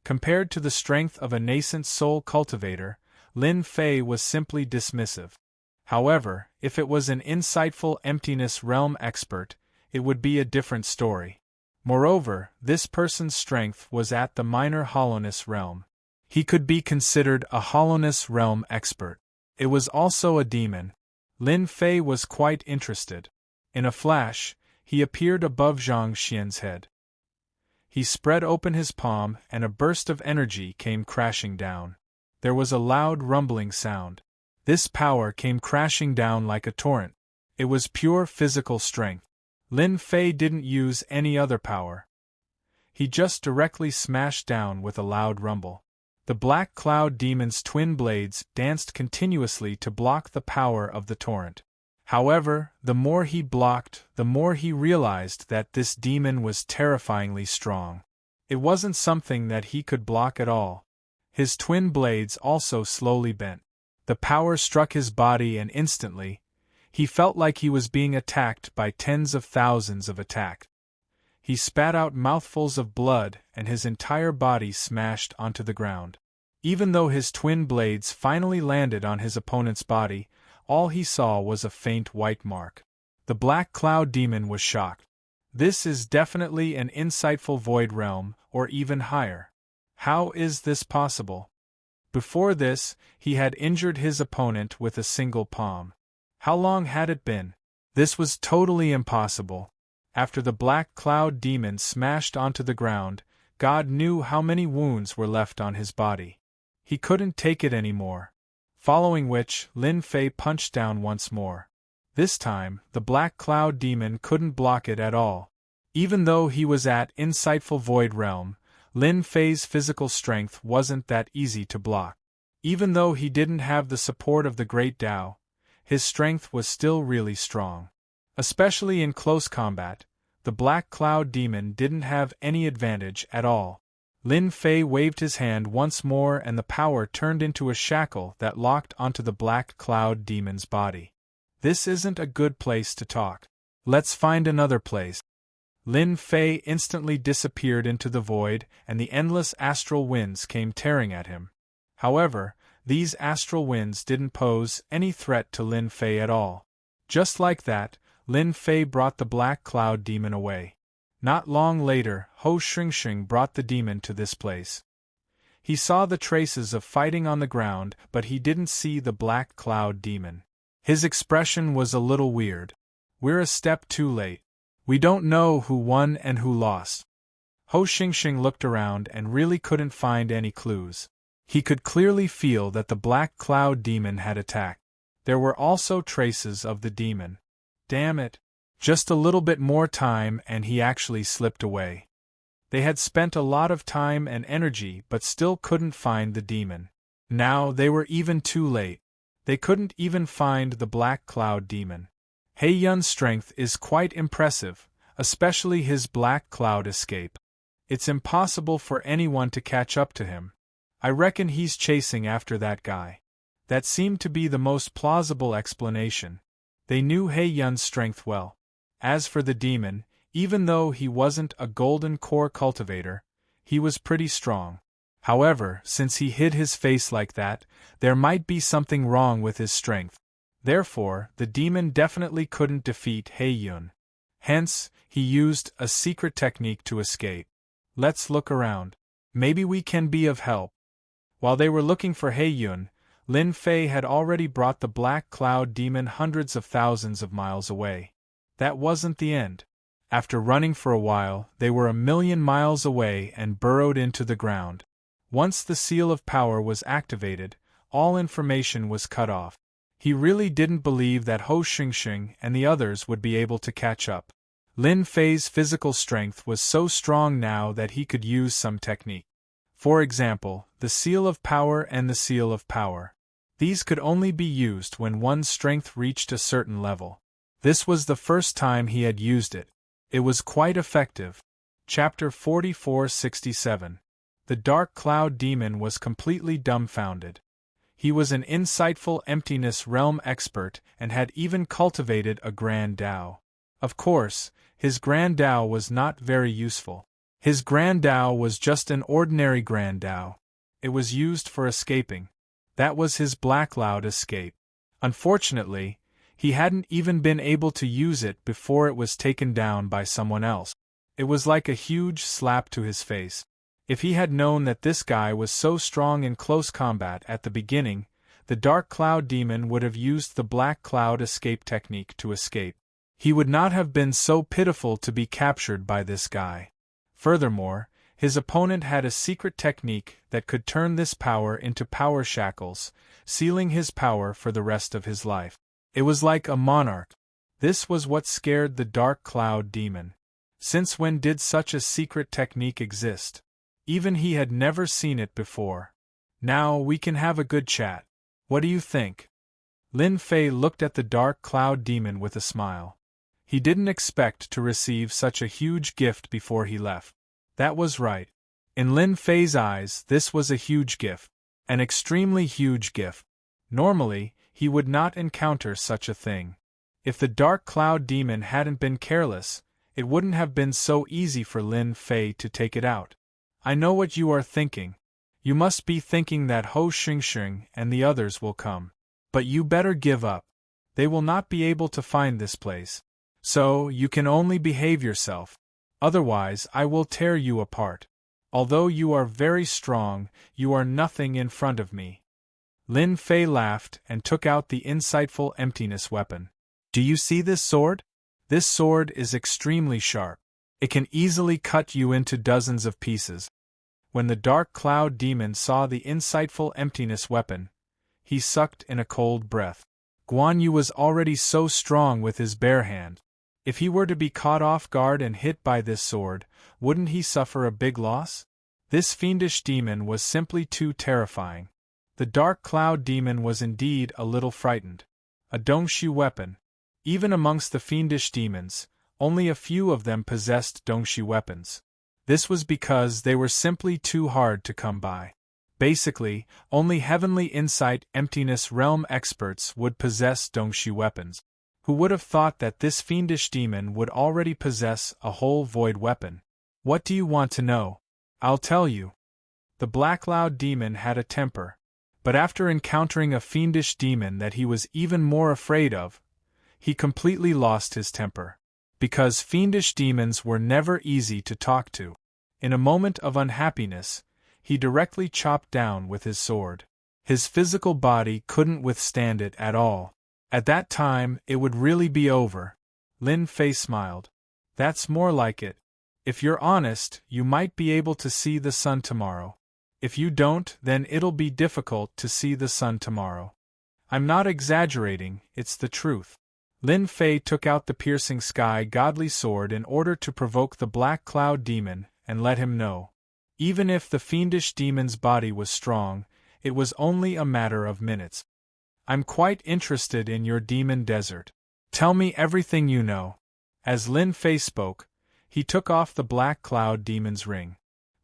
Compared to the strength of a nascent soul cultivator, Lin Fei was simply dismissive. However, if it was an insightful Emptiness Realm expert, it would be a different story. Moreover, this person's strength was at the Minor Hollowness Realm. He could be considered a Hollowness Realm expert. It was also a demon. Lin Fei was quite interested. In a flash, he appeared above Zhang Xian's head. He spread open his palm and a burst of energy came crashing down. There was a loud rumbling sound. This power came crashing down like a torrent. It was pure physical strength. Lin Fei didn't use any other power. He just directly smashed down with a loud rumble. The Black Cloud Demon's twin blades danced continuously to block the power of the torrent. However, the more he blocked, the more he realized that this demon was terrifyingly strong. It wasn't something that he could block at all. His twin blades also slowly bent. The power struck his body and instantly, he felt like he was being attacked by tens of thousands of attacks. He spat out mouthfuls of blood and his entire body smashed onto the ground. Even though his twin blades finally landed on his opponent's body, all he saw was a faint white mark. The Black Cloud Demon was shocked. This is definitely an insightful Void Realm, or even higher. How is this possible? Before this, he had injured his opponent with a single palm. How long had it been? This was totally impossible. After the Black Cloud Demon smashed onto the ground, God knew how many wounds were left on his body. He couldn't take it anymore. Following which, Lin Fei punched down once more. This time, the Black Cloud Demon couldn't block it at all. Even though he was at Insightful Void Realm, Lin Fei's physical strength wasn't that easy to block. Even though he didn't have the support of the Great Tao, his strength was still really strong. Especially in close combat, the Black Cloud Demon didn't have any advantage at all. Lin Fei waved his hand once more and the power turned into a shackle that locked onto the Black Cloud Demon's body. This isn't a good place to talk. Let's find another place. Lin Fei instantly disappeared into the void and the endless astral winds came tearing at him. However, these astral winds didn't pose any threat to Lin Fei at all. Just like that, Lin Fei brought the Black Cloud Demon away. Not long later, Ho Shingshing brought the demon to this place. He saw the traces of fighting on the ground, but he didn't see the Black Cloud Demon. His expression was a little weird. We're a step too late. We don't know who won and who lost. Ho Shingshing looked around and really couldn't find any clues. He could clearly feel that the Black Cloud Demon had attacked. There were also traces of the demon. Damn it. Just a little bit more time and he actually slipped away. They had spent a lot of time and energy but still couldn't find the demon. Now they were even too late. They couldn't even find the Black Cloud Demon. He Yun's strength is quite impressive, especially his Black Cloud escape. It's impossible for anyone to catch up to him. I reckon he's chasing after that guy. That seemed to be the most plausible explanation. They knew He Yun's strength well. As for the demon, even though he wasn't a golden core cultivator, he was pretty strong. However, since he hid his face like that, there might be something wrong with his strength. Therefore, the demon definitely couldn't defeat He Yun. Hence, he used a secret technique to escape. Let's look around. Maybe we can be of help. While they were looking for He Yun, Lin Fei had already brought the Black Cloud Demon hundreds of thousands of miles away. That wasn't the end. After running for a while, they were 1,000,000 miles away and burrowed into the ground. Once the seal of power was activated, all information was cut off. He really didn't believe that Ho Shingshing and the others would be able to catch up. Lin Fei's physical strength was so strong now that he could use some technique. For example, the seal of power and the seal of power. These could only be used when one's strength reached a certain level. This was the first time he had used it. It was quite effective. Chapter 4467. The Dark Cloud Demon was completely dumbfounded. He was an insightful emptiness realm expert and had even cultivated a Grand Tao. Of course, his Grand Tao was not very useful. His Grand Tao was just an ordinary Grand Tao. It was used for escaping. That was his Black Cloud escape. Unfortunately, he hadn't even been able to use it before it was taken down by someone else. It was like a huge slap to his face. If he had known that this guy was so strong in close combat at the beginning, the Dark Cloud Demon would have used the Black Cloud escape technique to escape. He would not have been so pitiful to be captured by this guy. Furthermore, his opponent had a secret technique that could turn this power into power shackles, sealing his power for the rest of his life. It was like a monarch. This was what scared the Dark Cloud Demon. Since when did such a secret technique exist? Even he had never seen it before. Now we can have a good chat. What do you think? Lin Fei looked at the Dark Cloud Demon with a smile. He didn't expect to receive such a huge gift before he left. That was right. In Lin Fei's eyes, this was a huge gift. An extremely huge gift. Normally, he would not encounter such a thing. If the Dark Cloud Demon hadn't been careless, it wouldn't have been so easy for Lin Fei to take it out. I know what you are thinking. You must be thinking that Ho Xingxing and the others will come. But you better give up. They will not be able to find this place. So, you can only behave yourself. Otherwise, I will tear you apart. Although you are very strong, you are nothing in front of me. Lin Fei laughed and took out the insightful emptiness weapon. Do you see this sword? This sword is extremely sharp. It can easily cut you into dozens of pieces. When the Dark Cloud Demon saw the insightful emptiness weapon, he sucked in a cold breath. Guan Yu was already so strong with his bare hand. If he were to be caught off guard and hit by this sword, wouldn't he suffer a big loss? This fiendish demon was simply too terrifying. The Dark Cloud Demon was indeed a little frightened. A Dongxi weapon. Even amongst the fiendish demons, only a few of them possessed Dongxi weapons. This was because they were simply too hard to come by. Basically, only Heavenly Insight Emptiness Realm experts would possess Dongxi weapons. Who would have thought that this fiendish demon would already possess a whole void weapon? What do you want to know? I'll tell you. The Black Cloud Demon had a temper. But after encountering a fiendish demon that he was even more afraid of, he completely lost his temper. Because fiendish demons were never easy to talk to. In a moment of unhappiness, he directly chopped down with his sword. His physical body couldn't withstand it at all. At that time, it would really be over. Lin Fei smiled. That's more like it. If you're honest, you might be able to see the sun tomorrow. If you don't, then it'll be difficult to see the sun tomorrow. I'm not exaggerating, it's the truth. Lin Fei took out the piercing sky godly sword in order to provoke the Black Cloud Demon and let him know. Even if the fiendish demon's body was strong, it was only a matter of minutes. I'm quite interested in your demon desert. Tell me everything you know. As Lin Fei spoke, he took off the Black Cloud Demon's ring.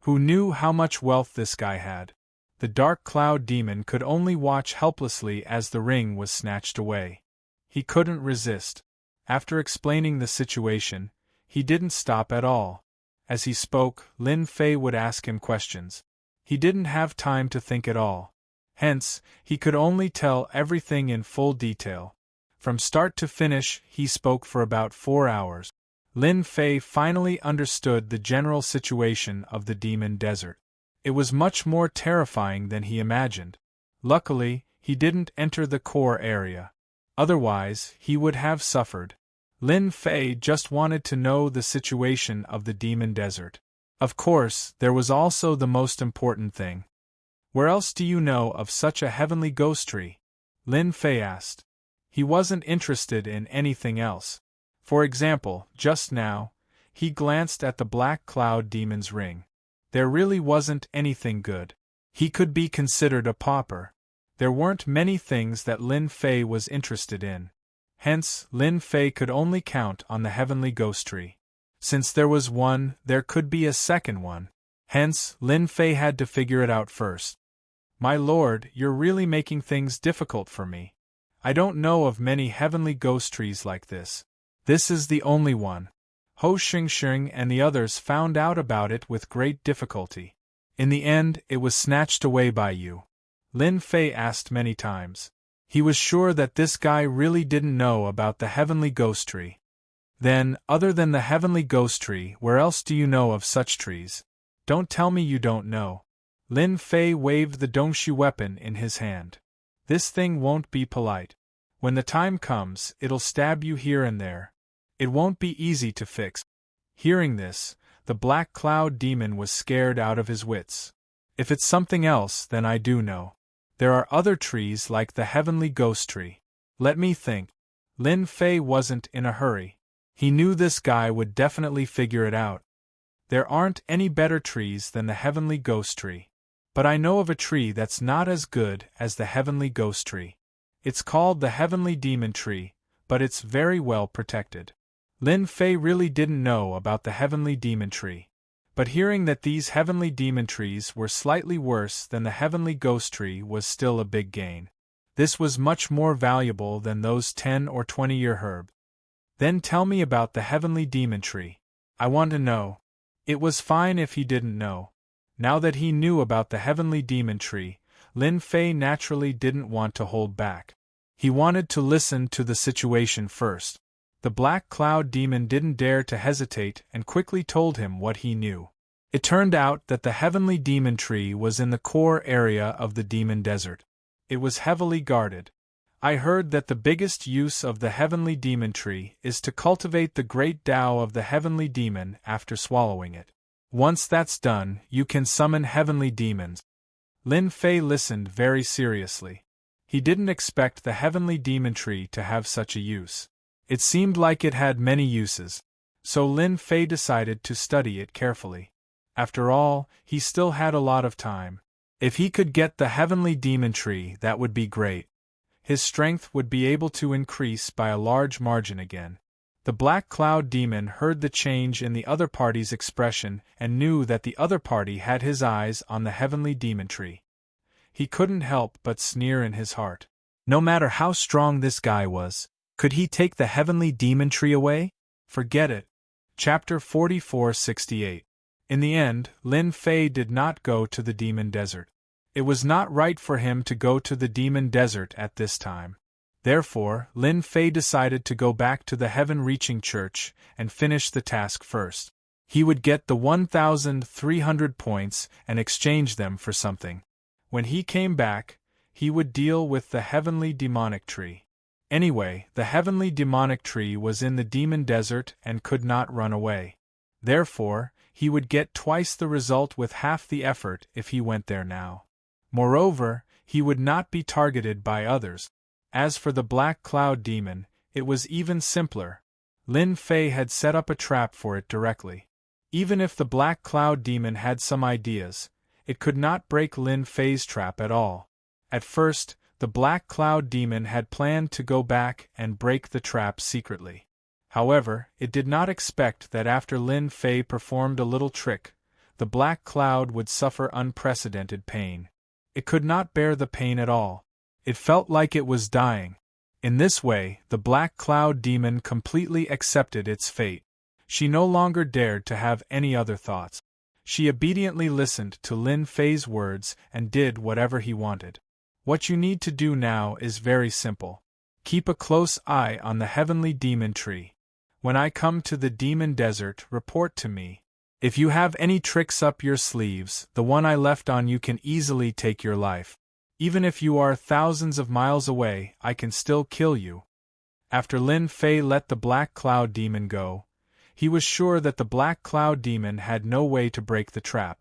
Who knew how much wealth this guy had? The Dark Cloud Demon could only watch helplessly as the ring was snatched away. He couldn't resist. After explaining the situation, he didn't stop at all. As he spoke, Lin Fei would ask him questions. He didn't have time to think at all. Hence, he could only tell everything in full detail. From start to finish, he spoke for about 4 hours. Lin Fei finally understood the general situation of the demon desert. It was much more terrifying than he imagined. Luckily, he didn't enter the core area. Otherwise, he would have suffered. Lin Fei just wanted to know the situation of the demon desert. Of course, there was also the most important thing. Where else do you know of such a heavenly ghost tree? Lin Fei asked. He wasn't interested in anything else. For example, just now, he glanced at the Black Cloud Demon's ring. There really wasn't anything good. He could be considered a pauper. There weren't many things that Lin Fei was interested in. Hence, Lin Fei could only count on the heavenly ghost tree. Since there was one, there could be a second one. Hence, Lin Fei had to figure it out first. My lord, you're really making things difficult for me. I don't know of many heavenly ghost trees like this. This is the only one. Ho Xingxing and the others found out about it with great difficulty. In the end, it was snatched away by you. Lin Fei asked many times. He was sure that this guy really didn't know about the heavenly ghost tree. Then, other than the heavenly ghost tree, where else do you know of such trees? Don't tell me you don't know. Lin Fei waved the Dongshu weapon in his hand. This thing won't be polite. When the time comes, it'll stab you here and there. It won't be easy to fix. Hearing this, the Black Cloud Demon was scared out of his wits. If it's something else, then I do know. There are other trees like the heavenly ghost tree. Let me think. Lin Fei wasn't in a hurry. He knew this guy would definitely figure it out. There aren't any better trees than the heavenly ghost tree. But I know of a tree that's not as good as the heavenly ghost tree. It's called the heavenly demon tree, but it's very well protected. Lin Fei really didn't know about the heavenly demon tree. But hearing that these heavenly demon trees were slightly worse than the heavenly ghost tree was still a big gain. This was much more valuable than those 10 or 20-year herb. Then tell me about the heavenly demon tree. I want to know. It was fine if he didn't know. Now that he knew about the heavenly demon tree, Lin Fei naturally didn't want to hold back. He wanted to listen to the situation first. The Black Cloud Demon didn't dare to hesitate and quickly told him what he knew. It turned out that the heavenly demon tree was in the core area of the demon desert. It was heavily guarded. I heard that the biggest use of the heavenly demon tree is to cultivate the great Tao of the heavenly demon after swallowing it. Once that's done, you can summon heavenly demons. Lin Fei listened very seriously. He didn't expect the heavenly demon tree to have such a use. It seemed like it had many uses. So Lin Fei decided to study it carefully. After all, he still had a lot of time. If he could get the heavenly demon tree, that would be great. His strength would be able to increase by a large margin again. The Black Cloud Demon heard the change in the other party's expression and knew that the other party had his eyes on the heavenly demon tree. He couldn't help but sneer in his heart. No matter how strong this guy was, could he take the heavenly demon tree away? Forget it. Chapter 4468. In the end, Lin Fei did not go to the demon desert. It was not right for him to go to the demon desert at this time. Therefore, Lin Fei decided to go back to the heaven-reaching church and finish the task first. He would get the 1,300 points and exchange them for something. When he came back, he would deal with the heavenly demonic tree. Anyway, the heavenly demonic tree was in the demon desert and could not run away. Therefore, he would get twice the result with half the effort if he went there now. Moreover, he would not be targeted by others. As for the Black Cloud Demon, it was even simpler. Lin Fei had set up a trap for it directly. Even if the Black Cloud Demon had some ideas, it could not break Lin Fei's trap at all. At first, the Black Cloud Demon had planned to go back and break the trap secretly. However, it did not expect that after Lin Fei performed a little trick, the Black Cloud would suffer unprecedented pain. It could not bear the pain at all. It felt like it was dying. In this way, the Black Cloud Demon completely accepted its fate. She no longer dared to have any other thoughts. She obediently listened to Lin Fei's words and did whatever he wanted. What you need to do now is very simple. Keep a close eye on the heavenly demon tree. When I come to the demon desert, report to me. If you have any tricks up your sleeves, the one I left on you can easily take your life. Even if you are thousands of miles away, I can still kill you. After Lin Fei let the Black Cloud Demon go, he was sure that the Black Cloud Demon had no way to break the trap.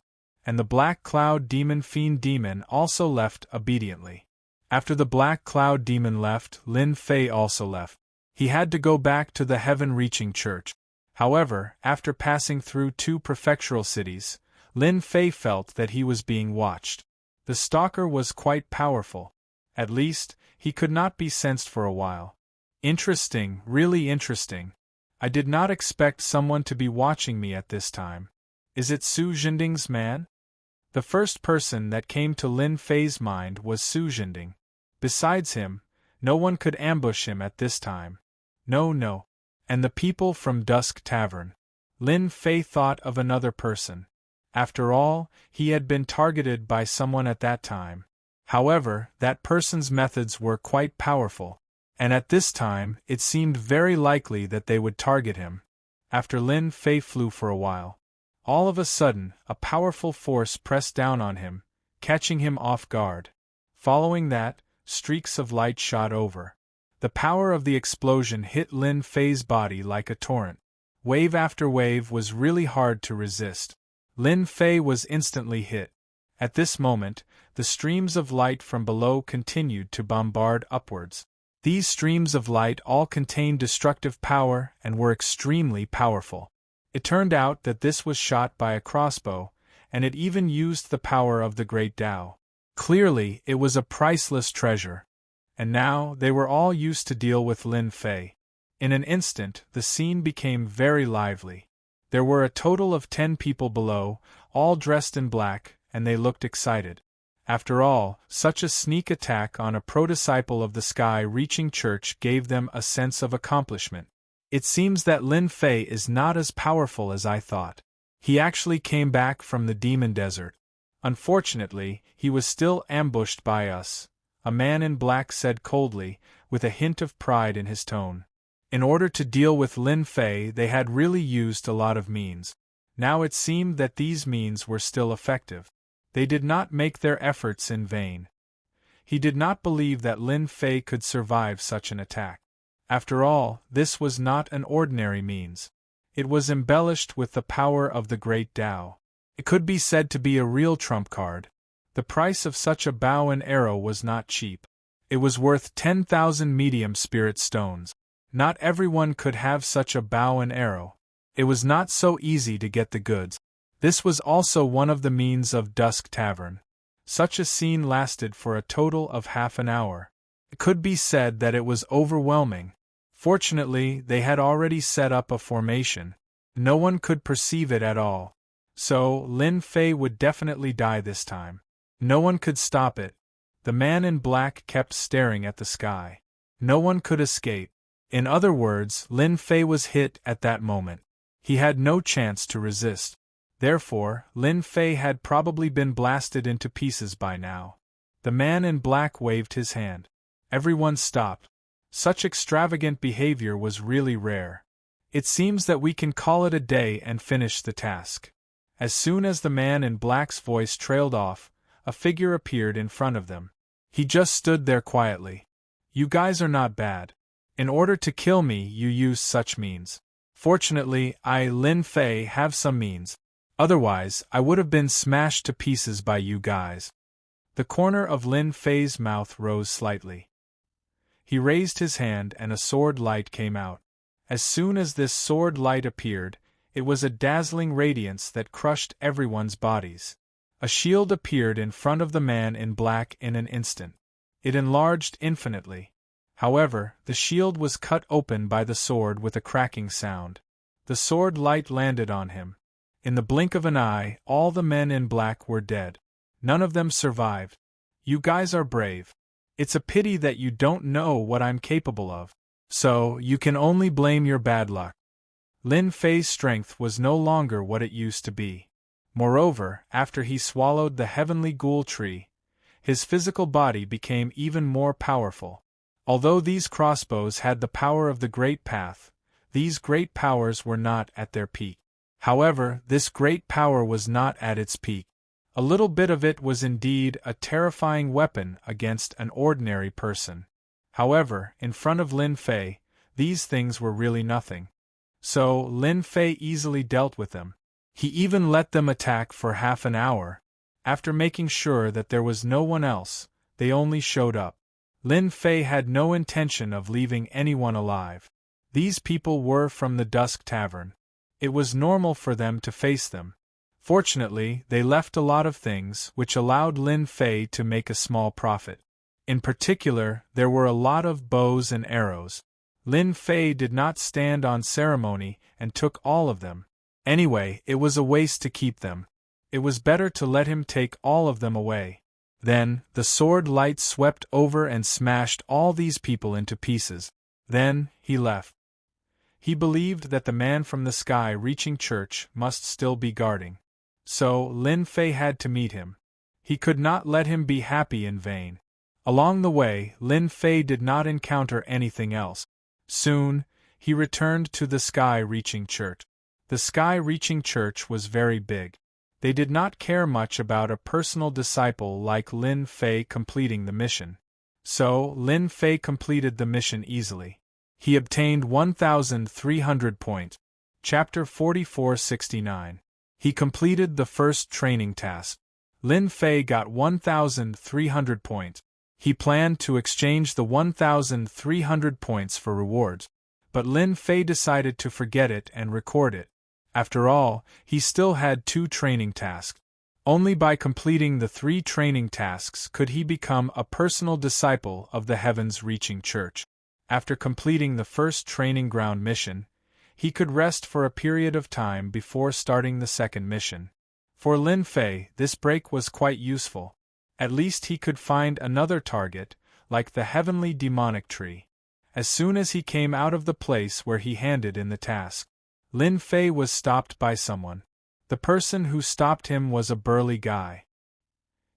And the Black Cloud Demon Fiend Demon also left obediently. After the Black Cloud Demon left, Lin Fei also left. He had to go back to the heaven-reaching church. However, after passing through 2 prefectural cities, Lin Fei felt that he was being watched. The stalker was quite powerful. At least, he could not be sensed for a while. Interesting, really interesting. I did not expect someone to be watching me at this time. Is it Su Jinding's man? The first person that came to Lin Fei's mind was Su Jinding. Besides him, no one could ambush him at this time. No. And the people from Dusk Tavern. Lin Fei thought of another person. After all, he had been targeted by someone at that time. However, that person's methods were quite powerful, and at this time it seemed very likely that they would target him. After Lin Fei flew for a while, all of a sudden, a powerful force pressed down on him, catching him off guard. Following that, streaks of light shot over. The power of the explosion hit Lin Fei's body like a torrent. Wave after wave was really hard to resist. Lin Fei was instantly hit. At this moment, the streams of light from below continued to bombard upwards. These streams of light all contained destructive power and were extremely powerful. It turned out that this was shot by a crossbow, and it even used the power of the Great Tao. Clearly, it was a priceless treasure. And now, they were all used to deal with Lin Fei. In an instant, the scene became very lively. There were a total of 10 people below, all dressed in black, and they looked excited. After all, such a sneak attack on a pro-disciple of the sky-reaching church gave them a sense of accomplishment. It seems that Lin Fei is not as powerful as I thought. He actually came back from the demon desert. Unfortunately, he was still ambushed by us, a man in black said coldly, with a hint of pride in his tone. In order to deal with Lin Fei, they had really used a lot of means. Now it seemed that these means were still effective. They did not make their efforts in vain. He did not believe that Lin Fei could survive such an attack. After all, this was not an ordinary means. It was embellished with the power of the Great Tao. It could be said to be a real trump card. The price of such a bow and arrow was not cheap. It was worth 10,000 medium spirit stones. Not everyone could have such a bow and arrow. It was not so easy to get the goods. This was also one of the means of Dusk Tavern. Such a scene lasted for a total of half an hour. It could be said that it was overwhelming. Fortunately, they had already set up a formation. No one could perceive it at all. So, Lin Fei would definitely die this time. No one could stop it. The man in black kept staring at the sky. No one could escape. In other words, Lin Fei was hit at that moment. He had no chance to resist. Therefore, Lin Fei had probably been blasted into pieces by now. The man in black waved his hand. Everyone stopped. Such extravagant behavior was really rare. It seems that we can call it a day and finish the task. As soon as the man in black's voice trailed off, a figure appeared in front of them. He just stood there quietly. You guys are not bad. In order to kill me, you use such means. Fortunately, I, Lin Fei, have some means. Otherwise, I would have been smashed to pieces by you guys. The corner of Lin Fei's mouth rose slightly. He raised his hand and a sword light came out. As soon as this sword light appeared, it was a dazzling radiance that crushed everyone's bodies. A shield appeared in front of the man in black in an instant. It enlarged infinitely. However, the shield was cut open by the sword with a cracking sound. The sword light landed on him. In the blink of an eye, all the men in black were dead. None of them survived. You guys are brave. It's a pity that you don't know what I'm capable of. So, you can only blame your bad luck. Lin Fei's strength was no longer what it used to be. Moreover, after he swallowed the heavenly ghoul tree, his physical body became even more powerful. Although these crossbows had the power of the Great Path, these great powers were not at their peak. However, this great power was not at its peak. A little bit of it was indeed a terrifying weapon against an ordinary person. However, in front of Lin Fei, these things were really nothing. So, Lin Fei easily dealt with them. He even let them attack for half an hour. After making sure that there was no one else, they only showed up. Lin Fei had no intention of leaving anyone alive. These people were from the Dusk Tavern. It was normal for them to face them. Fortunately, they left a lot of things which allowed Lin Fei to make a small profit. In particular, there were a lot of bows and arrows. Lin Fei did not stand on ceremony and took all of them. Anyway, it was a waste to keep them. It was better to let him take all of them away. Then, the sword light swept over and smashed all these people into pieces. Then, he left. He believed that the man from the sky-reaching church must still be guarding. So, Lin Fei had to meet him. He could not let him be happy in vain. Along the way, Lin Fei did not encounter anything else. Soon, he returned to the sky-reaching church. The sky-reaching church was very big. They did not care much about a personal disciple like Lin Fei completing the mission. So, Lin Fei completed the mission easily. He obtained 1,300 points. Chapter 4469. He completed the first training task. Lin Fei got 1,300 points. He planned to exchange the 1,300 points for rewards, but Lin Fei decided to forget it and record it. After all, he still had 2 training tasks. Only by completing the 3 training tasks could he become a personal disciple of the heavens-reaching church. After completing the first training ground mission, he could rest for a period of time before starting the second mission. For Lin Fei, this break was quite useful. At least he could find another target, like the heavenly demonic tree. As soon as he came out of the place where he handed in the task, Lin Fei was stopped by someone. The person who stopped him was a burly guy.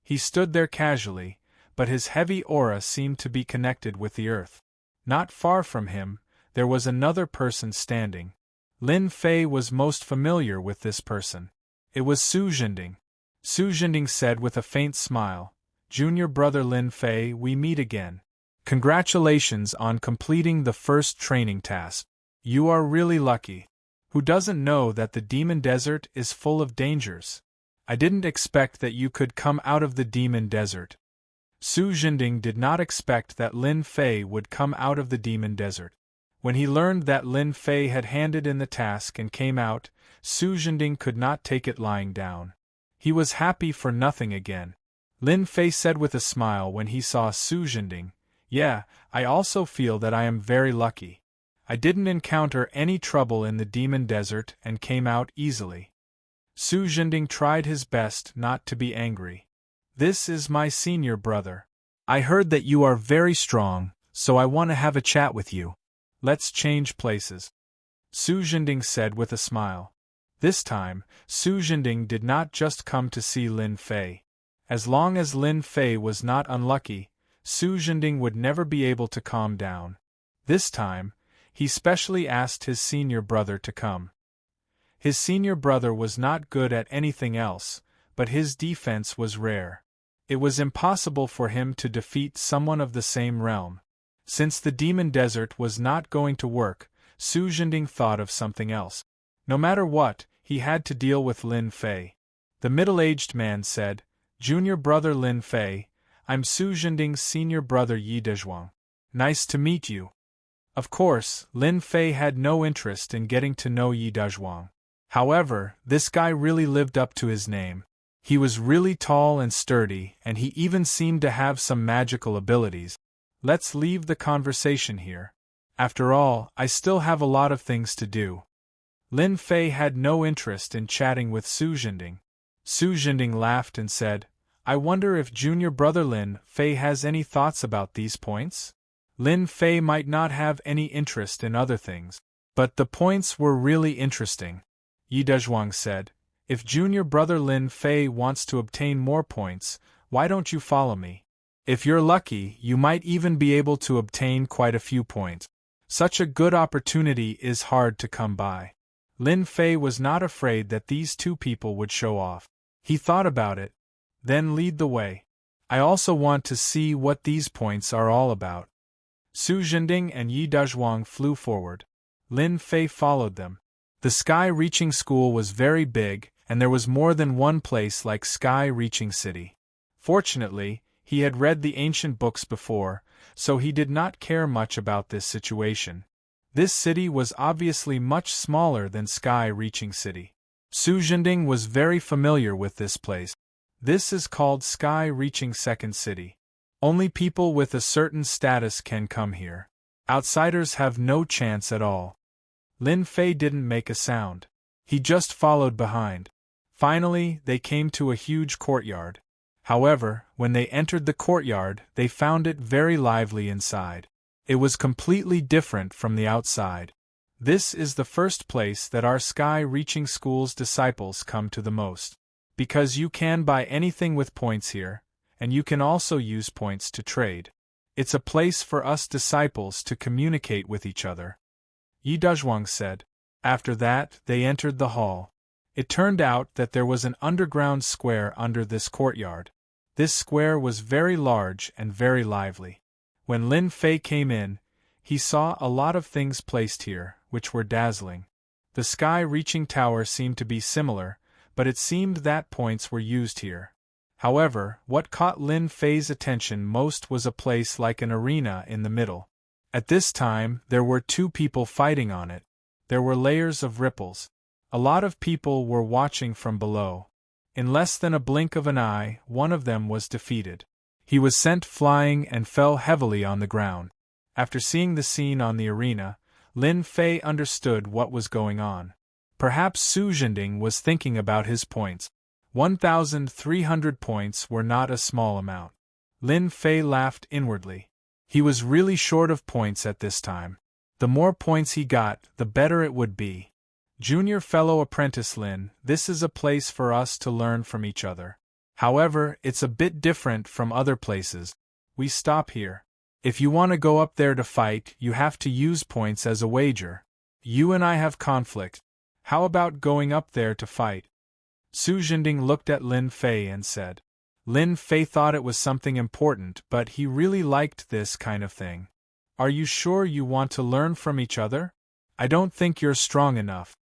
He stood there casually, but his heavy aura seemed to be connected with the earth. Not far from him, there was another person standing. Lin Fei was most familiar with this person. It was Su Jinding. Su Jinding said with a faint smile, "Junior brother Lin Fei, we meet again. Congratulations on completing the first training task. You are really lucky. Who doesn't know that the demon desert is full of dangers? I didn't expect that you could come out of the demon desert." Su Jinding did not expect that Lin Fei would come out of the demon desert. When he learned that Lin Fei had handed in the task and came out, Su Jinding could not take it lying down. He was happy for nothing again. Lin Fei said with a smile when he saw Su Jinding, "Yeah, I also feel that I am very lucky. I didn't encounter any trouble in the demon desert and came out easily." Su Jinding tried his best not to be angry. "This is my senior brother. I heard that you are very strong, so I want to have a chat with you. Let's change places," Su Jinding said with a smile. This time, Su Jinding did not just come to see Lin Fei. As long as Lin Fei was not unlucky, Su Jinding would never be able to calm down. This time, he specially asked his senior brother to come. His senior brother was not good at anything else, but his defense was rare. It was impossible for him to defeat someone of the same realm. Since the demon desert was not going to work, Su Jinding thought of something else. No matter what, he had to deal with Lin Fei. The middle-aged man said, "Junior brother Lin Fei, I'm Su Jinding's senior brother Yi Dezhuang. Nice to meet you." Of course, Lin Fei had no interest in getting to know Yi Dezhuang. However, this guy really lived up to his name. He was really tall and sturdy, and he even seemed to have some magical abilities. Let's leave the conversation here. After all, I still have a lot of things to do. Lin Fei had no interest in chatting with Su Jinding. Su Jinding laughed and said, "I wonder if junior brother Lin Fei has any thoughts about these points?" Lin Fei might not have any interest in other things, but the points were really interesting. Yi Dezhuang said, "If junior brother Lin Fei wants to obtain more points, why don't you follow me? If you're lucky, you might even be able to obtain quite a few points. Such a good opportunity is hard to come by." Lin Fei was not afraid that these 2 people would show off. He thought about it. Then lead the way. I also want to see what these points are all about. Su Jinding and Yi Dezhuang flew forward. Lin Fei followed them. The sky-reaching school was very big, and there was more than one place like sky-reaching city. Fortunately, he had read the ancient books before, so he did not care much about this situation. This city was obviously much smaller than sky-reaching city. Su Zhending was very familiar with this place. This is called Sky-Reaching Second City. Only people with a certain status can come here. Outsiders have no chance at all. Lin Fei didn't make a sound. He just followed behind. Finally, they came to a huge courtyard. However, when they entered the courtyard, they found it very lively inside. It was completely different from the outside. This is the first place that our Sky-Reaching School's disciples come to the most. Because you can buy anything with points here, and you can also use points to trade. It's a place for us disciples to communicate with each other. Yi Dazhuang said. After that, they entered the hall. It turned out that there was an underground square under this courtyard. This square was very large and very lively. When Lin Fei came in, he saw a lot of things placed here, which were dazzling. The Sky-Reaching Tower seemed to be similar, but it seemed that points were used here. However, what caught Lin Fei's attention most was a place like an arena in the middle. At this time, there were two people fighting on it. There were layers of ripples. A lot of people were watching from below. In less than a blink of an eye, one of them was defeated. He was sent flying and fell heavily on the ground. After seeing the scene on the arena, Lin Fei understood what was going on. Perhaps Su Zhending was thinking about his points. 1,300 points were not a small amount. Lin Fei laughed inwardly. He was really short of points at this time. The more points he got, the better it would be. Junior fellow apprentice Lin, this is a place for us to learn from each other. However, it's a bit different from other places. We stop here. If you want to go up there to fight, you have to use points as a wager. You and I have conflict. How about going up there to fight? Su Zhending looked at Lin Fei and said. Lin Fei thought it was something important, but he really liked this kind of thing. Are you sure you want to learn from each other? I don't think you're strong enough.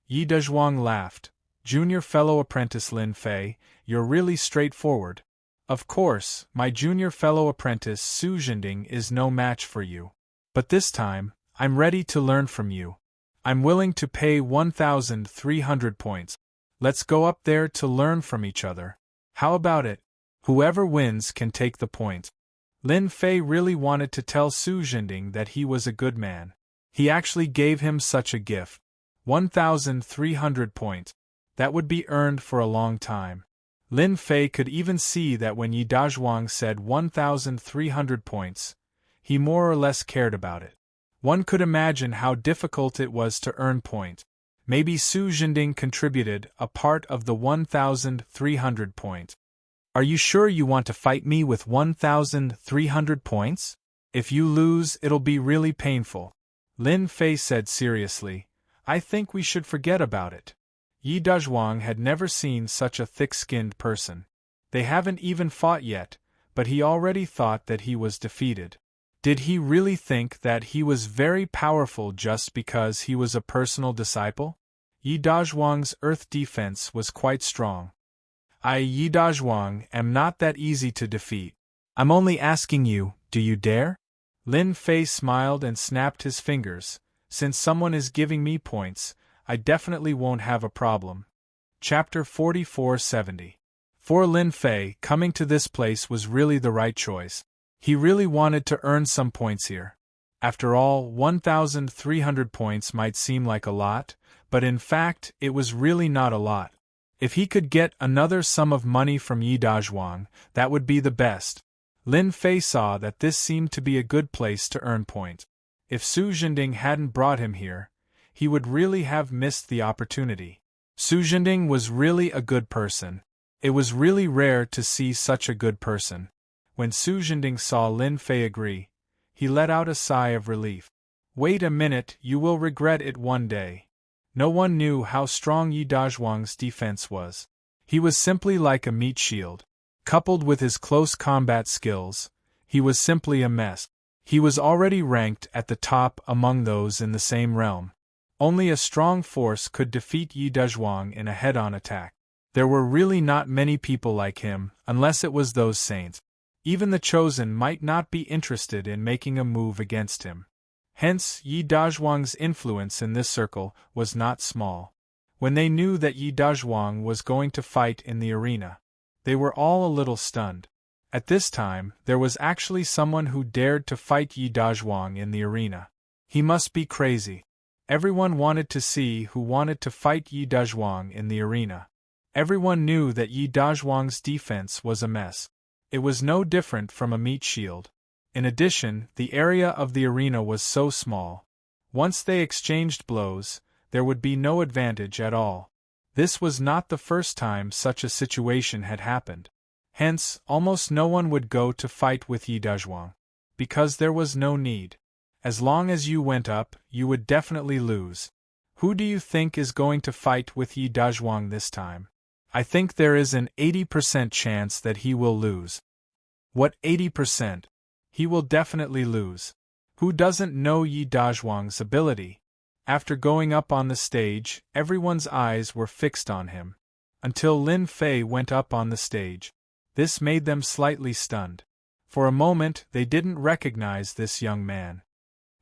Yi Dazhuang laughed. Junior fellow apprentice Lin Fei, you're really straightforward. Of course, my junior fellow apprentice Su Zhending is no match for you. But this time, I'm ready to learn from you. I'm willing to pay 1,300 points. Let's go up there to learn from each other. How about it? Whoever wins can take the points. Lin Fei really wanted to tell Su Zhending that he was a good man. He actually gave him such a gift. 1,300 points. That would be earned for a long time. Lin Fei could even see that when Yi Dazhuang said 1,300 points, he more or less cared about it. One could imagine how difficult it was to earn points. Maybe Su Zhending contributed a part of the 1,300 points. Are you sure you want to fight me with 1,300 points? If you lose, it'll be really painful. Lin Fei said seriously. I think we should forget about it. Yi Dazhuang had never seen such a thick-skinned person. They haven't even fought yet, but he already thought that he was defeated. Did he really think that he was very powerful just because he was a personal disciple? Yi Dazhuang's earth defense was quite strong. I, Yi Dazhuang, am not that easy to defeat. I'm only asking you, do you dare? Lin Fei smiled and snapped his fingers. Since someone is giving me points, I definitely won't have a problem. Chapter 4470. For Lin Fei, coming to this place was really the right choice. He really wanted to earn some points here. After all, 1,300 points might seem like a lot, but in fact, it was really not a lot. If he could get another sum of money from Yi Dazhuang, that would be the best. Lin Fei saw that this seemed to be a good place to earn points. If Su Zhending hadn't brought him here, he would really have missed the opportunity. Su Zhending was really a good person. It was really rare to see such a good person. When Su Zhending saw Lin Fei agree, he let out a sigh of relief. Wait a minute, you will regret it one day. No one knew how strong Yi Dazhuang's defense was. He was simply like a meat shield. Coupled with his close combat skills, he was simply a mess. He was already ranked at the top among those in the same realm. Only a strong force could defeat Yi Dazhuang in a head-on attack. There were really not many people like him, unless it was those saints. Even the chosen might not be interested in making a move against him. Hence, Yi Dazhuang's influence in this circle was not small. When they knew that Yi Dazhuang was going to fight in the arena, they were all a little stunned. At this time, there was actually someone who dared to fight Yi Dazhuang in the arena. He must be crazy. Everyone wanted to see who wanted to fight Yi Dazhuang in the arena. Everyone knew that Yi Dazhuang's defense was a mess. It was no different from a meat shield. In addition, the area of the arena was so small. Once they exchanged blows, there would be no advantage at all. This was not the first time such a situation had happened. Hence, almost no one would go to fight with Yi Dazhuang, because there was no need. As long as you went up, you would definitely lose. Who do you think is going to fight with Yi Dazhuang this time? I think there is an 80% chance that he will lose. What 80%? He will definitely lose. Who doesn't know Yi Dazhuang's ability? After going up on the stage, everyone's eyes were fixed on him. Until Lin Fei went up on the stage. This made them slightly stunned. For a moment, they didn't recognize this young man.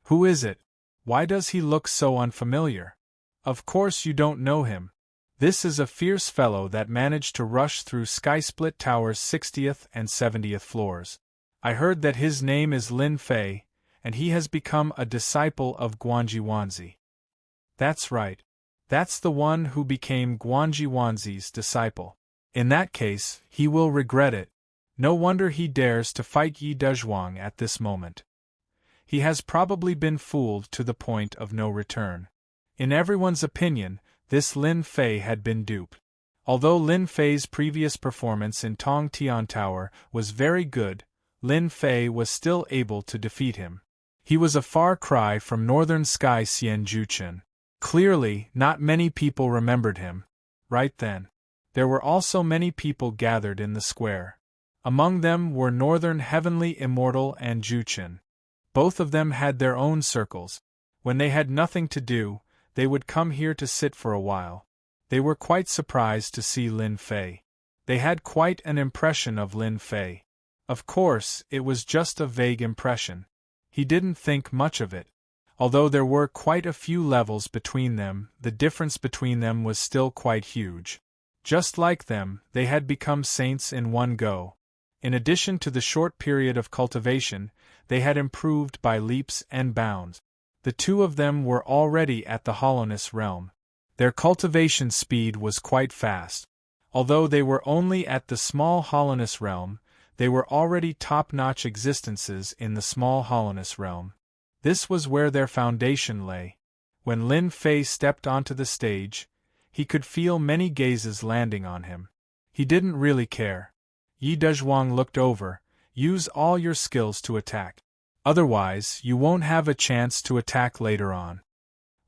Who is it? Why does he look so unfamiliar? Of course you don't know him. This is a fierce fellow that managed to rush through Skysplit Tower's 60th and 70th floors. I heard that his name is Lin Fei, and he has become a disciple of Guanji Wanzi. That's right. That's the one who became Guanji Wanzi's disciple. In that case, he will regret it. No wonder he dares to fight Yi Dazhuang at this moment. He has probably been fooled to the point of no return. In everyone's opinion, this Lin Fei had been duped. Although Lin Fei's previous performance in Tong Tian Tower was very good, Lin Fei was still able to defeat him. He was a far cry from Northern Sky Xian Juchen. Clearly, not many people remembered him. Right then. There were also many people gathered in the square. Among them were Northern Heavenly Immortal and Juchen. Both of them had their own circles. When they had nothing to do, they would come here to sit for a while. They were quite surprised to see Lin Fei. They had quite an impression of Lin Fei. Of course, it was just a vague impression. He didn't think much of it. Although there were quite a few levels between them, the difference between them was still quite huge. Just like them, they had become saints in one go. In addition to the short period of cultivation, they had improved by leaps and bounds. The two of them were already at the hollowness realm. Their cultivation speed was quite fast. Although they were only at the small hollowness realm, they were already top-notch existences in the small hollowness realm. This was where their foundation lay. When Lin Fei stepped onto the stage, he could feel many gazes landing on him. He didn't really care. Yi Dazhuang looked over. Use all your skills to attack. Otherwise, you won't have a chance to attack later on.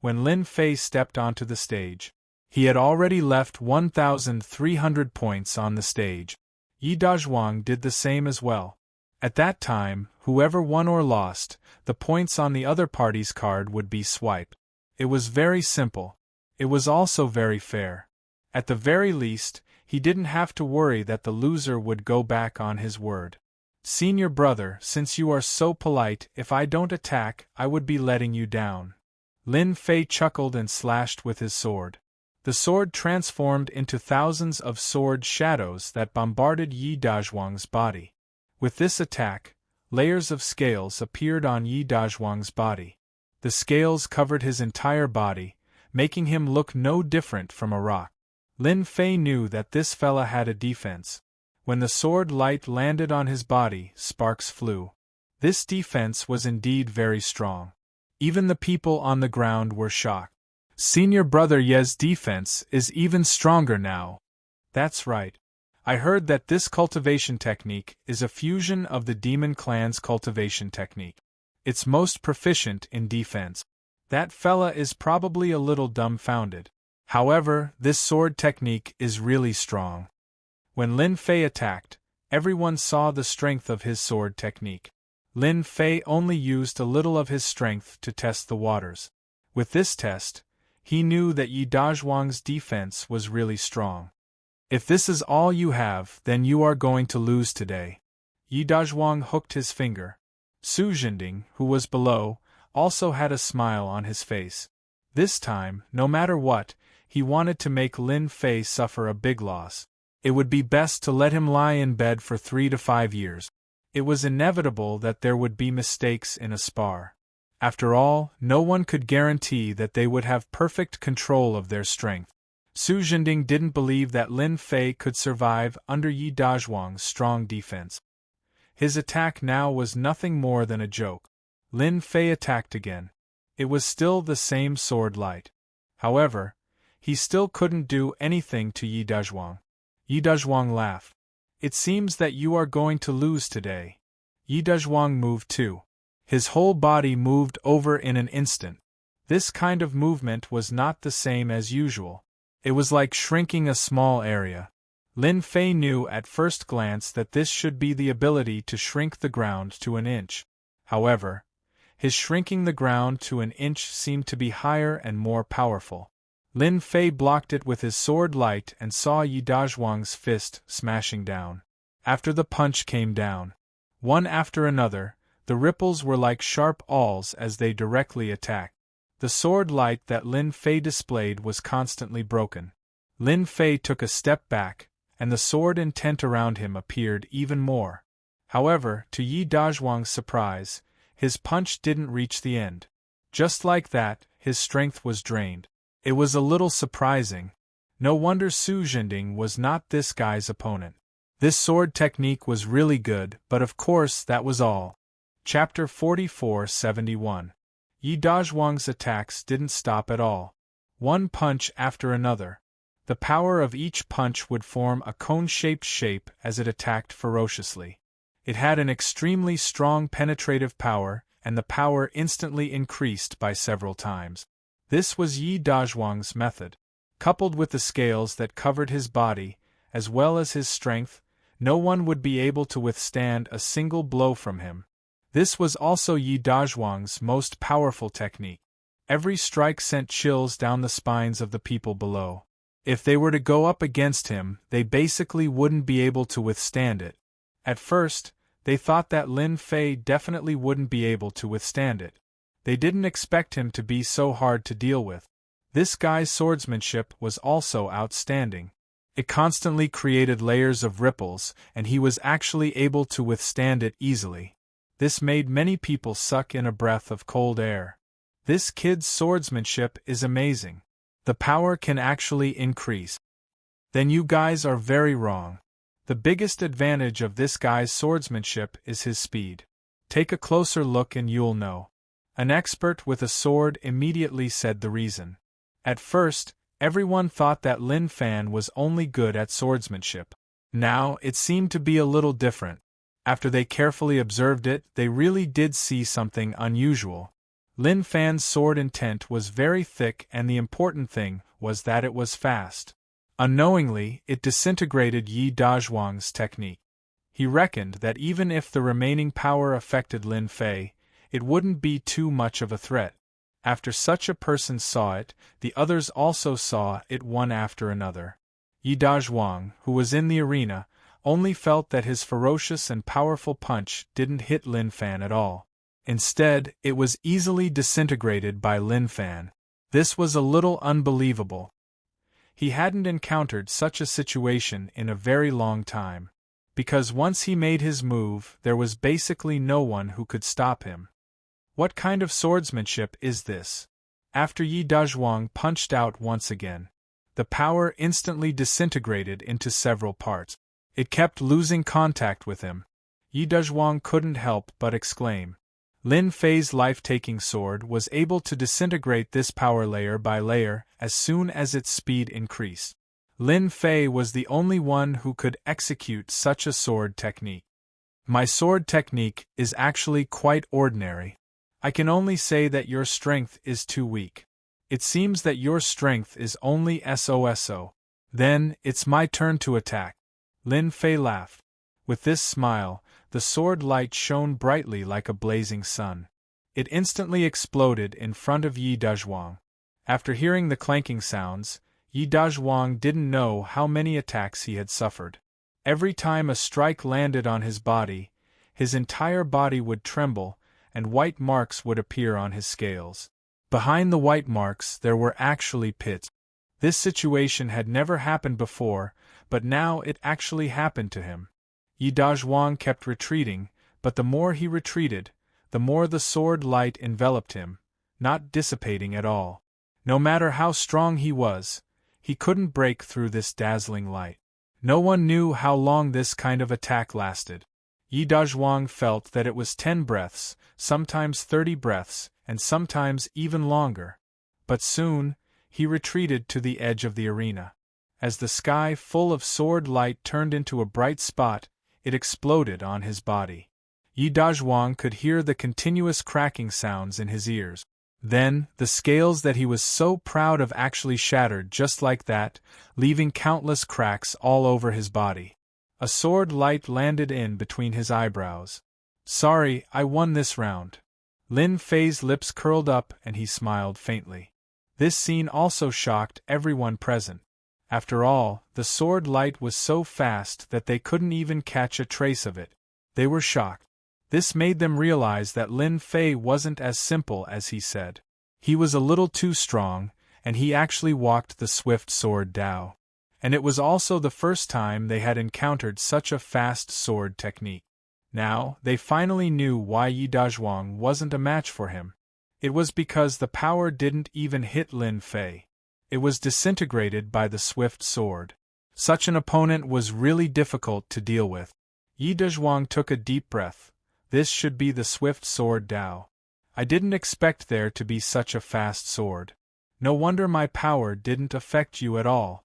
When Lin Fei stepped onto the stage, he had already left 1,300 points on the stage. Yi Dazhuang did the same as well. At that time, whoever won or lost, the points on the other party's card would be swiped. It was very simple. It was also very fair. At the very least, he didn't have to worry that the loser would go back on his word. Senior brother, since you are so polite, if I don't attack, I would be letting you down. Lin Fei chuckled and slashed with his sword. The sword transformed into thousands of sword shadows that bombarded Yi Dazhuang's body. With this attack, layers of scales appeared on Yi Dazhuang's body. The scales covered his entire body, making him look no different from a rock. Lin Fei knew that this fella had a defense. When the sword light landed on his body, sparks flew. This defense was indeed very strong. Even the people on the ground were shocked. Senior brother Ye's defense is even stronger now. That's right. I heard that this cultivation technique is a fusion of the demon clan's cultivation technique. It's most proficient in defense. That fella is probably a little dumbfounded. However, this sword technique is really strong. When Lin Fei attacked, everyone saw the strength of his sword technique. Lin Fei only used a little of his strength to test the waters. With this test, he knew that Yi Dazhuang's defense was really strong. If this is all you have, then you are going to lose today. Yi Dazhuang hooked his finger. Su Jinding, who was below, also had a smile on his face. This time, no matter what, he wanted to make Lin Fei suffer a big loss. It would be best to let him lie in bed for 3 to 5 years. It was inevitable that there would be mistakes in a spar. After all, no one could guarantee that they would have perfect control of their strength. Su Zhending didn't believe that Lin Fei could survive under Yi Dazhuang's strong defense. His attack now was nothing more than a joke. Lin Fei attacked again. It was still the same sword light. However, he still couldn't do anything to Yi Dazhuang. Yi Dazhuang laughed. It seems that you are going to lose today. Yi Dazhuang moved too. His whole body moved over in an instant. This kind of movement was not the same as usual. It was like shrinking a small area. Lin Fei knew at first glance that this should be the ability to shrink the ground to an inch. However, his shrinking the ground to an inch seemed to be higher and more powerful. Lin Fei blocked it with his sword light and saw Yi Dazhuang's fist smashing down. After the punch came down, one after another, the ripples were like sharp awls as they directly attacked. The sword light that Lin Fei displayed was constantly broken. Lin Fei took a step back, and the sword intent around him appeared even more. However, to Yi Dazhuang's surprise, his punch didn't reach the end. Just like that, his strength was drained. It was a little surprising. No wonder Su Zhending was not this guy's opponent. This sword technique was really good, but of course that was all. Chapter 44-71. Yi Dazhuang's attacks didn't stop at all. One punch after another. The power of each punch would form a cone-shaped shape as it attacked ferociously. It had an extremely strong penetrative power, and the power instantly increased by several times. This was Yi Dazhuang's method. Coupled with the scales that covered his body, as well as his strength, no one would be able to withstand a single blow from him. This was also Yi Dazhuang's most powerful technique. Every strike sent chills down the spines of the people below. If they were to go up against him, they basically wouldn't be able to withstand it. At first, they thought that Lin Fei definitely wouldn't be able to withstand it. They didn't expect him to be so hard to deal with. This guy's swordsmanship was also outstanding. It constantly created layers of ripples, and he was actually able to withstand it easily. This made many people suck in a breath of cold air. This kid's swordsmanship is amazing. The power can actually increase. Then you guys are very wrong. The biggest advantage of this guy's swordsmanship is his speed. Take a closer look and you'll know. An expert with a sword immediately said the reason. At first, everyone thought that Lin Fan was only good at swordsmanship. Now, it seemed to be a little different. After they carefully observed it, they really did see something unusual. Lin Fan's sword intent was very thick, and the important thing was that it was fast. Unknowingly, it disintegrated Yi Dazhuang's technique. He reckoned that even if the remaining power affected Lin Fei, it wouldn't be too much of a threat. After such a person saw it, the others also saw it one after another. Yi Dazhuang, who was in the arena, only felt that his ferocious and powerful punch didn't hit Lin Fan at all. Instead, it was easily disintegrated by Lin Fan. This was a little unbelievable. He hadn't encountered such a situation in a very long time. Because once he made his move, there was basically no one who could stop him. What kind of swordsmanship is this? After Yi Dazhuang punched out once again, the power instantly disintegrated into several parts. It kept losing contact with him. Yi Dazhuang couldn't help but exclaim. Lin Fei's life-taking sword was able to disintegrate this power layer by layer as soon as its speed increased. Lin Fei was the only one who could execute such a sword technique. My sword technique is actually quite ordinary. I can only say that your strength is too weak. It seems that your strength is only SOSO. Then, it's my turn to attack. Lin Fei laughed. With this smile, the sword light shone brightly like a blazing sun. It instantly exploded in front of Yi Dazhuang. After hearing the clanking sounds, Yi Dazhuang didn't know how many attacks he had suffered. Every time a strike landed on his body, his entire body would tremble, and white marks would appear on his scales. Behind the white marks there were actually pits. This situation had never happened before, but now it actually happened to him. Yi Dazhuang kept retreating, but the more he retreated, the more the sword light enveloped him, not dissipating at all. No matter how strong he was, he couldn't break through this dazzling light. No one knew how long this kind of attack lasted. Yi Dazhuang felt that it was 10 breaths, sometimes 30 breaths, and sometimes even longer. But soon, he retreated to the edge of the arena. As the sky full of sword light turned into a bright spot, it exploded on his body. Yi Dazhuang could hear the continuous cracking sounds in his ears. Then, the scales that he was so proud of actually shattered just like that, leaving countless cracks all over his body. A sword light landed in between his eyebrows. "Sorry, I won this round." Lin Fei's lips curled up and he smiled faintly. This scene also shocked everyone present. After all, the sword light was so fast that they couldn't even catch a trace of it. They were shocked. This made them realize that Lin Fei wasn't as simple as he said. He was a little too strong, and he actually walked the swift sword Dao. And it was also the first time they had encountered such a fast sword technique. Now, they finally knew why Yi Dazhuang wasn't a match for him. It was because the power didn't even hit Lin Fei. It was disintegrated by the swift sword. Such an opponent was really difficult to deal with. Yi Dazhuang took a deep breath. This should be the swift sword Dao. I didn't expect there to be such a fast sword. No wonder my power didn't affect you at all.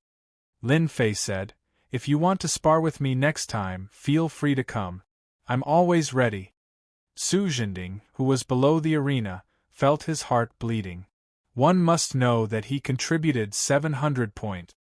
Lin Fei said, "If you want to spar with me next time, feel free to come. I'm always ready." Su Zhending, who was below the arena, felt his heart bleeding. One must know that he contributed 700 points.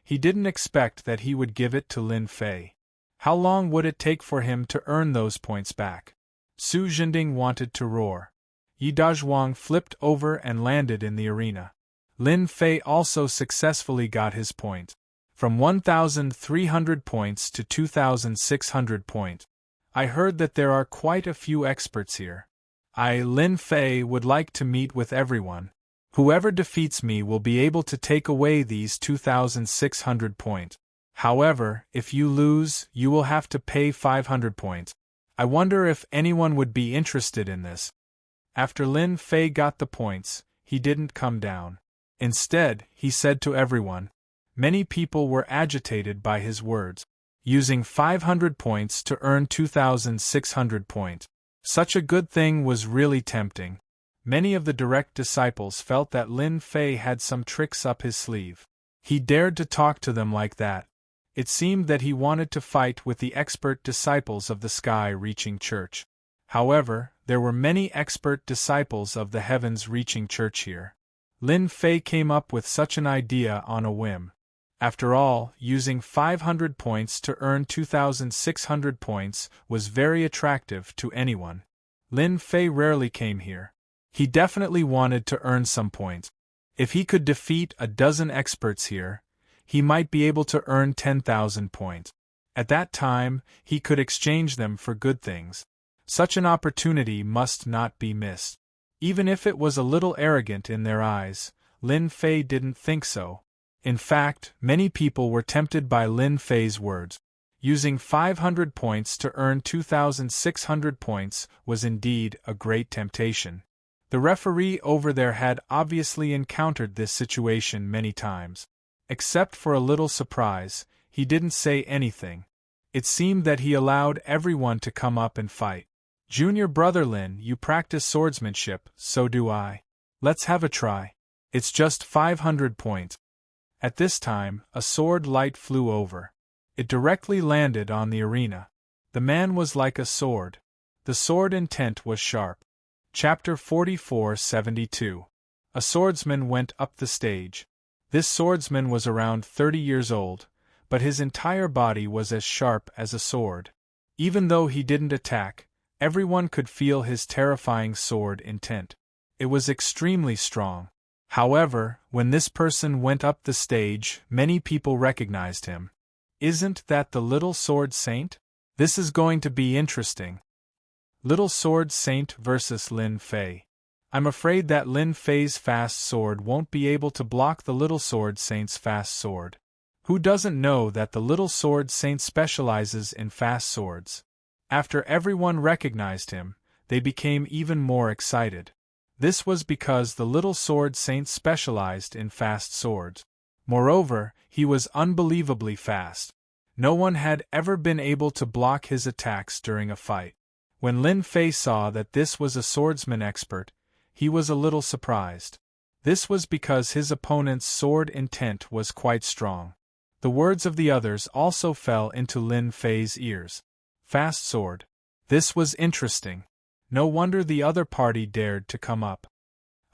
He didn't expect that he would give it to Lin Fei. How long would it take for him to earn those points back? Su Zhending wanted to roar. Yi Dazhuang flipped over and landed in the arena. Lin Fei also successfully got his point. From 1,300 points to 2,600 points. I heard that there are quite a few experts here. Lin Fei, would like to meet with everyone. Whoever defeats me will be able to take away these 2,600 points. However, if you lose, you will have to pay 500 points. I wonder if anyone would be interested in this. After Lin Fei got the points, he didn't come down. Instead, he said to everyone. Many people were agitated by his words. Using 500 points to earn 2,600 points. Such a good thing was really tempting. Many of the direct disciples felt that Lin Fei had some tricks up his sleeve. He dared to talk to them like that. It seemed that he wanted to fight with the expert disciples of the sky-reaching church. However, there were many expert disciples of the heavens-reaching church here. Lin Fei came up with such an idea on a whim. After all, using 500 points to earn 2,600 points was very attractive to anyone. Lin Fei rarely came here. He definitely wanted to earn some points. If he could defeat a dozen experts here, he might be able to earn 10,000 points. At that time, he could exchange them for good things. Such an opportunity must not be missed. Even if it was a little arrogant in their eyes, Lin Fei didn't think so. In fact, many people were tempted by Lin Fei's words. Using 500 points to earn 2,600 points was indeed a great temptation. The referee over there had obviously encountered this situation many times. Except for a little surprise, he didn't say anything. It seemed that he allowed everyone to come up and fight. "Junior brother Lin, you practice swordsmanship, so do I. Let's have a try. It's just 500 points. At this time, a sword light flew over. It directly landed on the arena. The man was like a sword. The sword intent was sharp. Chapter 44-72. A swordsman went up the stage. This swordsman was around 30 years old, but his entire body was as sharp as a sword. Even though he didn't attack, everyone could feel his terrifying sword intent. It was extremely strong. However, when this person went up the stage, many people recognized him. Isn't that the little sword saint? This is going to be interesting. Little Sword Saint versus Lin Fei. I'm afraid that Lin Fei's fast sword won't be able to block the Little Sword Saint's fast sword. Who doesn't know that the Little Sword Saint specializes in fast swords? After everyone recognized him, they became even more excited. This was because the Little Sword Saint specialized in fast swords. Moreover, he was unbelievably fast. No one had ever been able to block his attacks during a fight. When Lin Fei saw that this was a swordsman expert, he was a little surprised. This was because his opponent's sword intent was quite strong. The words of the others also fell into Lin Fei's ears. Fast sword. This was interesting. No wonder the other party dared to come up.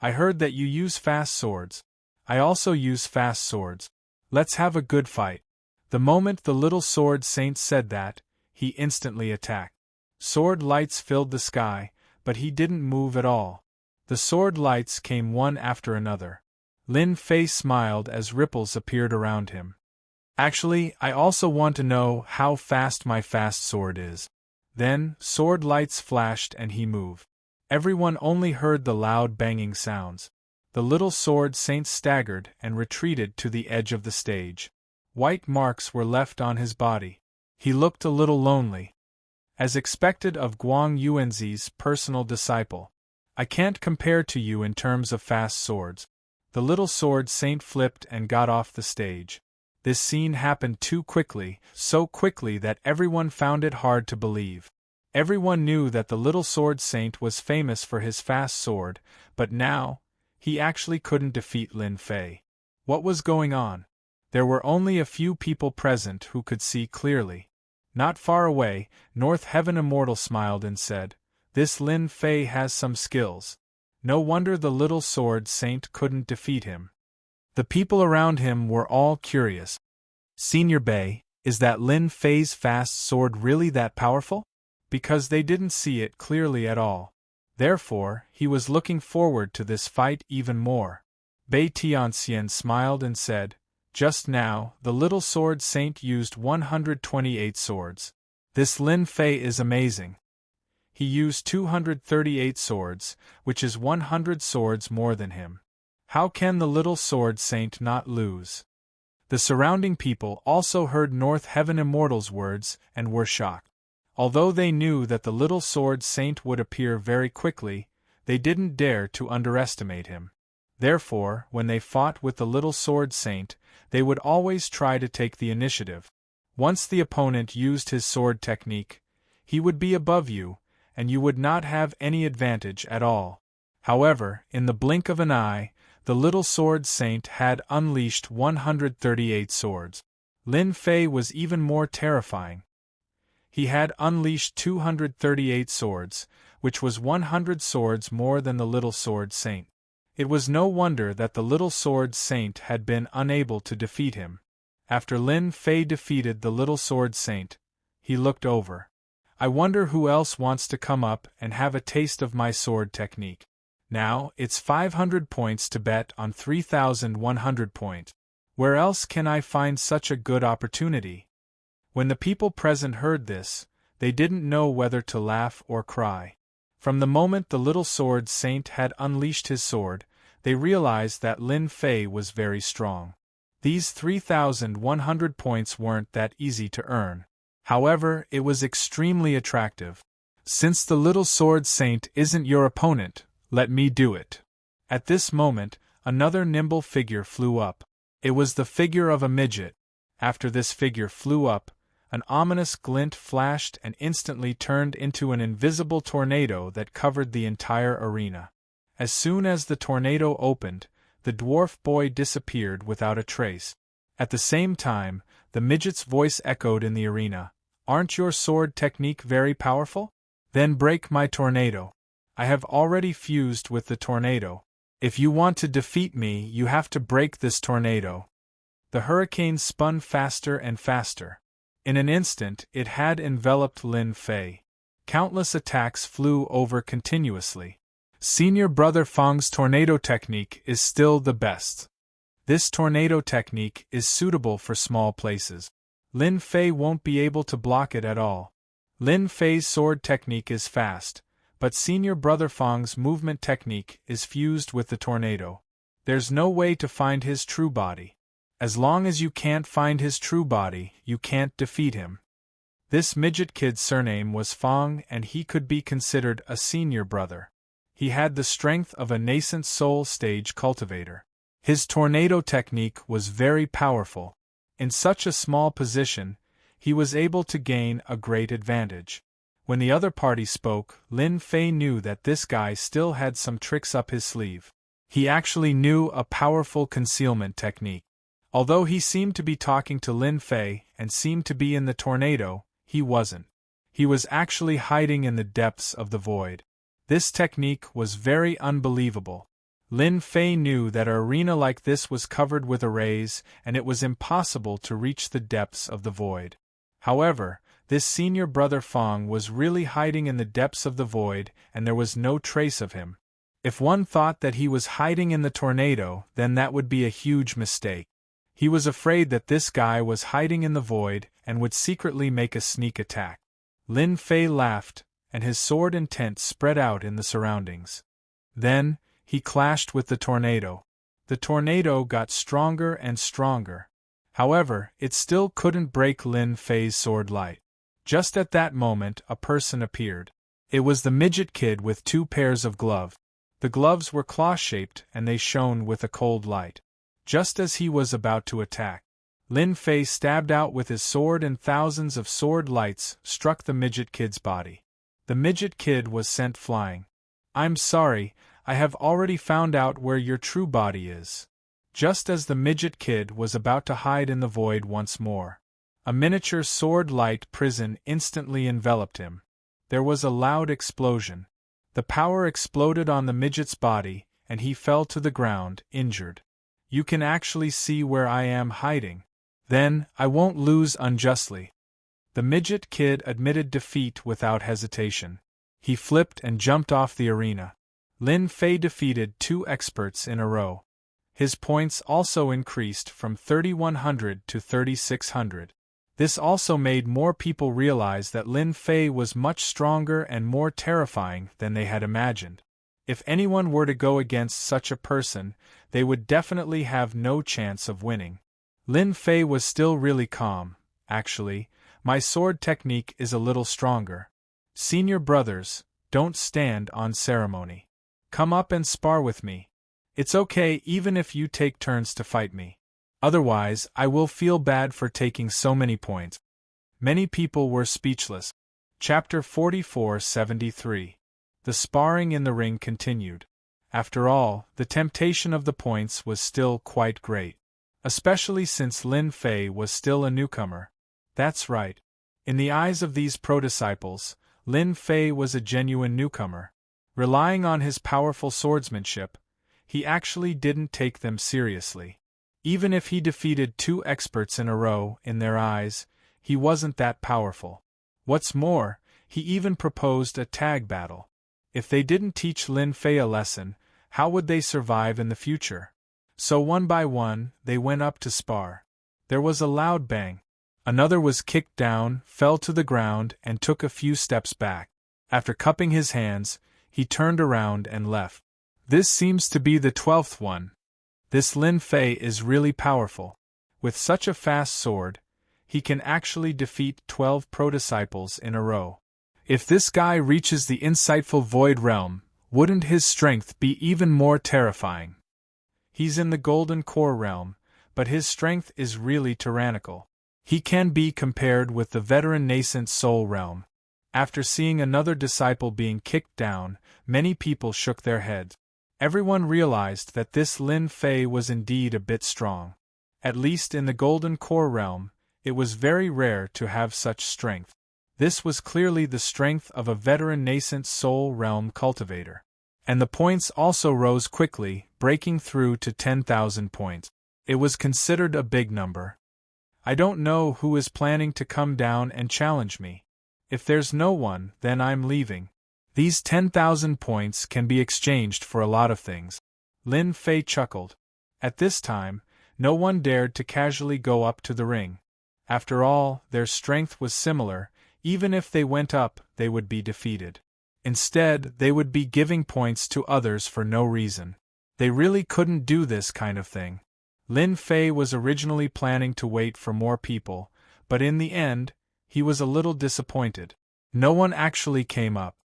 I heard that you use fast swords. I also use fast swords. Let's have a good fight. The moment the Little Sword Saint said that, he instantly attacked. Sword lights filled the sky, but he didn't move at all. The sword lights came one after another. Lin Fei smiled as ripples appeared around him. Actually, I also want to know how fast my fast sword is. Then, sword lights flashed and he moved. Everyone only heard the loud banging sounds. The Little Sword Saint staggered and retreated to the edge of the stage. White marks were left on his body. He looked a little lonely. As expected of Guang Yuanzi's personal disciple. I can't compare to you in terms of fast swords. The Little Sword Saint flipped and got off the stage. This scene happened too quickly, so quickly that everyone found it hard to believe. Everyone knew that the Little Sword Saint was famous for his fast sword, but now, he actually couldn't defeat Lin Fei. What was going on? There were only a few people present who could see clearly. Not far away, North Heaven Immortal smiled and said, "This Lin Fei has some skills. No wonder the Little Sword Saint couldn't defeat him." The people around him were all curious. Senior Bei, is that Lin Fei's fast sword really that powerful? Because they didn't see it clearly at all. Therefore, he was looking forward to this fight even more. Bei Tianxian smiled and said, "Just now, the Little Sword Saint used 128 swords. This Lin Fei is amazing. He used 238 swords, which is 100 swords more than him. How can the Little Sword Saint not lose?" The surrounding people also heard North Heaven Immortal's words and were shocked. Although they knew that the Little Sword Saint would appear very quickly, they didn't dare to underestimate him. Therefore, when they fought with the Little Sword Saint, they would always try to take the initiative. Once the opponent used his sword technique, he would be above you, and you would not have any advantage at all. However, in the blink of an eye, the Little Sword Saint had unleashed 138 swords. Lin Fei was even more terrifying. He had unleashed 238 swords, which was 100 swords more than the Little Sword Saint. It was no wonder that the Little Sword Saint had been unable to defeat him. After Lin Fei defeated the Little Sword Saint, he looked over. I wonder who else wants to come up and have a taste of my sword technique. Now, it's 500 points to bet on 3,100 points. Where else can I find such a good opportunity? When the people present heard this, they didn't know whether to laugh or cry. From the moment the Little Sword Saint had unleashed his sword, they realized that Lin Fei was very strong. These 3,100 points weren't that easy to earn. However, it was extremely attractive. Since the Little Sword Saint isn't your opponent, let me do it. At this moment, another nimble figure flew up. It was the figure of a midget. After this figure flew up, an ominous glint flashed and instantly turned into an invisible tornado that covered the entire arena. As soon as the tornado opened, the dwarf boy disappeared without a trace. At the same time, the midget's voice echoed in the arena. "Aren't your sword technique very powerful? Then break my tornado. I have already fused with the tornado. If you want to defeat me, you have to break this tornado." The hurricane spun faster and faster. In an instant, it had enveloped Lin Fei. Countless attacks flew over continuously. Senior Brother Fang's tornado technique is still the best. This tornado technique is suitable for small places. Lin Fei won't be able to block it at all. Lin Fei's sword technique is fast, But Senior Brother Fang's movement technique is fused with the tornado. There's no way to find his true body. As long as you can't find his true body, you can't defeat him. This midget kid's surname was Fang, and he could be considered a senior brother. He had the strength of a nascent soul stage cultivator. His tornado technique was very powerful. In such a small position, he was able to gain a great advantage. When the other party spoke, Lin Fei knew that this guy still had some tricks up his sleeve. He actually knew a powerful concealment technique. Although he seemed to be talking to Lin Fei and seemed to be in the tornado, he wasn't. He was actually hiding in the depths of the void. This technique was very unbelievable. Lin Fei knew that an arena like this was covered with arrays, and it was impossible to reach the depths of the void. However, this senior brother Fang was really hiding in the depths of the void, and there was no trace of him. If one thought that he was hiding in the tornado, then that would be a huge mistake. He was afraid that this guy was hiding in the void and would secretly make a sneak attack. Lin Fei laughed, and his sword intent spread out in the surroundings. Then, he clashed with the tornado. The tornado got stronger and stronger. However, it still couldn't break Lin Fei's sword light. Just at that moment, a person appeared. It was the midget kid with 2 pairs of gloves. The gloves were claw-shaped and they shone with a cold light. Just as he was about to attack, Lin Fei stabbed out with his sword and thousands of sword lights struck the midget kid's body. The midget kid was sent flying. "I'm sorry, I have already found out where your true body is." Just as the midget kid was about to hide in the void once more, a miniature sword-light prison instantly enveloped him. There was a loud explosion. The power exploded on the midget's body, and he fell to the ground, injured. "You can actually see where I am hiding. Then, I won't lose unjustly." The midget kid admitted defeat without hesitation. He flipped and jumped off the arena. Lin Fei defeated 2 experts in a row. His points also increased from 3,100 to 3,600. This also made more people realize that Lin Fei was much stronger and more terrifying than they had imagined. If anyone were to go against such a person, they would definitely have no chance of winning. Lin Fei was still really calm. "Actually, my sword technique is a little stronger. Senior brothers, don't stand on ceremony. Come up and spar with me. It's okay even if you take turns to fight me. Otherwise, I will feel bad for taking so many points." Many people were speechless. Chapter 44-73. The sparring in the ring continued. After all, the temptation of the points was still quite great. Especially since Lin Fei was still a newcomer. That's right. In the eyes of these pro-disciples, Lin Fei was a genuine newcomer. Relying on his powerful swordsmanship, he actually didn't take them seriously. Even if he defeated 2 experts in a row, in their eyes, he wasn't that powerful. What's more, he even proposed a tag battle. If they didn't teach Lin Fei a lesson, how would they survive in the future? So one by one, they went up to spar. There was a loud bang. Another was kicked down, fell to the ground, and took a few steps back. After cupping his hands, he turned around and left. This seems to be the 12th one. This Lin Fei is really powerful. With such a fast sword, he can actually defeat 12 pro-disciples in a row. If this guy reaches the insightful Void Realm, wouldn't his strength be even more terrifying? He's in the Golden Core Realm, but his strength is really tyrannical. He can be compared with the veteran nascent Soul Realm. After seeing another disciple being kicked down, many people shook their heads. Everyone realized that this Lin Fei was indeed a bit strong. At least in the Golden Core Realm, it was very rare to have such strength. This was clearly the strength of a veteran nascent Soul Realm cultivator. And the points also rose quickly, breaking through to 10,000 points. It was considered a big number. I don't know who is planning to come down and challenge me. If there's no one, then I'm leaving. These 10,000 points can be exchanged for a lot of things. Lin Fei chuckled. At this time, no one dared to casually go up to the ring. After all, their strength was similar. Even if they went up, they would be defeated. Instead, they would be giving points to others for no reason. They really couldn't do this kind of thing. Lin Fei was originally planning to wait for more people, but in the end, he was a little disappointed. No one actually came up.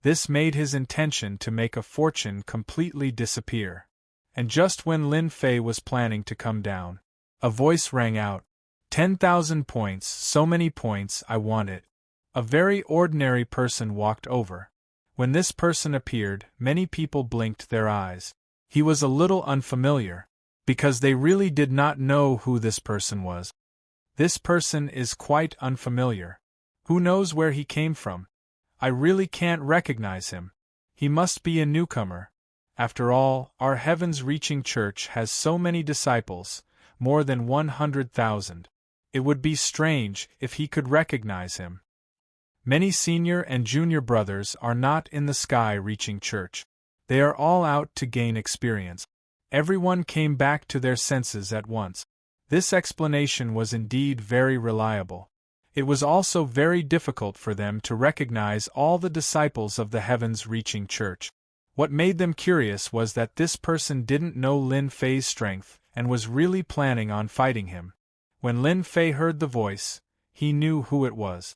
This made his intention to make a fortune completely disappear. And just when Lin Fei was planning to come down, a voice rang out. 10,000 points, so many points, I want it. A very ordinary person walked over. When this person appeared, many people blinked their eyes. He was a little unfamiliar, because they really did not know who this person was. This person is quite unfamiliar. Who knows where he came from? I really can't recognize him. He must be a newcomer. After all, our heavens-reaching church has so many disciples, more than 100,000. It would be strange if he could recognize him. Many senior and junior brothers are not in the sky-reaching church. They are all out to gain experience. Everyone came back to their senses at once. This explanation was indeed very reliable. It was also very difficult for them to recognize all the disciples of the heavens-reaching church. What made them curious was that this person didn't know Lin Fei's strength and was really planning on fighting him. When Lin Fei heard the voice, he knew who it was.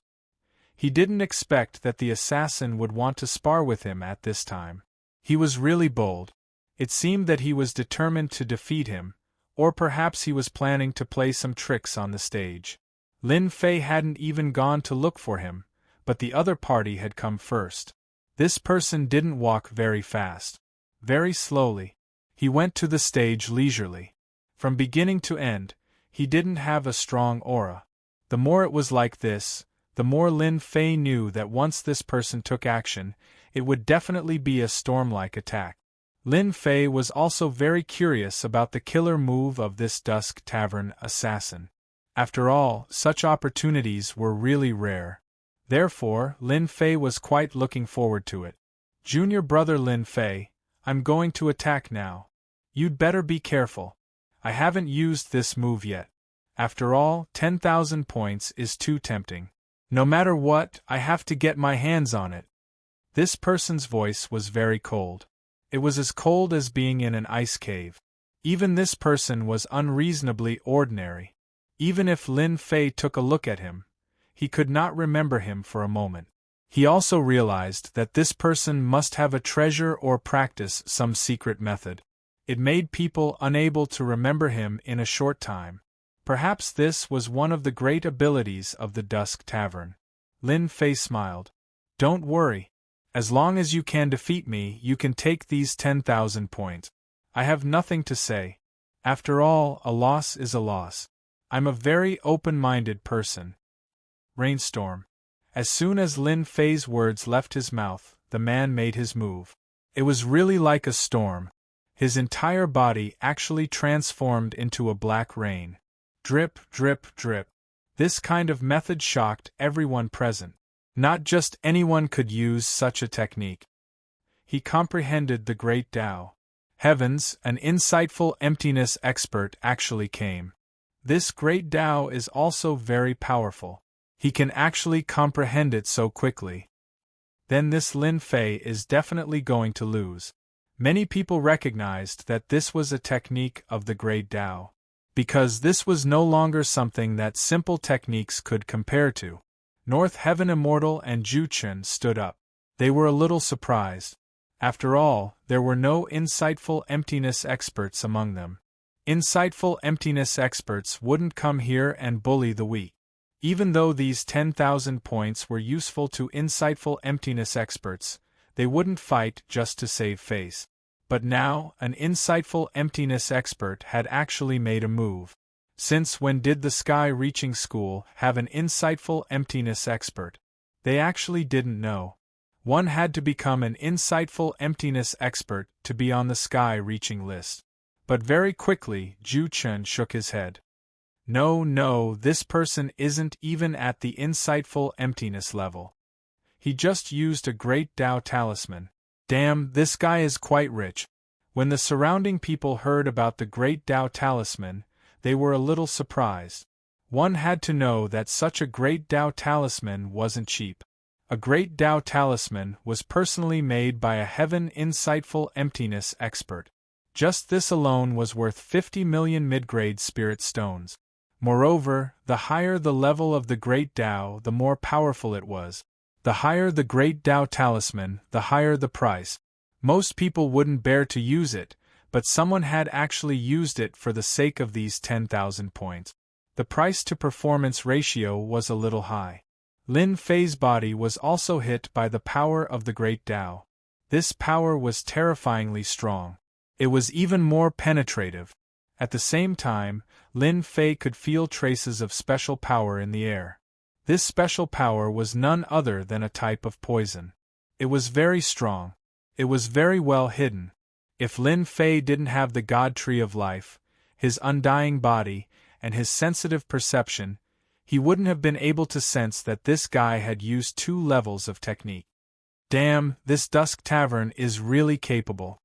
He didn't expect that the assassin would want to spar with him at this time. He was really bold. It seemed that he was determined to defeat him, or perhaps he was planning to play some tricks on the stage. Lin Fei hadn't even gone to look for him, but the other party had come first. This person didn't walk very fast. Very slowly. He went to the stage leisurely. From beginning to end, he didn't have a strong aura. The more it was like this, the more Lin Fei knew that once this person took action, it would definitely be a storm-like attack. Lin Fei was also very curious about the killer move of this Dusk Tavern assassin. After all, such opportunities were really rare. Therefore, Lin Fei was quite looking forward to it. Junior brother Lin Fei, I'm going to attack now. You'd better be careful. I haven't used this move yet. After all, 10,000 points is too tempting. No matter what, I have to get my hands on it. This person's voice was very cold. It was as cold as being in an ice cave. Even this person was unreasonably ordinary. Even if Lin Fei took a look at him, he could not remember him for a moment. He also realized that this person must have a treasure or practice some secret method. It made people unable to remember him in a short time. Perhaps this was one of the great abilities of the Dusk Tavern. Lin Fei smiled. Don't worry. As long as you can defeat me, you can take these 10,000 points. I have nothing to say. After all, a loss is a loss. I'm a very open-minded person. Rainstorm. As soon as Lin Fei's words left his mouth, the man made his move. It was really like a storm. His entire body actually transformed into a black rain. Drip, drip, drip. This kind of method shocked everyone present. Not just anyone could use such a technique. He comprehended the great Tao. Heavens, an insightful emptiness expert actually came. This great Tao is also very powerful. He can actually comprehend it so quickly. Then this Lin Fei is definitely going to lose. Many people recognized that this was a technique of the great Tao. Because this was no longer something that simple techniques could compare to. North Heaven Immortal and Zhu Chen stood up. They were a little surprised. After all, there were no insightful emptiness experts among them. Insightful emptiness experts wouldn't come here and bully the weak. Even though these 10,000 points were useful to insightful emptiness experts, they wouldn't fight just to save face. But now, an insightful emptiness expert had actually made a move. Since when did the Sky-Reaching School have an insightful emptiness expert? They actually didn't know. One had to become an insightful emptiness expert to be on the Sky-Reaching list. But very quickly, Zhu Chen shook his head. No, this person isn't even at the insightful emptiness level. He just used a great Tao talisman. Damn, this guy is quite rich. When the surrounding people heard about the great Tao talisman, they were a little surprised. One had to know that such a great Tao talisman wasn't cheap. A great Tao talisman was personally made by a heaven-insightful emptiness expert. Just this alone was worth 50 million mid-grade spirit stones. Moreover, the higher the level of the great Tao, the more powerful it was. The higher the great Tao talisman, the higher the price. Most people wouldn't bear to use it, but someone had actually used it for the sake of these 10,000 points. The price-to-performance ratio was a little high. Lin Fei's body was also hit by the power of the great Tao. This power was terrifyingly strong. It was even more penetrative. At the same time, Lin Fei could feel traces of special power in the air. This special power was none other than a type of poison. It was very strong. It was very well hidden. If Lin Fei didn't have the God Tree of Life, his undying body, and his sensitive perception, he wouldn't have been able to sense that this guy had used 2 levels of technique. Damn, this Dusk Tavern is really capable.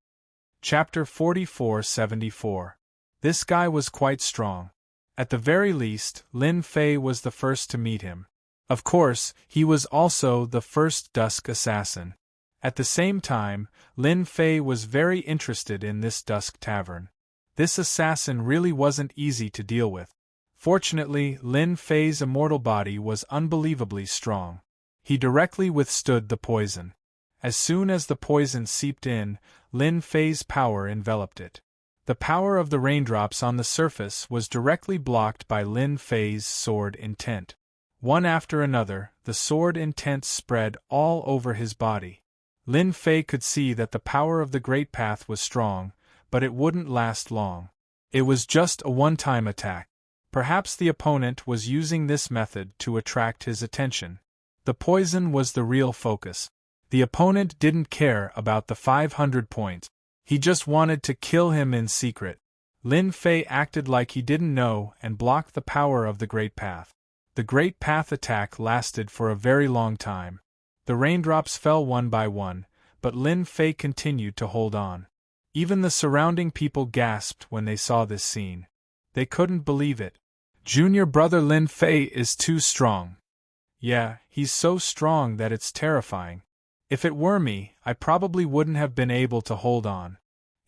Chapter 4474. This guy was quite strong. At the very least, Lin Fei was the first to meet him. Of course, he was also the first Dusk Assassin. At the same time, Lin Fei was very interested in this Dusk Tavern. This assassin really wasn't easy to deal with. Fortunately, Lin Fei's immortal body was unbelievably strong. He directly withstood the poison. As soon as the poison seeped in, Lin Fei's power enveloped it. The power of the raindrops on the surface was directly blocked by Lin Fei's sword intent. One after another, the sword intent spread all over his body. Lin Fei could see that the power of the Great Path was strong, but it wouldn't last long. It was just a one-time attack. Perhaps the opponent was using this method to attract his attention. The poison was the real focus. The opponent didn't care about the 500 points. He just wanted to kill him in secret. Lin Fei acted like he didn't know and blocked the power of the Great Path. The Great Path attack lasted for a very long time. The raindrops fell one by one, but Lin Fei continued to hold on. Even the surrounding people gasped when they saw this scene. They couldn't believe it. Junior brother Lin Fei is too strong. Yeah, he's so strong that it's terrifying. If it were me, I probably wouldn't have been able to hold on.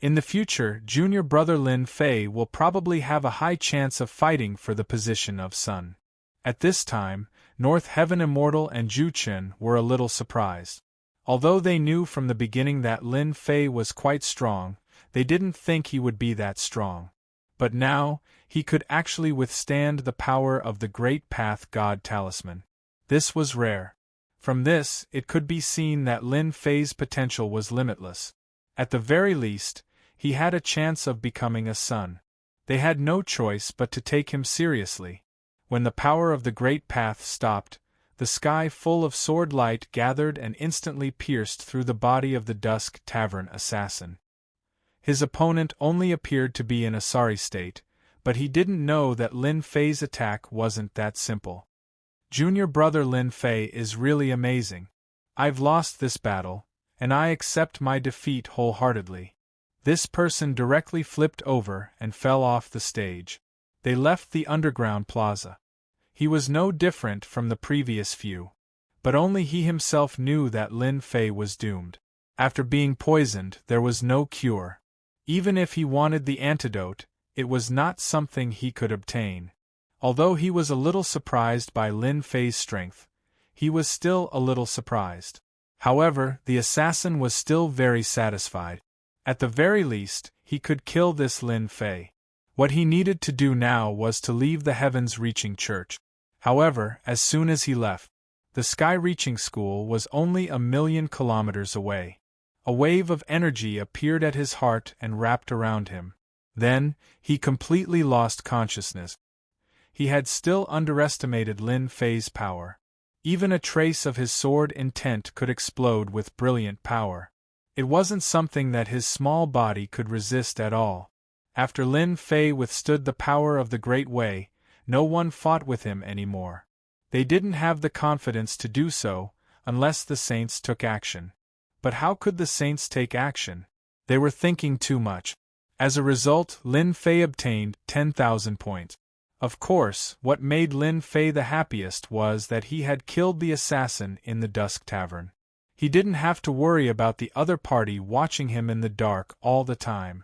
In the future, junior brother Lin Fei will probably have a high chance of fighting for the position of Sun. At this time, North Heaven Immortal and Ju Chen were a little surprised. Although they knew from the beginning that Lin Fei was quite strong, they didn't think he would be that strong. But now, he could actually withstand the power of the Great Path God Talisman. This was rare. From this, it could be seen that Lin Fei's potential was limitless. At the very least, he had a chance of becoming a Sun. They had no choice but to take him seriously. When the power of the Great Path stopped, the sky full of sword light gathered and instantly pierced through the body of the Dusk Tavern assassin. His opponent only appeared to be in a sorry state, but he didn't know that Lin Fei's attack wasn't that simple. Junior brother Lin Fei is really amazing. I've lost this battle, and I accept my defeat wholeheartedly. This person directly flipped over and fell off the stage. They left the underground plaza. He was no different from the previous few. But only he himself knew that Lin Fei was doomed. After being poisoned, there was no cure. Even if he wanted the antidote, it was not something he could obtain. Although he was a little surprised by Lin Fei's strength, he was still a little surprised. However, the assassin was still very satisfied. At the very least, he could kill this Lin Fei. What he needed to do now was to leave the heavens-reaching church. However, as soon as he left, the sky-reaching school was only 1,000,000 kilometers away. A wave of energy appeared at his heart and wrapped around him. Then, he completely lost consciousness. He had still underestimated Lin Fei's power. Even a trace of his sword intent could explode with brilliant power. It wasn't something that his small body could resist at all. After Lin Fei withstood the power of the Great Way, no one fought with him anymore. They didn't have the confidence to do so, unless the saints took action. But how could the saints take action? They were thinking too much. As a result, Lin Fei obtained 10,000 points. Of course, what made Lin Fei the happiest was that he had killed the assassin in the Dusk Tavern. He didn't have to worry about the other party watching him in the dark all the time.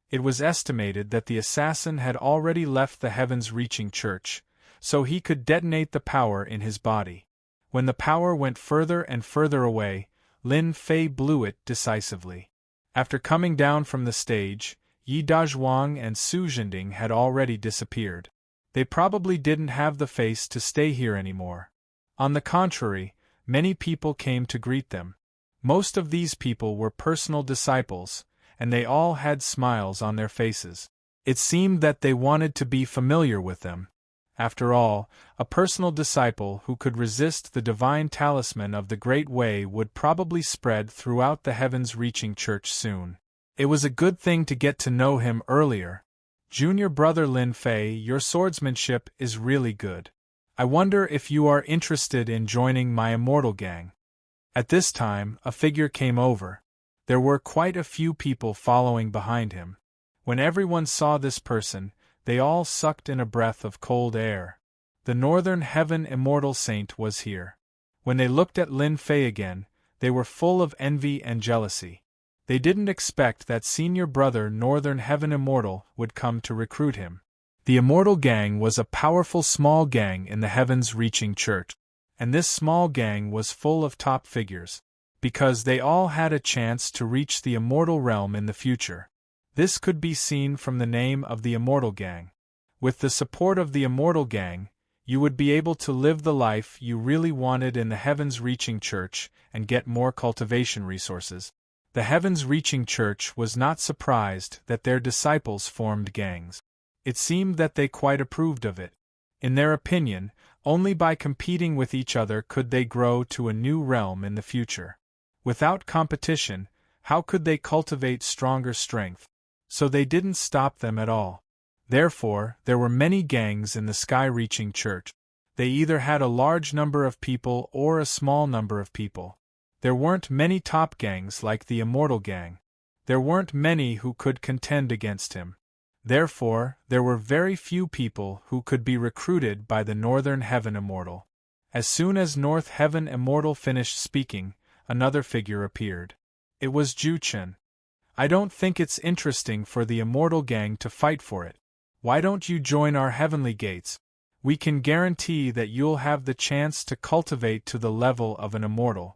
It was estimated that the assassin had already left the heavens-reaching church, so he could detonate the power in his body. When the power went further and further away, Lin Fei blew it decisively. After coming down from the stage, Yi Dazhuang and Su Zhending had already disappeared. They probably didn't have the face to stay here anymore. On the contrary, many people came to greet them. Most of these people were personal disciples, and they all had smiles on their faces. It seemed that they wanted to be familiar with them. After all, a personal disciple who could resist the divine talisman of the Great Way would probably spread throughout the heavens-reaching church soon. It was a good thing to get to know him earlier. Junior brother Lin Fei, your swordsmanship is really good. I wonder if you are interested in joining my immortal gang. At this time, a figure came over. There were quite a few people following behind him. When everyone saw this person, they all sucked in a breath of cold air. The Northern Heaven Immortal Saint was here. When they looked at Lin Fei again, they were full of envy and jealousy. They didn't expect that senior brother Northern Heaven Immortal would come to recruit him. The Immortal Gang was a powerful small gang in the heavens-reaching church, and this small gang was full of top figures, because they all had a chance to reach the immortal realm in the future. This could be seen from the name of the Immortal Gang. With the support of the Immortal Gang, you would be able to live the life you really wanted in the heavens-reaching church and get more cultivation resources. The heavens-reaching church was not surprised that their disciples formed gangs. It seemed that they quite approved of it. In their opinion, only by competing with each other could they grow to a new realm in the future. Without competition, how could they cultivate stronger strength? So they didn't stop them at all. Therefore, there were many gangs in the sky-reaching church. They either had a large number of people or a small number of people. There weren't many top gangs like the Immortal Gang. There weren't many who could contend against him. Therefore, there were very few people who could be recruited by the Northern Heaven Immortal. As soon as North Heaven Immortal finished speaking, another figure appeared. It was Ju Chen. I don't think it's interesting for the Immortal Gang to fight for it. Why don't you join our heavenly gates? We can guarantee that you'll have the chance to cultivate to the level of an immortal.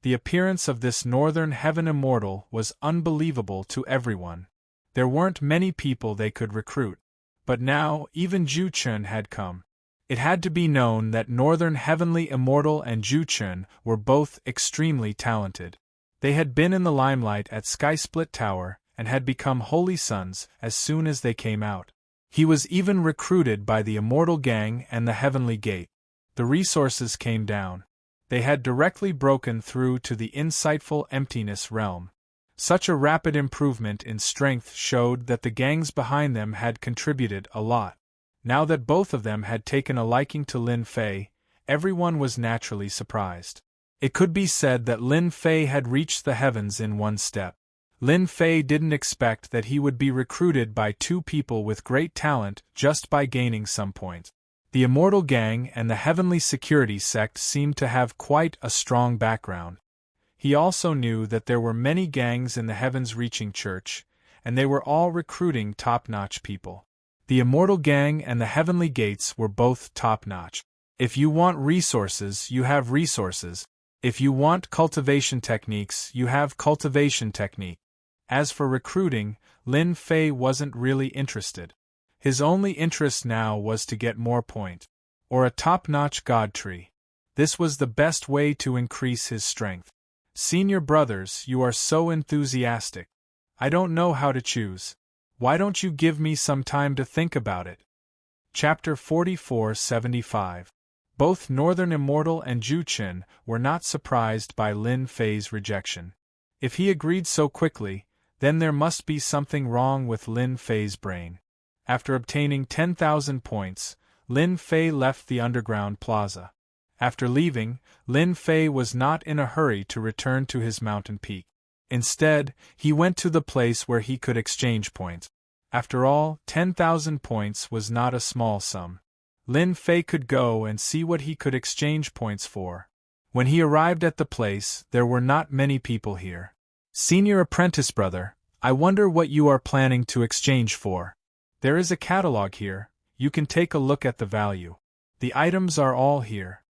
The appearance of this Northern Heaven Immortal was unbelievable to everyone. There weren't many people they could recruit. But now, even Ju Chen had come. It had to be known that Northern Heavenly Immortal and Ju Chen were both extremely talented. They had been in the limelight at Sky Split Tower and had become holy sons as soon as they came out. He was even recruited by the Immortal Gang and the Heavenly Gate. The resources came down. They had directly broken through to the insightful emptiness realm. Such a rapid improvement in strength showed that the gangs behind them had contributed a lot. Now that both of them had taken a liking to Lin Fei, everyone was naturally surprised. It could be said that Lin Fei had reached the heavens in one step. Lin Fei didn't expect that he would be recruited by two people with great talent just by gaining some points. The Immortal Gang and the Heavenly Security Sect seemed to have quite a strong background. He also knew that there were many gangs in the heavens-reaching church, and they were all recruiting top-notch people. The Immortal Gang and the Heavenly Gates were both top-notch. If you want resources, you have resources. If you want cultivation techniques, you have cultivation technique. As for recruiting, Lin Fei wasn't really interested. His only interest now was to get more points, or a top-notch god tree. This was the best way to increase his strength. Senior brothers, you are so enthusiastic. I don't know how to choose. Why don't you give me some time to think about it? Chapter 44-75. Both Northern Immortal and Ju Chen were not surprised by Lin Fei's rejection. If he agreed so quickly, then there must be something wrong with Lin Fei's brain. After obtaining 10,000 points, Lin Fei left the underground plaza. After leaving, Lin Fei was not in a hurry to return to his mountain peak. Instead, he went to the place where he could exchange points. After all, 10,000 points was not a small sum. Lin Fei could go and see what he could exchange points for. When he arrived at the place, there were not many people here. "Senior apprentice brother, I wonder what you are planning to exchange for. There is a catalog here, you can take a look at the value. The items are all here."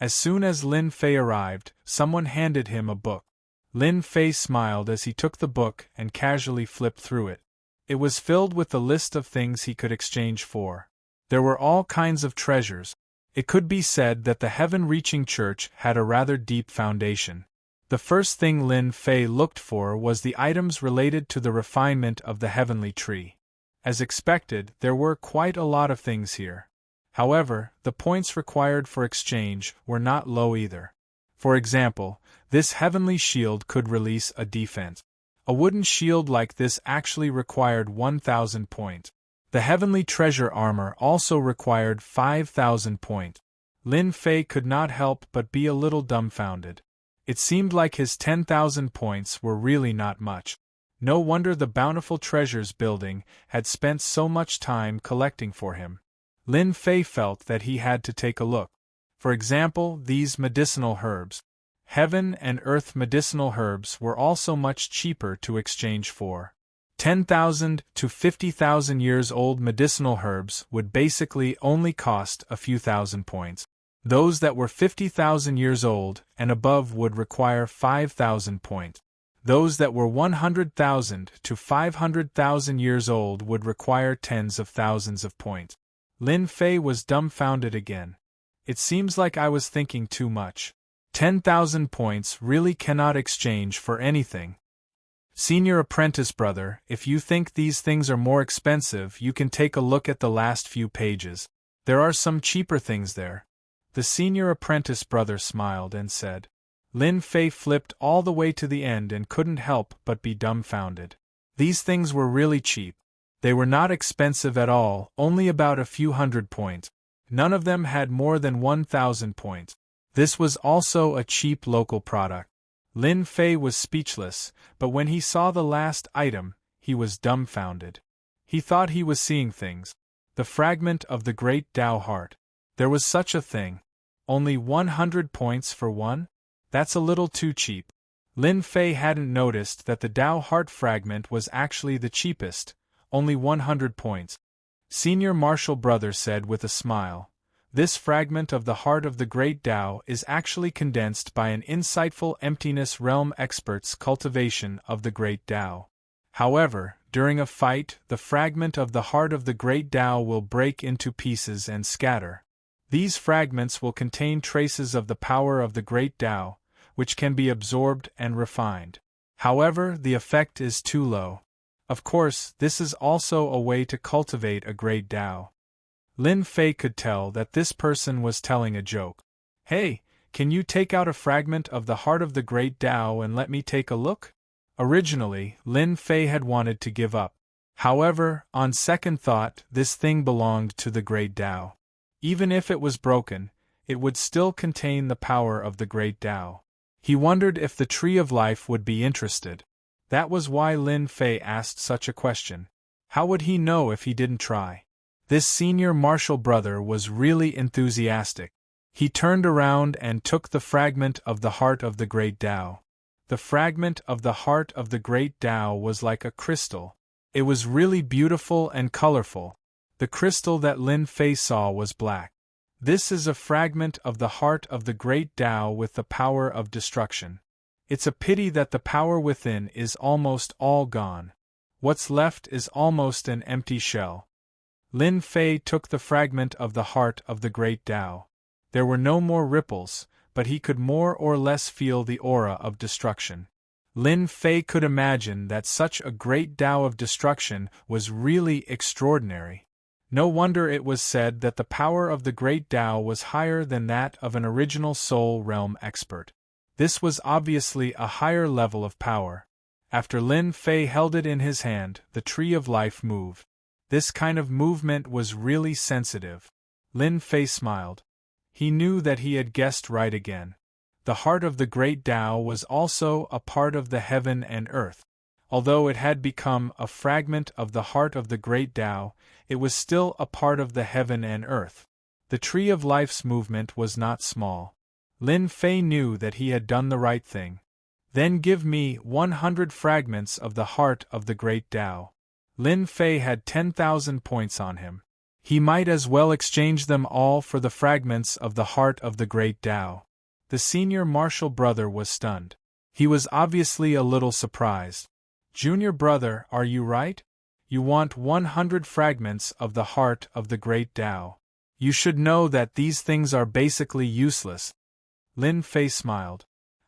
As soon as Lin Fei arrived, someone handed him a book. Lin Fei smiled as he took the book and casually flipped through it. It was filled with the list of things he could exchange for. There were all kinds of treasures. It could be said that the heaven-reaching church had a rather deep foundation. The first thing Lin Fei looked for was the items related to the refinement of the heavenly tree. As expected, there were quite a lot of things here. However, the points required for exchange were not low either. For example, this heavenly shield could release a defense. A wooden shield like this actually required 1,000 points. The heavenly treasure armor also required 5,000 points. Lin Fei could not help but be a little dumbfounded. It seemed like his 10,000 points were really not much. No wonder the bountiful treasures building had spent so much time collecting for him. Lin Fei felt that he had to take a look. For example, these medicinal herbs. Heaven and earth medicinal herbs were also much cheaper to exchange for. 10,000 to 50,000 years old medicinal herbs would basically only cost a few thousand points. Those that were 50,000 years old and above would require 5,000 points. Those that were 100,000 to 500,000 years old would require tens of thousands of points. Lin Fei was dumbfounded again. It seems like I was thinking too much. 10,000 points really cannot exchange for anything. Senior apprentice brother, if you think these things are more expensive, you can take a look at the last few pages. There are some cheaper things there. The senior apprentice brother smiled and said. Lin Fei flipped all the way to the end and couldn't help but be dumbfounded. These things were really cheap. They were not expensive at all, only about a few hundred points. None of them had more than 1,000 points. This was also a cheap local product. Lin Fei was speechless, but when he saw the last item, he was dumbfounded. He thought he was seeing things. The fragment of the great Tao heart. There was such a thing. Only 100 points for one? That's a little too cheap. Lin Fei hadn't noticed that the Tao heart fragment was actually the cheapest, only 100 points. Senior Martial Brother said with a smile. This fragment of the heart of the great Tao is actually condensed by an insightful emptiness realm expert's cultivation of the great Tao. However, during a fight, the fragment of the heart of the great Tao will break into pieces and scatter. These fragments will contain traces of the power of the great Tao, which can be absorbed and refined. However, the effect is too low. Of course, this is also a way to cultivate a great Tao. Lin Fei could tell that this person was telling a joke. Hey, can you take out a fragment of the heart of the great Tao and let me take a look? Originally, Lin Fei had wanted to give up. However, on second thought, this thing belonged to the great Tao. Even if it was broken, it would still contain the power of the great Tao. He wondered if the Tree of Life would be interested. That was why Lin Fei asked such a question. How would he know if he didn't try? This senior martial brother was really enthusiastic. He turned around and took the fragment of the heart of the great Tao. The fragment of the heart of the great Tao was like a crystal. It was really beautiful and colorful. The crystal that Lin Fei saw was black. This is a fragment of the heart of the great Tao with the power of destruction. It's a pity that the power within is almost all gone. What's left is almost an empty shell. Lin Fei took the fragment of the heart of the great Tao. There were no more ripples, but he could more or less feel the aura of destruction. Lin Fei could imagine that such a great Tao of destruction was really extraordinary. No wonder it was said that the power of the great Tao was higher than that of an original soul realm expert. This was obviously a higher level of power. After Lin Fei held it in his hand, the Tree of Life moved. This kind of movement was really sensitive. Lin Fei smiled. He knew that he had guessed right again. The heart of the great Tao was also a part of the heaven and earth. Although it had become a fragment of the heart of the great Tao, it was still a part of the heaven and earth. The Tree of Life's movement was not small. Lin Fei knew that he had done the right thing. Then give me 100 fragments of the heart of the great Tao. Lin Fei had 10,000 points on him. He might as well exchange them all for the fragments of the heart of the great Tao. The senior marshal brother was stunned. He was obviously a little surprised. Junior brother, are you right? You want 100 fragments of the heart of the great Tao. You should know that these things are basically useless. Lin Fei smiled.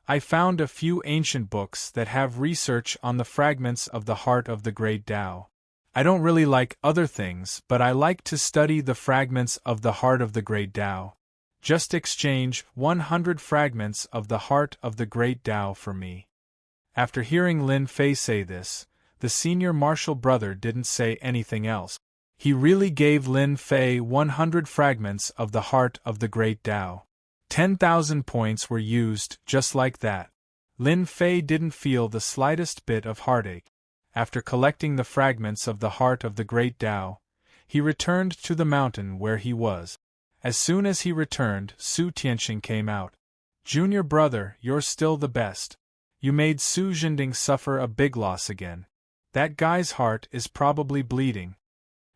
I found a few ancient books that have research on the fragments of the heart of the great Tao. I don't really like other things, but I like to study the fragments of the heart of the great Tao. Just exchange 100 fragments of the heart of the great Tao for me. After hearing Lin Fei say this, the senior marshal brother didn't say anything else. He really gave Lin Fei 100 fragments of the heart of the great Tao. 10,000 points were used just like that. Lin Fei didn't feel the slightest bit of heartache. After collecting the fragments of the heart of the great Tao, he returned to the mountain where he was. As soon as he returned, Su Tianxing came out. Junior brother, you're still the best. You made Su Zhending suffer a big loss again. That guy's heart is probably bleeding.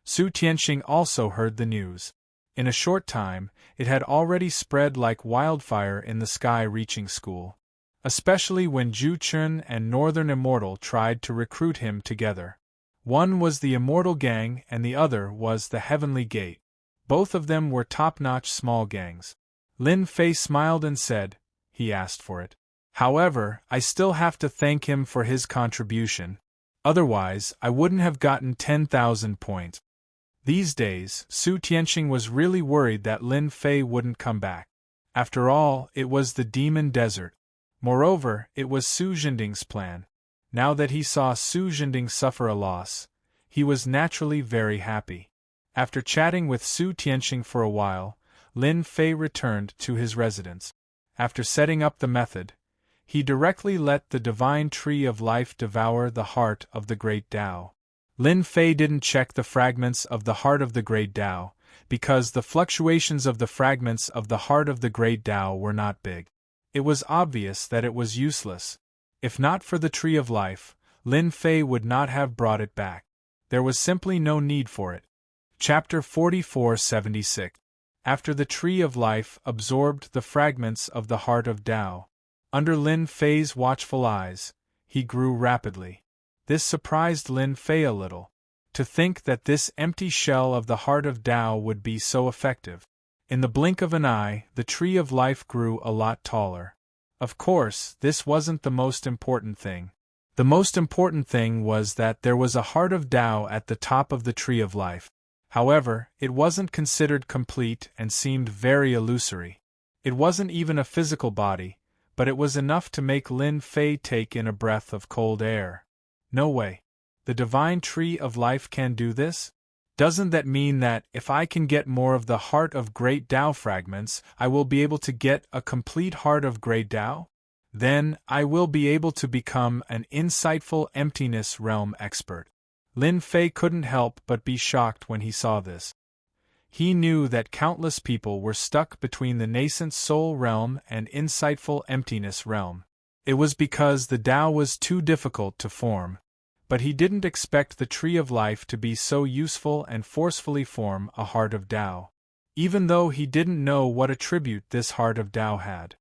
Su Tianxing also heard the news. In a short time, it had already spread like wildfire in the sky reaching school. Especially when Zhu Chun and Northern Immortal tried to recruit him together. One was the Immortal Gang and the other was the Heavenly Gate. Both of them were top-notch small gangs. Lin Fei smiled and said, he asked for it. However, I still have to thank him for his contribution. Otherwise, I wouldn't have gotten 10,000 points. These days, Su Tianxing was really worried that Lin Fei wouldn't come back. After all, it was the Demon Desert. Moreover, it was Su Zhending's plan. Now that he saw Su Zhending suffer a loss, he was naturally very happy. After chatting with Su Tianxing for a while, Lin Fei returned to his residence. After setting up the method, he directly let the divine tree of life devour the heart of the great Tao. Lin Fei didn't check the fragments of the heart of the great Tao, because the fluctuations of the fragments of the heart of the great Tao were not big. It was obvious that it was useless. If not for the tree of life, Lin Fei would not have brought it back. There was simply no need for it. Chapter 4476. After the tree of life absorbed the fragments of the heart of Tao, under Lin Fei's watchful eyes, he grew rapidly. This surprised Lin Fei a little. To think that this empty shell of the heart of Tao would be so effective. In the blink of an eye, the tree of life grew a lot taller. Of course, this wasn't the most important thing. The most important thing was that there was a heart of Tao at the top of the tree of life. However, it wasn't considered complete and seemed very illusory. It wasn't even a physical body, but it was enough to make Lin Fei take in a breath of cold air. No way. The divine tree of life can do this? Doesn't that mean that, if I can get more of the heart of great Tao fragments, I will be able to get a complete heart of great Tao? Then, I will be able to become an insightful emptiness realm expert. Lin Fei couldn't help but be shocked when he saw this. He knew that countless people were stuck between the nascent soul realm and insightful emptiness realm. It was because the Tao was too difficult to form. But he didn't expect the tree of life to be so useful and forcefully form a heart of Tao. Even though he didn't know what attribute this heart of Tao had.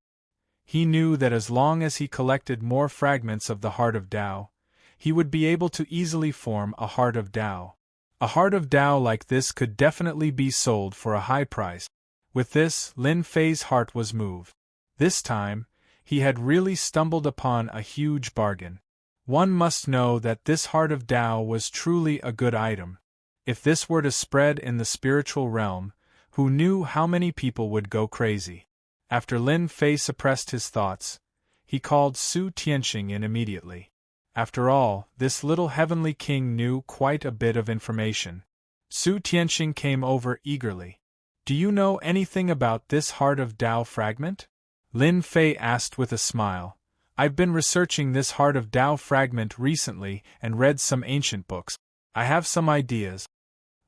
He knew that as long as he collected more fragments of the heart of Tao, he would be able to easily form a heart of Tao. A heart of Tao like this could definitely be sold for a high price. With this, Lin Fei's heart was moved. This time, he had really stumbled upon a huge bargain. One must know that this heart of Tao was truly a good item. If this were to spread in the spiritual realm, who knew how many people would go crazy? After Lin Fei suppressed his thoughts, he called Su Tianxing in immediately. After all, this little heavenly king knew quite a bit of information. Su Tianxing came over eagerly. Do you know anything about this heart of Tao fragment? Lin Fei asked with a smile. I've been researching this Heart of Tao fragment recently and read some ancient books. I have some ideas.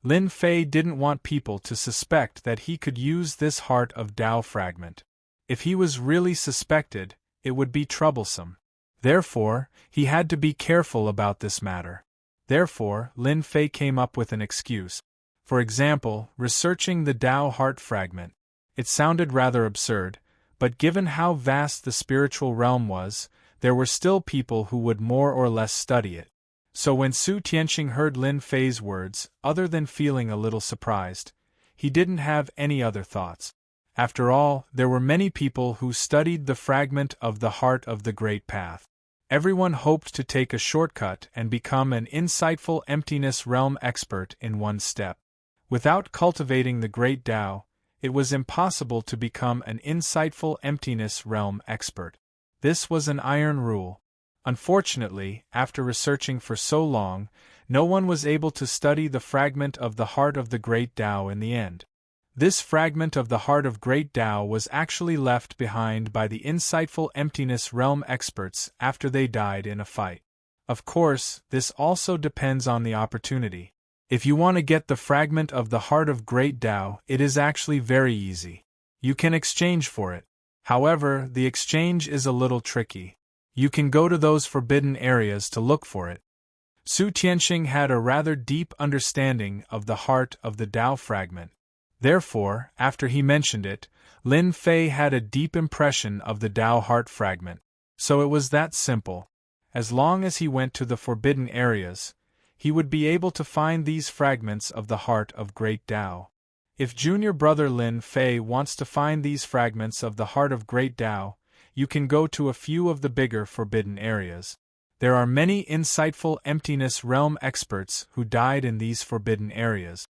Lin Fei didn't want people to suspect that he could use this Heart of Tao fragment. If he was really suspected, it would be troublesome. Therefore, he had to be careful about this matter. Therefore, Lin Fei came up with an excuse. For example, researching the Tao heart fragment. It sounded rather absurd, but given how vast the spiritual realm was, there were still people who would more or less study it. So when Su Tianqing heard Lin Fei's words, other than feeling a little surprised, he didn't have any other thoughts. After all, there were many people who studied the fragment of the heart of the Great Path. Everyone hoped to take a shortcut and become an insightful emptiness realm expert in one step. Without cultivating the Great Tao, it was impossible to become an insightful emptiness realm expert. This was an iron rule. Unfortunately, after researching for so long, no one was able to study the fragment of the heart of the Great Tao in the end. This fragment of the heart of Great Tao was actually left behind by the insightful emptiness realm experts after they died in a fight. Of course, this also depends on the opportunity. If you want to get the fragment of the heart of Great Tao, it is actually very easy. You can exchange for it. However, the exchange is a little tricky. You can go to those forbidden areas to look for it. Su Tianqing had a rather deep understanding of the heart of the Tao fragment. Therefore, after he mentioned it, Lin Fei had a deep impression of the Tao heart fragment. So it was that simple. As long as he went to the forbidden areas, he would be able to find these fragments of the heart of Great Tao. If junior brother Lin Fei wants to find these fragments of the heart of Great Tao, you can go to a few of the bigger forbidden areas. There are many insightful emptiness realm experts who died in these forbidden areas.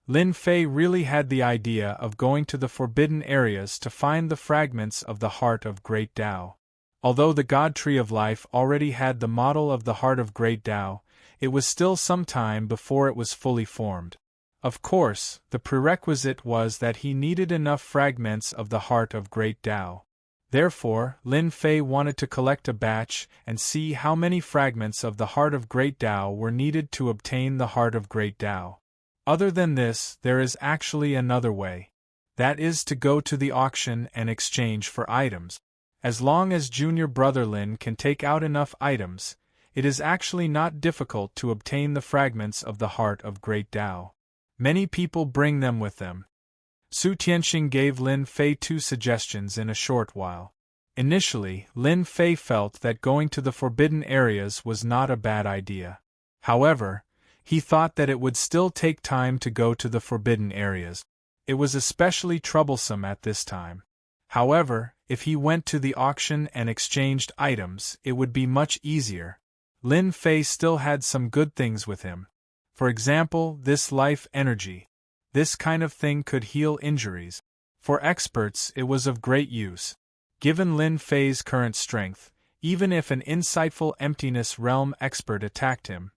Lin Fei really had the idea of going to the forbidden areas to find the fragments of the heart of Great Tao. Although the God Tree of Life already had the model of the heart of Great Tao, it was still some time before it was fully formed. Of course, the prerequisite was that he needed enough fragments of the heart of Great Tao. Therefore, Lin Fei wanted to collect a batch and see how many fragments of the heart of Great Tao were needed to obtain the heart of Great Tao. Other than this, there is actually another way. That is to go to the auction and exchange for items. As long as junior brother Lin can take out enough items, it is actually not difficult to obtain the fragments of the heart of Great Tao. Many people bring them with them. Su Tianqing gave Lin Fei 2 suggestions in a short while. Initially, Lin Fei felt that going to the forbidden areas was not a bad idea. However, he thought that it would still take time to go to the forbidden areas. It was especially troublesome at this time. However, if he went to the auction and exchanged items, it would be much easier. Lin Fei still had some good things with him. For example, this life energy. This kind of thing could heal injuries. For experts, it was of great use. Given Lin Fei's current strength, even if an insightful emptiness realm expert attacked him,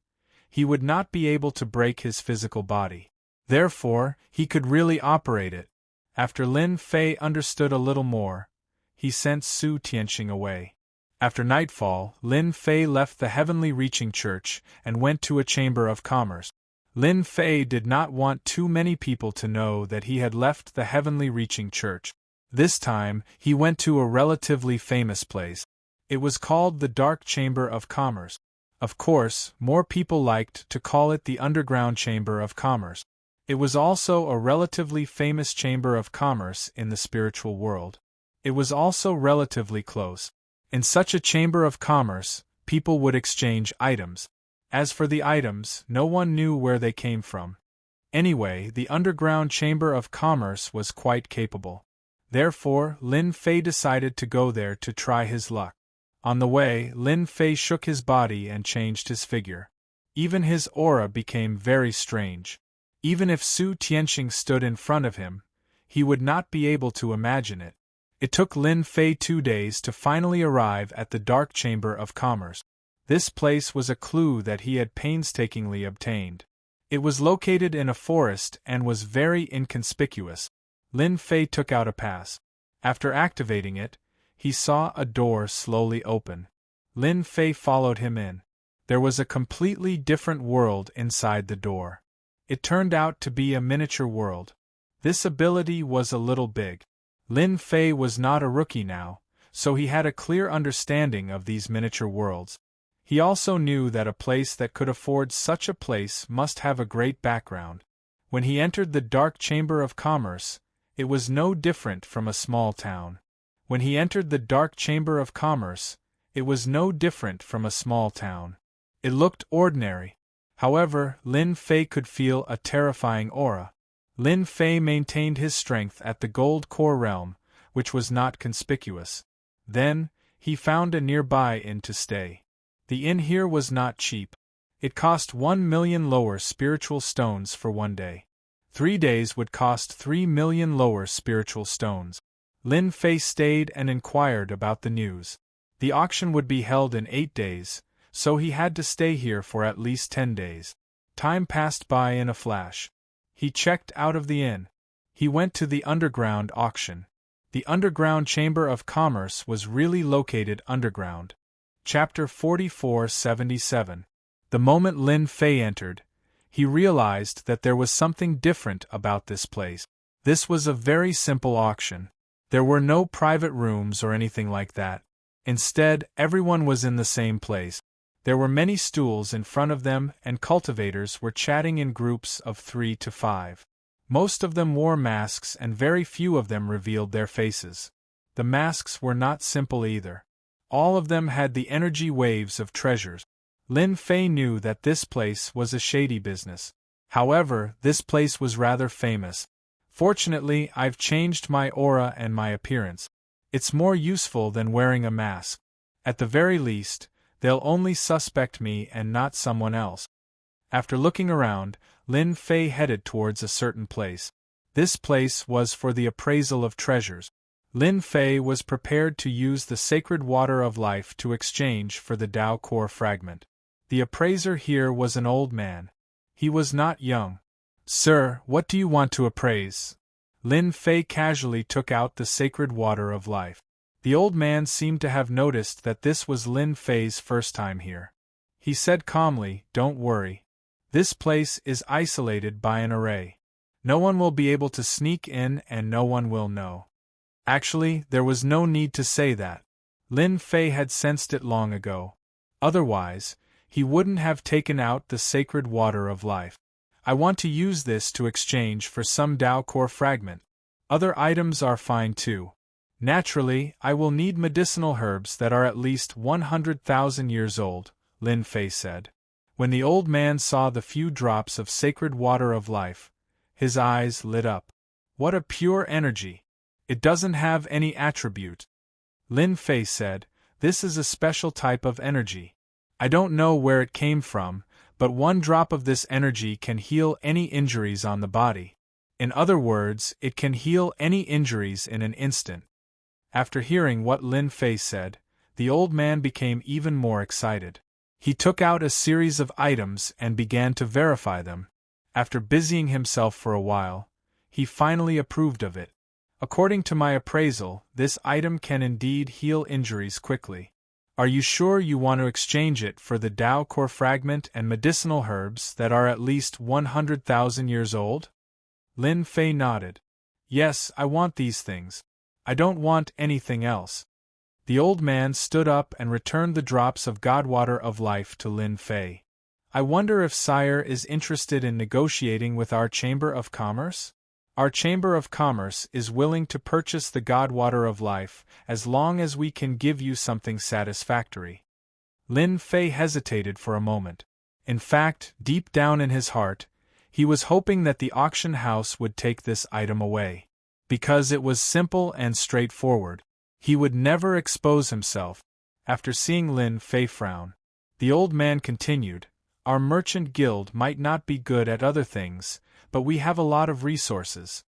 he would not be able to break his physical body. Therefore, he could really operate it. After Lin Fei understood a little more, he sent Su Tianqing away. After nightfall, Lin Fei left the heavenly reaching church and went to a chamber of commerce. Lin Fei did not want too many people to know that he had left the heavenly reaching church. This time, he went to a relatively famous place. It was called the Dark Chamber of Commerce. Of course, more people liked to call it the Underground Chamber of Commerce. It was also a relatively famous chamber of commerce in the spiritual world. It was also relatively close. In such a chamber of commerce, people would exchange items. As for the items, no one knew where they came from. Anyway, the Underground Chamber of Commerce was quite capable. Therefore, Lin Fei decided to go there to try his luck. On the way, Lin Fei shook his body and changed his figure. Even his aura became very strange. Even if Su Tianqing stood in front of him, he would not be able to imagine it. It took Lin Fei 2 days to finally arrive at the Dark Chamber of Commerce. This place was a clue that he had painstakingly obtained. It was located in a forest and was very inconspicuous. Lin Fei took out a pass. After activating it, he saw a door slowly open. Lin Fei followed him in. There was a completely different world inside the door. It turned out to be a miniature world. This ability was a little big. Lin Fei was not a rookie now, so he had a clear understanding of these miniature worlds. He also knew that a place that could afford such a place must have a great background. When he entered the Dark Chamber of Commerce, it was no different from a small town. When he entered the Dark Chamber of Commerce, it was no different from a small town. It looked ordinary. However, Lin Fei could feel a terrifying aura. Lin Fei maintained his strength at the Gold Core realm, which was not conspicuous. Then, he found a nearby inn to stay. The inn here was not cheap. It cost 1 million lower spiritual stones for 1 day. 3 days would cost 3 million lower spiritual stones. Lin Fei stayed and inquired about the news. The auction would be held in 8 days, so he had to stay here for at least 10 days. Time passed by in a flash. He checked out of the inn. He went to the underground auction. The underground chamber of commerce was really located underground. Chapter 4477. The moment Lin Fei entered, he realized that there was something different about this place. This was a very simple auction. There were no private rooms or anything like that. Instead, everyone was in the same place. There were many stools in front of them, and cultivators were chatting in groups of 3 to 5. Most of them wore masks and very few of them revealed their faces. The masks were not simple either. All of them had the energy waves of treasures. Lin Fei knew that this place was a shady business. However, this place was rather famous. Fortunately, I've changed my aura and my appearance. It's more useful than wearing a mask. At the very least, they'll only suspect me and not someone else. After looking around, Lin Fei headed towards a certain place. This place was for the appraisal of treasures. Lin Fei was prepared to use the sacred water of life to exchange for the Tao core fragment. The appraiser here was an old man. He was not young. "Sir, what do you want to appraise?" Lin Fei casually took out the sacred water of life. The old man seemed to have noticed that this was Lin Fei's first time here. He said calmly, "Don't worry. This place is isolated by an array. No one will be able to sneak in and no one will know." Actually, there was no need to say that. Lin Fei had sensed it long ago. Otherwise, he wouldn't have taken out the sacred water of life. "I want to use this to exchange for some Tao core fragment. Other items are fine too. Naturally, I will need medicinal herbs that are at least 100,000 years old," Lin Fei said. When the old man saw the few drops of sacred water of life, his eyes lit up. "What a pure energy! It doesn't have any attribute." Lin Fei said, "This is a special type of energy. I don't know where it came from, but 1 drop of this energy can heal any injuries on the body. In other words, it can heal any injuries in an instant." After hearing what Lin Fei said, the old man became even more excited. He took out a series of items and began to verify them. After busying himself for a while, he finally approved of it. "According to my appraisal, this item can indeed heal injuries quickly. Are you sure you want to exchange it for the Tao core fragment and medicinal herbs that are at least 100,000 years old?" Lin Fei nodded. "Yes, I want these things. I don't want anything else." The old man stood up and returned the drops of Godwater of life to Lin Fei. "I wonder if Sire is interested in negotiating with our Chamber of Commerce? Our Chamber of Commerce is willing to purchase the Godwater of life as long as we can give you something satisfactory." Lin Fei hesitated for a moment. In fact, deep down in his heart, he was hoping that the auction house would take this item away. Because it was simple and straightforward. He would never expose himself. After seeing Lin Fei frown, the old man continued, "Our merchant guild might not be good at other things, but we have a lot of resources.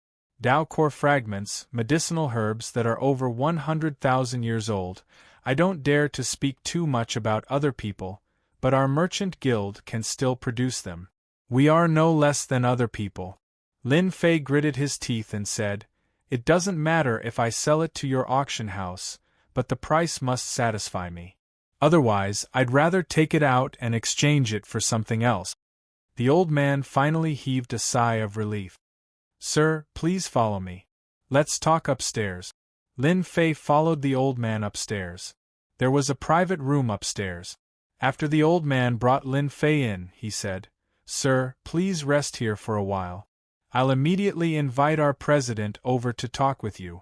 Tao core fragments, medicinal herbs that are over 100,000 years old. I don't dare to speak too much about other people, but our merchant guild can still produce them. We are no less than other people." Lin Fei gritted his teeth and said, "It doesn't matter if I sell it to your auction house, but the price must satisfy me. Otherwise, I'd rather take it out and exchange it for something else." The old man finally heaved a sigh of relief. "Sir, please follow me. Let's talk upstairs." Lin Fei followed the old man upstairs. There was a private room upstairs. After the old man brought Lin Fei in, he said, "Sir, please rest here for a while. I'll immediately invite our president over to talk with you."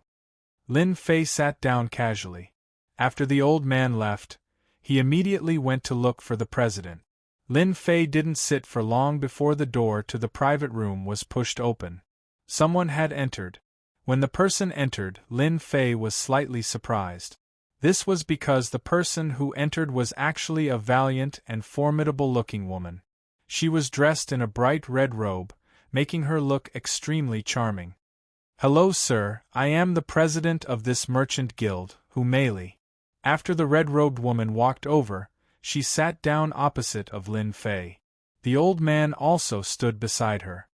Lin Fei sat down casually. After the old man left, he immediately went to look for the president. Lin Fei didn't sit for long before the door to the private room was pushed open. Someone had entered. When the person entered, Lin Fei was slightly surprised. This was because the person who entered was actually a valiant and formidable-looking woman. She was dressed in a bright red robe, making her look extremely charming. "Hello, sir, I am the president of this merchant guild, Humeili." After the red-robed woman walked over, she sat down opposite of Lin Fei. The old man also stood beside her.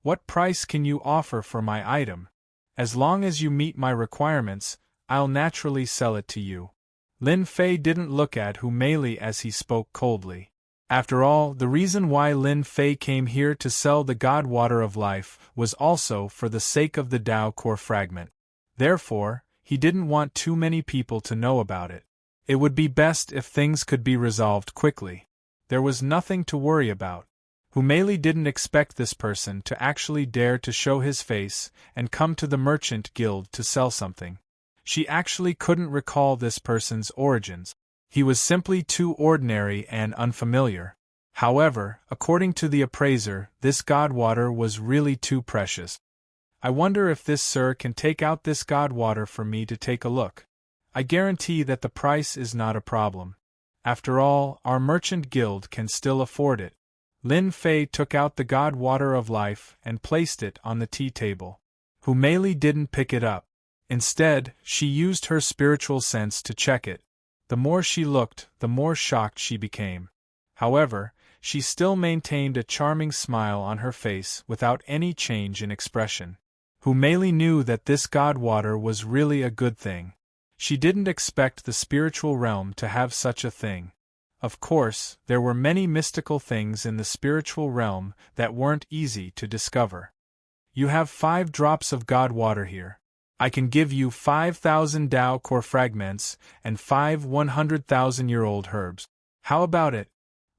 "What price can you offer for my item? As long as you meet my requirements, I'll naturally sell it to you." Lin Fei didn't look at Humeili as he spoke coldly. After all, the reason why Lin Fei came here to sell the God Water of Life was also for the sake of the Tao Core fragment. Therefore, he didn't want too many people to know about it. It would be best if things could be resolved quickly. There was nothing to worry about. Humeili didn't expect this person to actually dare to show his face and come to the merchant guild to sell something. She actually couldn't recall this person's origins. He was simply too ordinary and unfamiliar. However, according to the appraiser, this God Water was really too precious. "I wonder if this sir can take out this God Water for me to take a look. I guarantee that the price is not a problem. After all, our merchant guild can still afford it." Lin Fei took out the God Water of Life and placed it on the tea table. Humeili didn't pick it up. Instead, she used her spiritual sense to check it. The more she looked, the more shocked she became. However, she still maintained a charming smile on her face without any change in expression. Humeili knew that this God Water was really a good thing. She didn't expect the spiritual realm to have such a thing. Of course, there were many mystical things in the spiritual realm that weren't easy to discover. "You have 5 drops of God Water here. I can give you 5,000 Tao Core fragments and 5 100,000-year-old herbs. How about it?"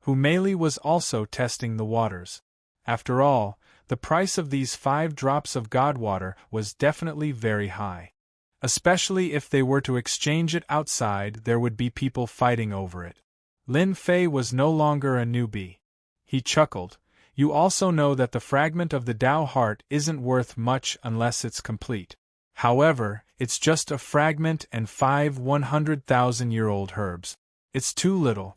Humeili was also testing the waters. After all, the price of these 5 drops of God Water was definitely very high. Especially if they were to exchange it outside, there would be people fighting over it. Lin Fei was no longer a newbie. He chuckled. "You also know that the fragment of the Tao heart isn't worth much unless it's complete. However, it's just a fragment and 5 100,000-year-old herbs. It's too little."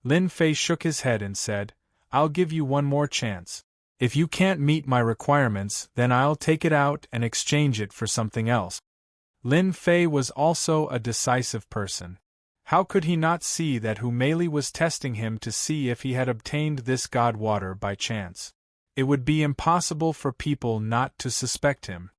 Lin Fei shook his head and said, "I'll give you one more chance. If you can't meet my requirements, then I'll take it out and exchange it for something else." Lin Fei was also a decisive person. How could he not see that Humeili was testing him to see if he had obtained this God Water by chance? It would be impossible for people not to suspect him.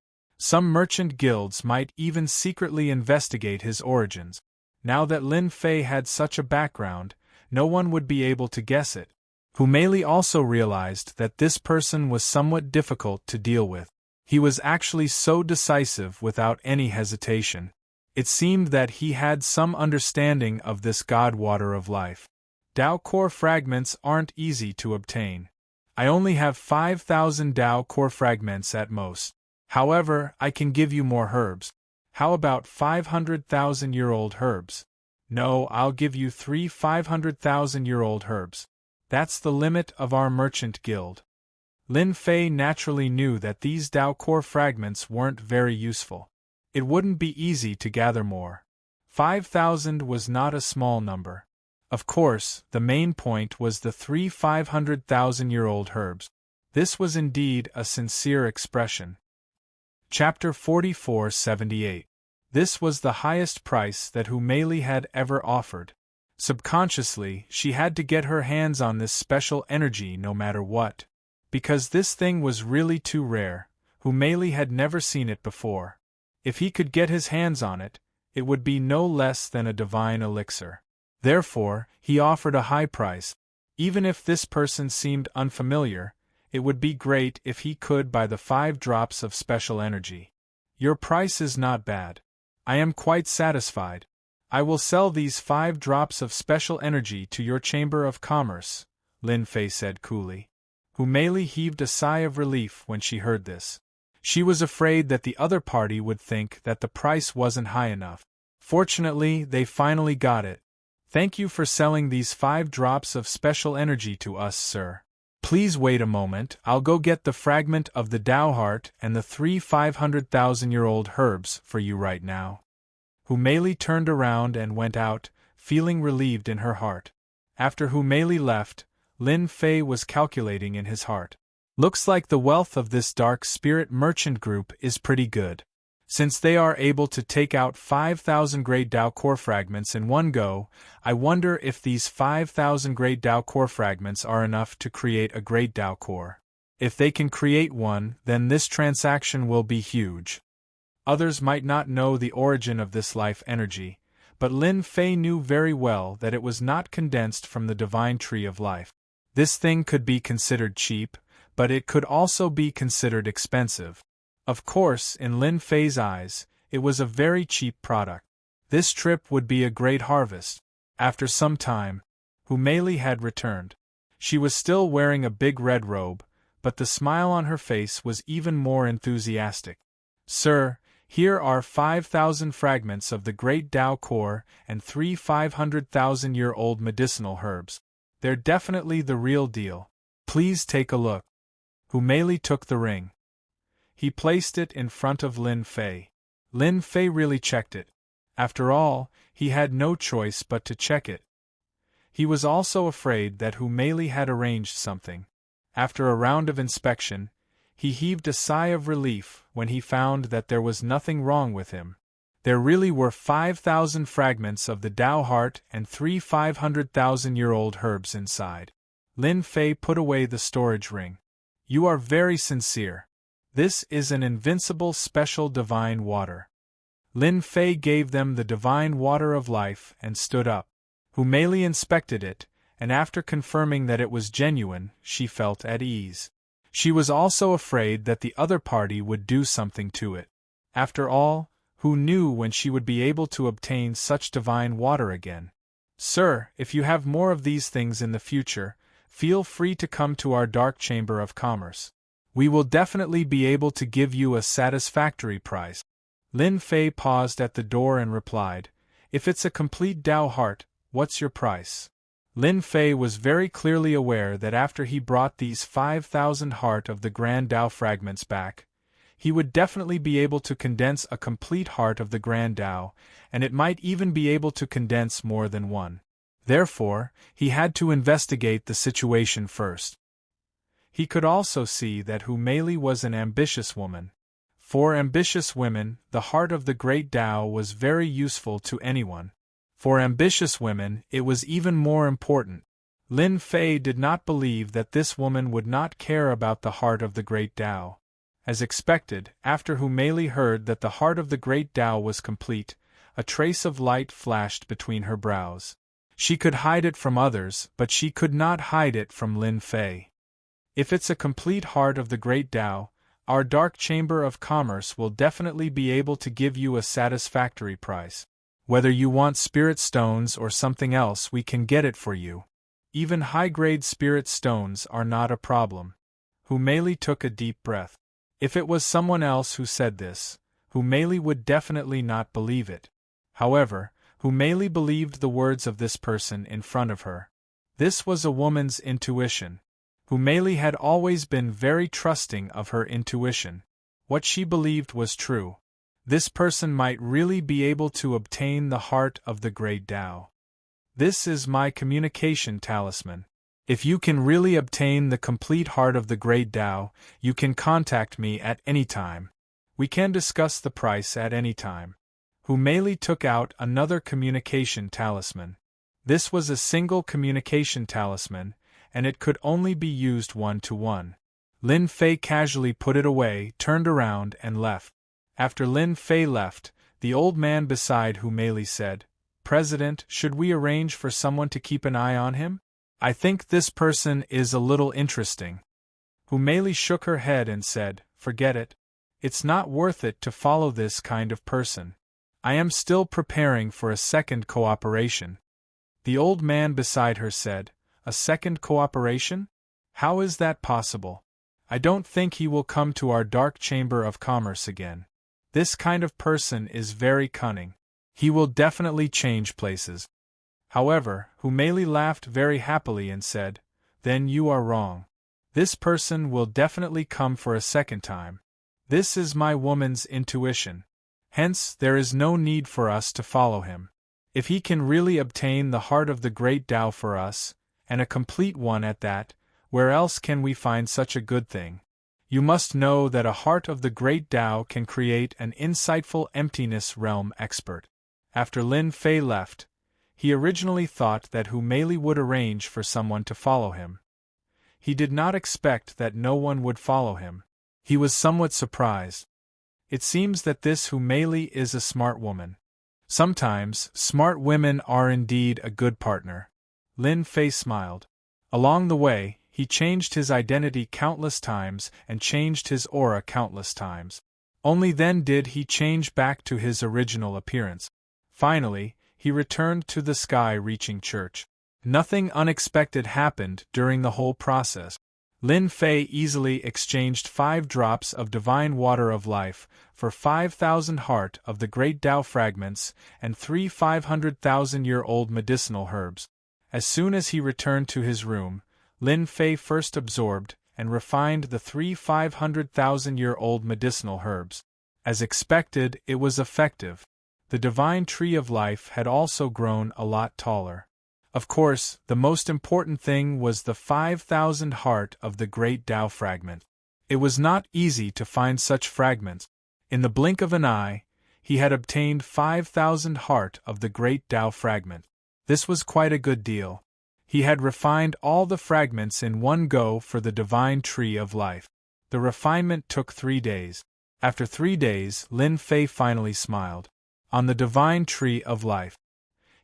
Some merchant guilds might even secretly investigate his origins. Now that Lin Fei had such a background, no one would be able to guess it. Humeili also realized that this person was somewhat difficult to deal with. He was actually so decisive without any hesitation. It seemed that he had some understanding of this God Water of Life. Tao Core fragments aren't easy to obtain. I only have 5,000 Tao Core fragments at most. However, I can give you more herbs. How about 500,000-year-old herbs? No, I'll give you 3 500,000-year-old herbs. That's the limit of our merchant guild. Lin Fei naturally knew that these Tao Core fragments weren't very useful. It wouldn't be easy to gather more. 5,000 was not a small number. Of course, the main point was the 3 500,000-year-old herbs. This was indeed a sincere expression. Chapter 4478. This was the highest price that Humeili had ever offered. Subconsciously, she had to get her hands on this special energy no matter what. Because this thing was really too rare, Humeili had never seen it before. If he could get his hands on it, it would be no less than a divine elixir. Therefore, he offered a high price. Even if this person seemed unfamiliar, it would be great if he could buy the 5 drops of special energy. Your price is not bad. I am quite satisfied. I will sell these 5 drops of special energy to your Chamber of Commerce, Lin Fei said coolly. Humeili heaved a sigh of relief when she heard this. She was afraid that the other party would think that the price wasn't high enough. Fortunately, they finally got it. Thank you for selling these 5 drops of special energy to us, sir. Please wait a moment, I'll go get the fragment of the Tao heart and the 3 500,000-year-old herbs for you right now. Humeili turned around and went out, feeling relieved in her heart. After Humeili left, Lin Fei was calculating in his heart. Looks like the wealth of this dark spirit merchant group is pretty good. Since they are able to take out 5,000 great Tao core fragments in one go, I wonder if these 5,000 great Tao core fragments are enough to create a great Tao core. If they can create one, then this transaction will be huge. Others might not know the origin of this life energy, but Lin Fei knew very well that it was not condensed from the divine tree of life. This thing could be considered cheap, but it could also be considered expensive. Of course, in Lin Fei's eyes, it was a very cheap product. This trip would be a great harvest. After some time, Humeili had returned. She was still wearing a big red robe, but the smile on her face was even more enthusiastic. Sir, here are 5,000 fragments of the great Tao core and 3 500,000-year-old medicinal herbs. They're definitely the real deal. Please take a look. Humeili took the ring. He placed it in front of Lin Fei. Lin Fei really checked it. After all, he had no choice but to check it. He was also afraid that Humeili had arranged something. After a round of inspection, he heaved a sigh of relief when he found that there was nothing wrong with him. There really were 5,000 fragments of the Tao heart and 3 500,000-year-old herbs inside. Lin Fei put away the storage ring. You are very sincere. This is an invincible special divine water. Lin Fei gave them the divine water of life and stood up. Humeili inspected it, and after confirming that it was genuine, she felt at ease. She was also afraid that the other party would do something to it. After all, who knew when she would be able to obtain such divine water again? Sir, if you have more of these things in the future, feel free to come to our dark chamber of commerce. We will definitely be able to give you a satisfactory price. Lin Fei paused at the door and replied, If it's a complete Tao heart, what's your price? Lin Fei was very clearly aware that after he brought these 5,000 heart of the Grand Tao fragments back, he would definitely be able to condense a complete heart of the Grand Tao, and it might even be able to condense more than one. Therefore, he had to investigate the situation first. He could also see that Humeili was an ambitious woman. For ambitious women, the heart of the Great Tao was very useful to anyone. For ambitious women, it was even more important. Lin Fei did not believe that this woman would not care about the heart of the Great Tao. As expected, after Humeili heard that the heart of the Great Tao was complete, a trace of light flashed between her brows. She could hide it from others, but she could not hide it from Lin Fei. If it's a complete heart of the Great Tao, our dark chamber of commerce will definitely be able to give you a satisfactory price. Whether you want spirit stones or something else, we can get it for you. Even high-grade spirit stones are not a problem. Humeili took a deep breath. If it was someone else who said this, Humeili would definitely not believe it. However, Humeili believed the words of this person in front of her. This was a woman's intuition. Humeili had always been very trusting of her intuition. What she believed was true. This person might really be able to obtain the heart of the Great Tao. This is my communication talisman. If you can really obtain the complete heart of the Great Tao, you can contact me at any time. We can discuss the price at any time. Humeili took out another communication talisman. This was a single communication talisman, and it could only be used one-to-one. Lin Fei casually put it away, turned around, and left. After Lin Fei left, The old man beside Hu Mei said, "President, should we arrange for someone to keep an eye on him? I think this person is a little interesting." Hu Mei shook her head and said, "Forget it. It's not worth it to follow this kind of person. I am still preparing for a second cooperation." The old man beside her said, "A second cooperation? How is that possible? I don't think he will come to our dark chamber of commerce again. This kind of person is very cunning. He will definitely change places." However, Hu Mei laughed very happily and said, "Then you are wrong. This person will definitely come for a second time. This is my woman's intuition. Hence, there is no need for us to follow him. If he can really obtain the heart of the great Tao for us, and a complete one at that, where else can we find such a good thing? You must know that a heart of the great Tao can create an insightful emptiness realm expert." After Lin Fei left, he originally thought that Hu Mei would arrange for someone to follow him. He did not expect that no one would follow him. He was somewhat surprised. It seems that this Hu Mei is a smart woman. Sometimes, smart women are indeed a good partner. Lin Fei smiled. Along the way, he changed his identity countless times and changed his aura countless times. Only then did he change back to his original appearance. Finally, he returned to the sky-reaching church. Nothing unexpected happened during the whole process. Lin Fei easily exchanged 5 drops of divine water of life for 5,000 heart of the great Tao fragments and 3 500,000-year-old medicinal herbs. As soon as he returned to his room, Lin Fei first absorbed and refined the 3 500,000-year-old medicinal herbs. As expected, it was effective. The divine tree of life had also grown a lot taller. Of course, the most important thing was the 5,000 heart of the great Tao fragment. It was not easy to find such fragments. In the blink of an eye, he had obtained 5,000 heart of the great Tao fragment. This was quite a good deal. He had refined all the fragments in one go for the divine tree of life. The refinement took 3 days. After 3 days, Lin Fei finally smiled. On the divine tree of life,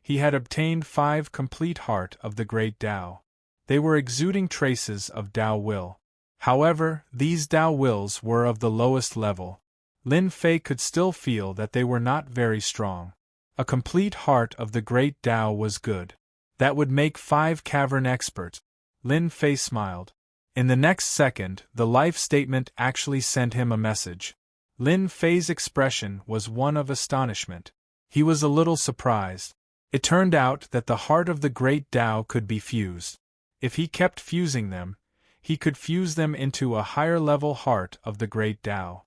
he had obtained 5 complete heart of the great Tao. They were exuding traces of Tao will. However, these Tao wills were of the lowest level. Lin Fei could still feel that they were not very strong. A complete heart of the great Tao was good. That would make 5 cavern experts. Lin Fei smiled. In the next second, the life statement actually sent him a message. Lin Fei's expression was one of astonishment. He was a little surprised. It turned out that the heart of the great Tao could be fused. If he kept fusing them, he could fuse them into a higher level heart of the great Tao.